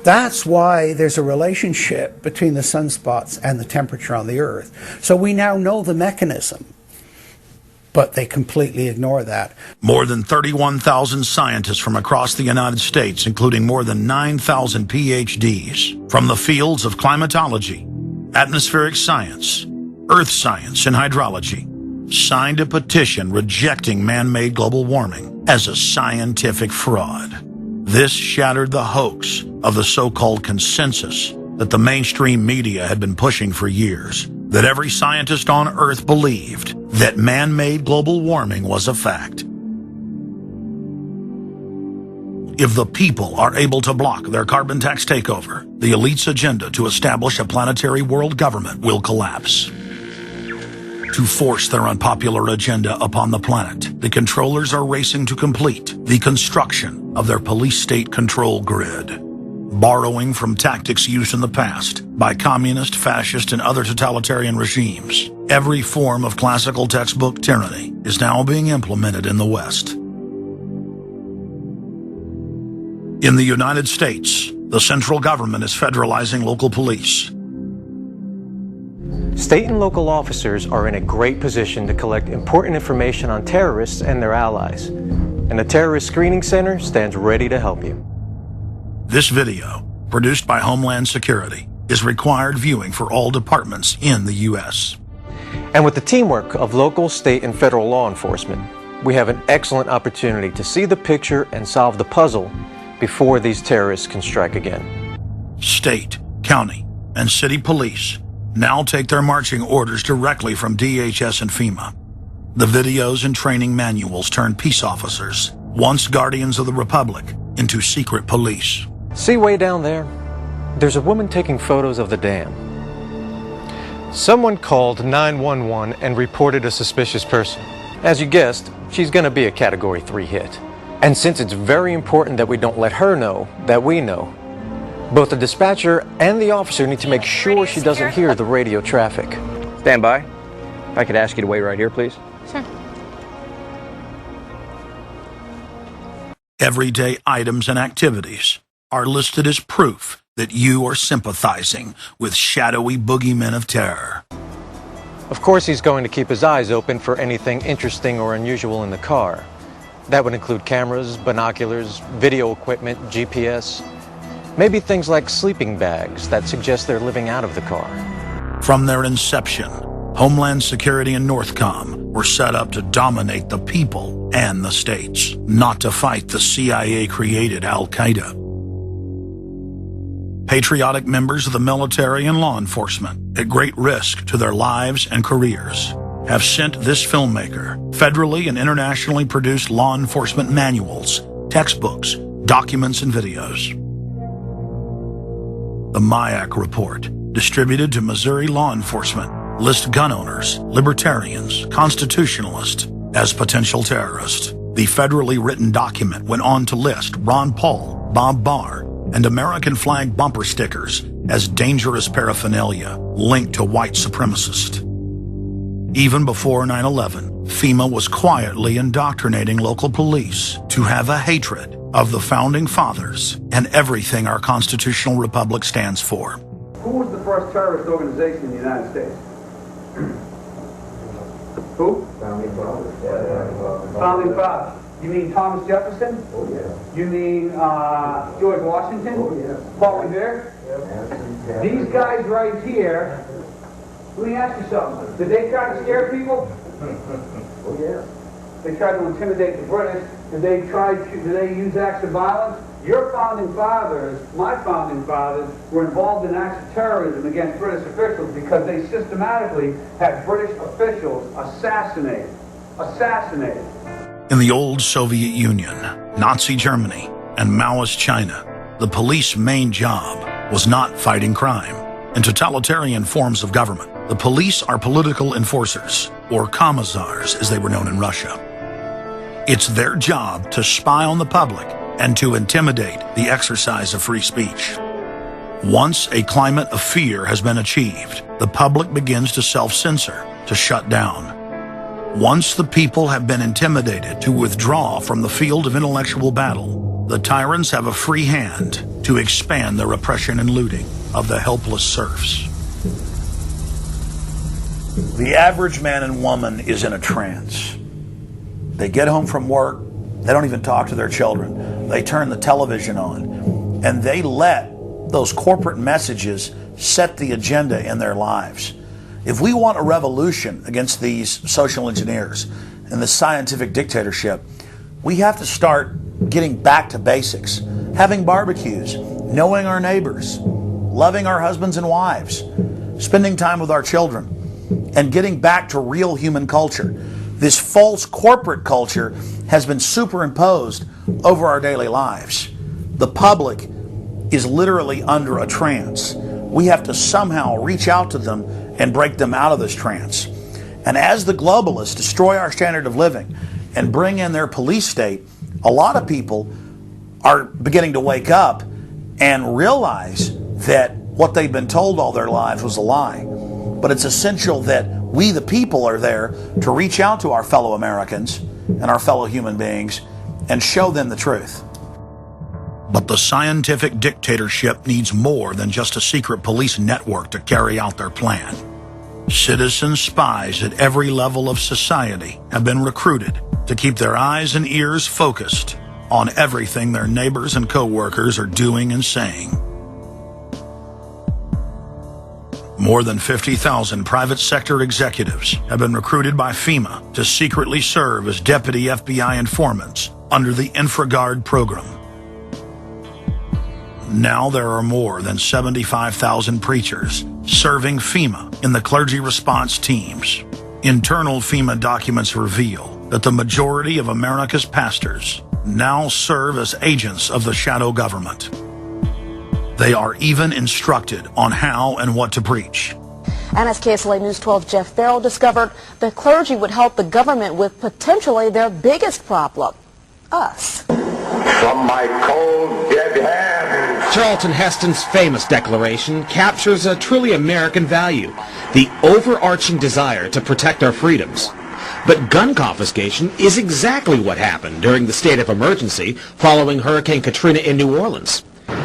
That's why there's a relationship between the sunspots and the temperature on the Earth. So we now know the mechanism, but they completely ignore that. More than 31,000 scientists from across the United States, including more than 9,000 PhDs, from the fields of climatology, atmospheric science, earth science, and hydrology, signed a petition rejecting man-made global warming as a scientific fraud. This shattered the hoax of the so-called consensus that the mainstream media had been pushing for years, that every scientist on Earth believed that man-made global warming was a fact. If the people are able to block their carbon tax takeover, the elite's agenda to establish a planetary world government will collapse. To force their unpopular agenda upon the planet, the controllers are racing to complete the construction of their police state control grid. Borrowing from tactics used in the past by communist, fascist, and other totalitarian regimes, every form of classical textbook tyranny is now being implemented in the West. In the United States, the central government is federalizing local police. State and local officers are in a great position to collect important information on terrorists and their allies, and the Terrorist Screening Center stands ready to help you. This video, produced by Homeland Security, is required viewing for all departments in the U.S. And with the teamwork of local, state, and federal law enforcement, we have an excellent opportunity to see the picture and solve the puzzle before these terrorists can strike again. State, county, and city police now take their marching orders directly from DHS and FEMA. The videos and training manuals turn peace officers, once guardians of the Republic, into secret police. See way down there? There's a woman taking photos of the dam. Someone called 911 and reported a suspicious person. As you guessed, she's going to be a Category 3 hit. And since it's very important that we don't let her know that we know, both the dispatcher and the officer need to make sure she doesn't hear the radio traffic. Stand by. If I could ask you to wait right here, please. Sure. Everyday items and activities are listed as proof that you are sympathizing with shadowy boogeymen of terror. Of course, he's going to keep his eyes open for anything interesting or unusual in the car. That would include cameras, binoculars, video equipment, GPS, maybe things like sleeping bags that suggest they're living out of the car. From their inception, Homeland Security and Northcom were set up to dominate the people and the states, not to fight the CIA-created Al-Qaeda. Patriotic members of the military and law enforcement, at great risk to their lives and careers, have sent this filmmaker federally and internationally produced law enforcement manuals, textbooks, documents, and videos. The MIAC report, distributed to Missouri law enforcement, lists gun owners, libertarians, constitutionalists as potential terrorists. The federally written document went on to list Ron Paul, Bob Barr, and American flag bumper stickers as dangerous paraphernalia linked to white supremacists. Even before 9/11, FEMA was quietly indoctrinating local police to have a hatred of the Founding Fathers and everything our constitutional republic stands for. Who was the first terrorist organization in the United States? Who? Founding Fathers. Founding Fathers. You mean Thomas Jefferson? Oh, yeah. You mean George Washington? Oh, yeah. Paul Revere? Yeah. These guys right here, let me ask you something. Did they try to scare people? Oh, yeah. They tried to intimidate the British. Did they use acts of violence? Your founding fathers, my founding fathers, were involved in acts of terrorism against British officials because they systematically had British officials assassinated. In the old Soviet Union, Nazi Germany, and Maoist China, the police's main job was not fighting crime. In totalitarian forms of government, the police are political enforcers, or commissars as they were known in Russia. It's their job to spy on the public and to intimidate the exercise of free speech. Once a climate of fear has been achieved, the public begins to self-censor, to shut down. Once the people have been intimidated to withdraw from the field of intellectual battle, the tyrants have a free hand to expand their oppression and looting of the helpless serfs. The average man and woman is in a trance. They get home from work, they don't even talk to their children. They turn the television on, and they let those corporate messages set the agenda in their lives. If we want a revolution against these social engineers and the scientific dictatorship, we have to start getting back to basics. Having barbecues, knowing our neighbors, loving our husbands and wives, spending time with our children, and getting back to real human culture. This false corporate culture has been superimposed over our daily lives. The public is literally under a trance. We have to somehow reach out to them and break them out of this trance. And as the globalists destroy our standard of living and bring in their police state, a lot of people are beginning to wake up and realize that what they've been told all their lives was a lie. But it's essential that we, the people, are there to reach out to our fellow Americans and our fellow human beings and show them the truth. But the scientific dictatorship needs more than just a secret police network to carry out their plan. Citizen spies at every level of society have been recruited to keep their eyes and ears focused on everything their neighbors and co-workers are doing and saying. More than 50,000 private sector executives have been recruited by FEMA to secretly serve as deputy FBI informants under the InfraGard program. Now there are more than 75,000 preachers serving FEMA in the clergy response teams. Internal FEMA documents reveal that the majority of America's pastors now serve as agents of the shadow government. They are even instructed on how and what to preach. And as KSLA News 12 Jeff Farrell discovered, the clergy would help the government with potentially their biggest problem, us. From my cold, dead hands. Charlton Heston's famous declaration captures a truly American value, the overarching desire to protect our freedoms. But gun confiscation is exactly what happened during the state of emergency following Hurricane Katrina in New Orleans.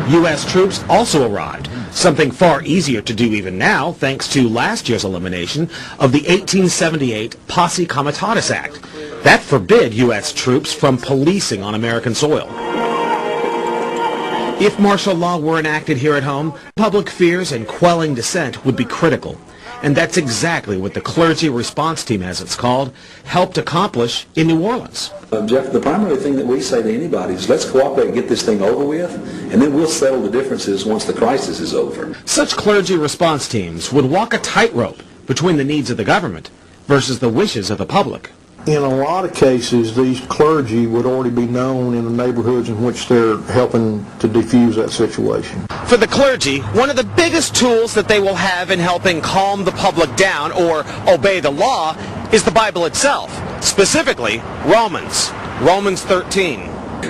U.S. troops also arrived, something far easier to do even now thanks to last year's elimination of the 1878 Posse Comitatus Act. That forbid U.S. troops from policing on American soil. If martial law were enacted here at home, public fears and quelling dissent would be critical. And that's exactly what the clergy response team, as it's called, helped accomplish in New Orleans. Jeff, the primary thing that we say to anybody is let's cooperate and get this thing over with, and then we'll settle the differences once the crisis is over. Such clergy response teams would walk a tightrope between the needs of the government versus the wishes of the public. In a lot of cases, these clergy would already be known in the neighborhoods in which they're helping to defuse that situation. For the clergy, one of the biggest tools that they will have in helping calm the public down or obey the law is the Bible itself, specifically Romans 13.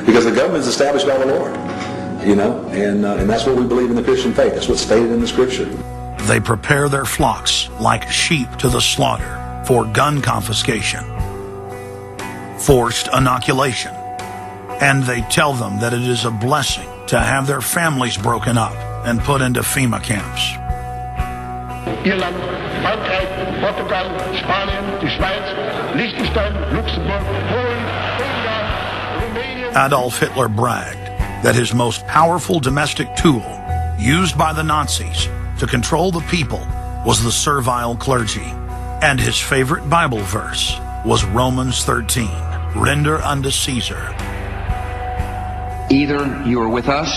Because the government is established by the Lord, and that's what we believe in the Christian faith. That's what's stated in the Scripture. They prepare their flocks like sheep to the slaughter for gun confiscation, forced inoculation, and they tell them that it is a blessing to have their families broken up and put into FEMA camps. Irland, Frankreich, Portugal, Spanien, die Schweiz, Liechtenstein, Luxembourg, Poland, Ungarn, Romania. Adolf Hitler bragged that his most powerful domestic tool used by the Nazis to control the people was the servile clergy, and his favorite Bible verse was Romans 13, render unto Caesar. Either you are with us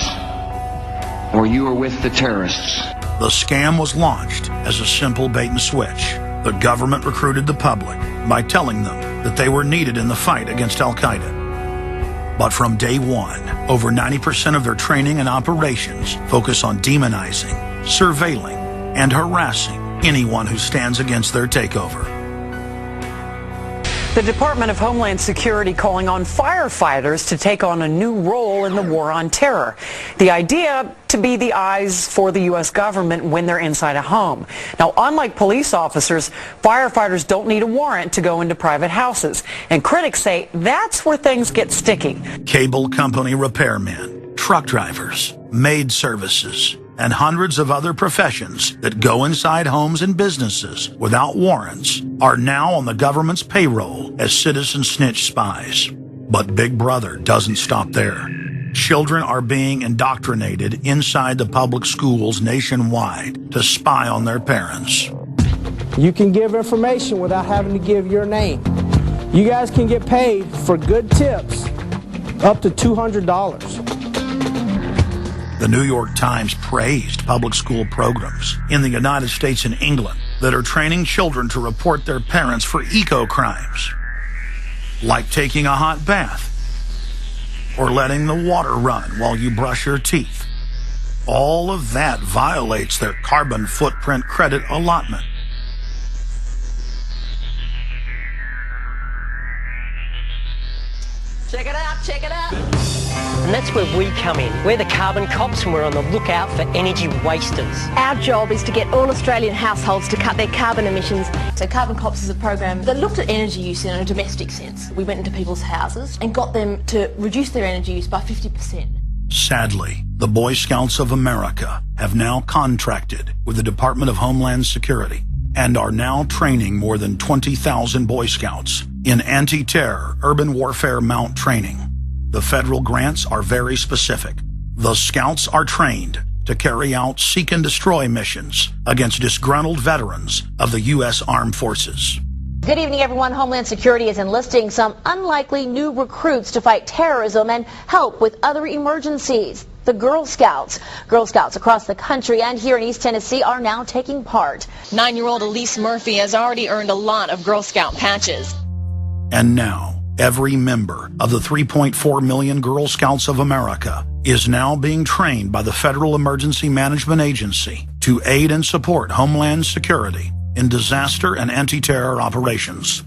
or you are with the terrorists. The scam was launched as a simple bait and switch. The government recruited the public by telling them that they were needed in the fight against Al-Qaeda. But from day one, over 90% of their training and operations focus on demonizing, surveilling, and harassing anyone who stands against their takeover. The Department of Homeland Security calling on firefighters to take on a new role in the war on terror. The idea to be the eyes for the U.S. government when they're inside a home. Now, unlike police officers, firefighters don't need a warrant to go into private houses. And critics say that's where things get sticky. Cable company repairmen, truck drivers, maid services, and hundreds of other professions that go inside homes and businesses without warrants are now on the government's payroll as citizen snitch spies. But Big Brother doesn't stop there. Children are being indoctrinated inside the public schools nationwide to spy on their parents. You can give information without having to give your name. You guys can get paid for good tips up to $200. The New York Times praised public school programs in the United States and England that are training children to report their parents for eco-crimes, like taking a hot bath or letting the water run while you brush your teeth. All of that violates their carbon footprint credit allotment. Check it out, check it out. And that's where we come in. We're the carbon cops and we're on the lookout for energy wasters. Our job is to get all Australian households to cut their carbon emissions. So Carbon Cops is a program that looked at energy use in a domestic sense. We went into people's houses and got them to reduce their energy use by 50%. Sadly, the Boy Scouts of America have now contracted with the Department of Homeland Security and are now training more than 20,000 Boy Scouts in anti-terror urban warfare mount training. The federal grants are very specific. The Scouts are trained to carry out seek and destroy missions against disgruntled veterans of the U.S. Armed Forces. Good evening, everyone. Homeland Security is enlisting some unlikely new recruits to fight terrorism and help with other emergencies. The Girl Scouts. Girl Scouts across the country and here in East Tennessee are now taking part. 9-year-old Elise Murphy has already earned a lot of Girl Scout patches. And now, every member of the 3.4 million Girl Scouts of America is now being trained by the Federal Emergency Management Agency to aid and support Homeland Security in disaster and anti-terror operations.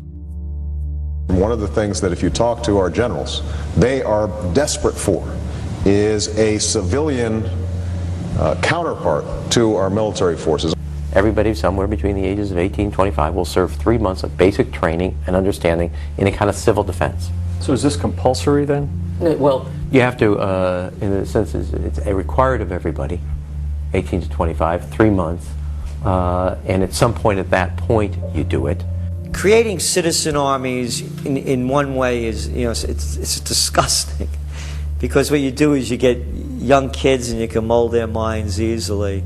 One of the things that if you talk to our generals, they are desperate for is a civilian counterpart to our military forces. Everybody somewhere between the ages of 18 and 25 will serve 3 months of basic training and understanding in a kind of civil defense. So is this compulsory then? Well, you have to, in a sense, it's required of everybody, 18 to 25, 3 months, and at some point at that point you do it. Creating citizen armies in one way is, it's disgusting. Because what you do is you get young kids and you can mold their minds easily.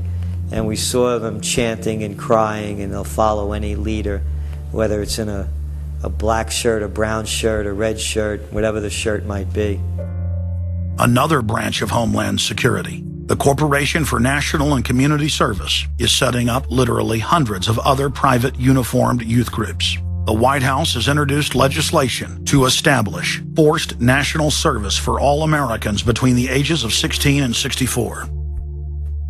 And we saw them chanting and crying, and they'll follow any leader, whether it's in a black shirt, a brown shirt, a red shirt, whatever the shirt might be. Another branch of Homeland Security, the Corporation for National and Community Service, is setting up literally hundreds of other private uniformed youth groups. The White House has introduced legislation to establish forced national service for all Americans between the ages of 16 and 64.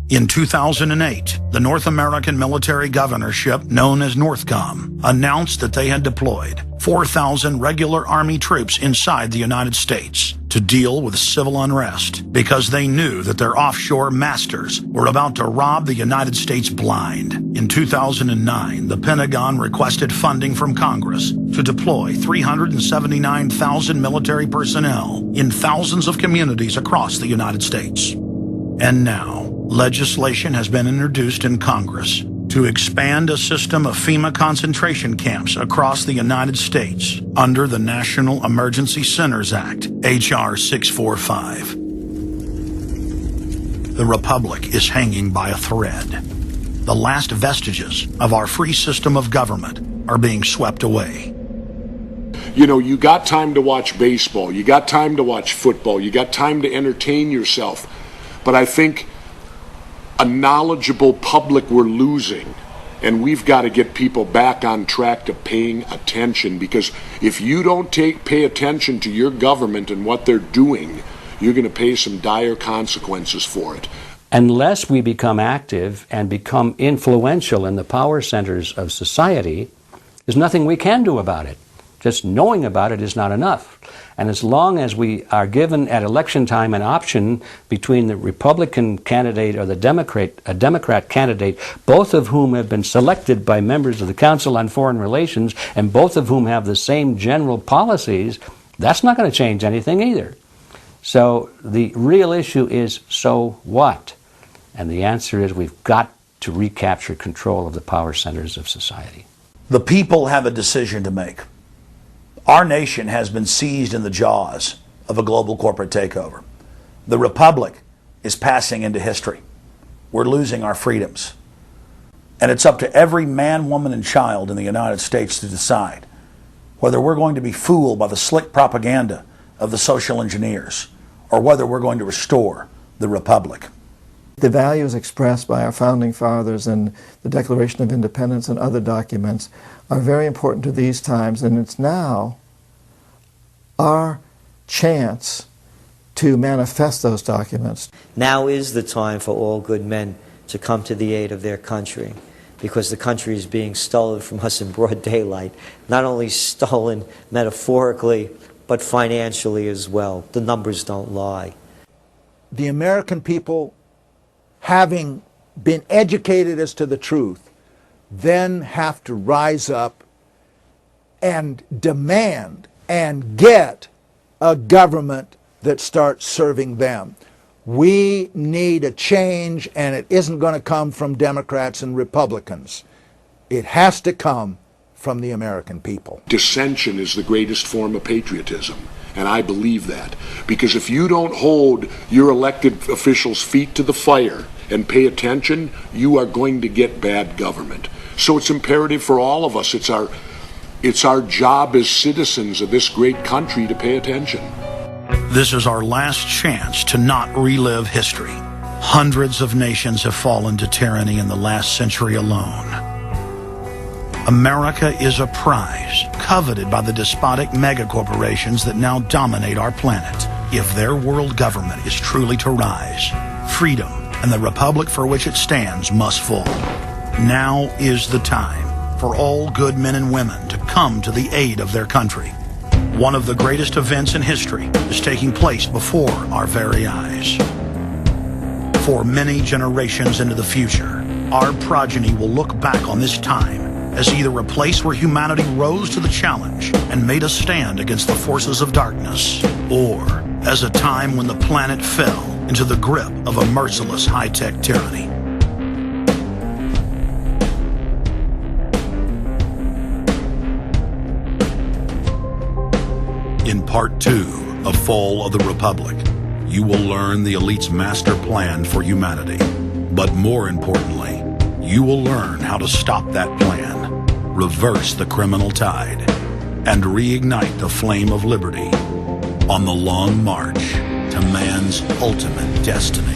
In 2008, the North American Military Governorship, known as NORTHCOM, announced that they had deployed 4,000 regular Army troops inside the United States to deal with civil unrest because they knew that their offshore masters were about to rob the United States blind. In 2009, the Pentagon requested funding from Congress to deploy 379,000 military personnel in thousands of communities across the United States. And now, legislation has been introduced in Congress to expand a system of FEMA concentration camps across the United States under the National Emergency Centers Act, H.R. 645. The Republic is hanging by a thread. The last vestiges of our free system of government are being swept away. You got time to watch baseball, you got time to watch football, you got time to entertain yourself. But I think a knowledgeable public we're losing And we've got to get people back on track to paying attention, because if you don't pay attention to your government and what they're doing, you're going to pay some dire consequences for it. Unless we become active and become influential in the power centers of society, there's nothing we can do about it. Just knowing about it is not enough. And as long as we are given at election time an option between the Republican candidate or a Democrat candidate, both of whom have been selected by members of the Council on Foreign Relations and both of whom have the same general policies, that's not going to change anything either. So the real issue is, so what? And the answer is, we've got to recapture control of the power centers of society. The people have a decision to make. Our nation has been seized in the jaws of a global corporate takeover. The republic is passing into history. We're losing our freedoms. And it's up to every man, woman, and child in the United States to decide whether we're going to be fooled by the slick propaganda of the social engineers, or whether we're going to restore the republic. The values expressed by our founding fathers in the Declaration of Independence and other documents are very important to these times, and it's now our chance to manifest those documents. Now is the time for all good men to come to the aid of their country, because the country is being stolen from us in broad daylight. Not only stolen metaphorically, but financially as well. The numbers don't lie. The American people, having been educated as to the truth, then have to rise up and demand and get a government that starts serving them. We need a change, and it isn't going to come from Democrats and Republicans. It has to come from the American people. Dissension is the greatest form of patriotism, and I believe that. Because if you don't hold your elected officials' feet to the fire and pay attention, you are going to get bad government. So it's imperative for all of us. It's our job as citizens of this great country to pay attention. This is our last chance to not relive history. Hundreds of nations have fallen to tyranny in the last century alone. America is a prize coveted by the despotic megacorporations that now dominate our planet. If their world government is truly to rise, freedom and the republic for which it stands must fall. Now is the time for all good men and women to come to the aid of their country. One of the greatest events in history is taking place before our very eyes. For many generations into the future, our progeny will look back on this time as either a place where humanity rose to the challenge and made a stand against the forces of darkness, or as a time when the planet fell into the grip of a merciless high-tech tyranny. In Part 2 of Fall of the Republic, you will learn the elite's master plan for humanity. But more importantly, you will learn how to stop that plan, reverse the criminal tide, and reignite the flame of liberty on the long march to man's ultimate destiny.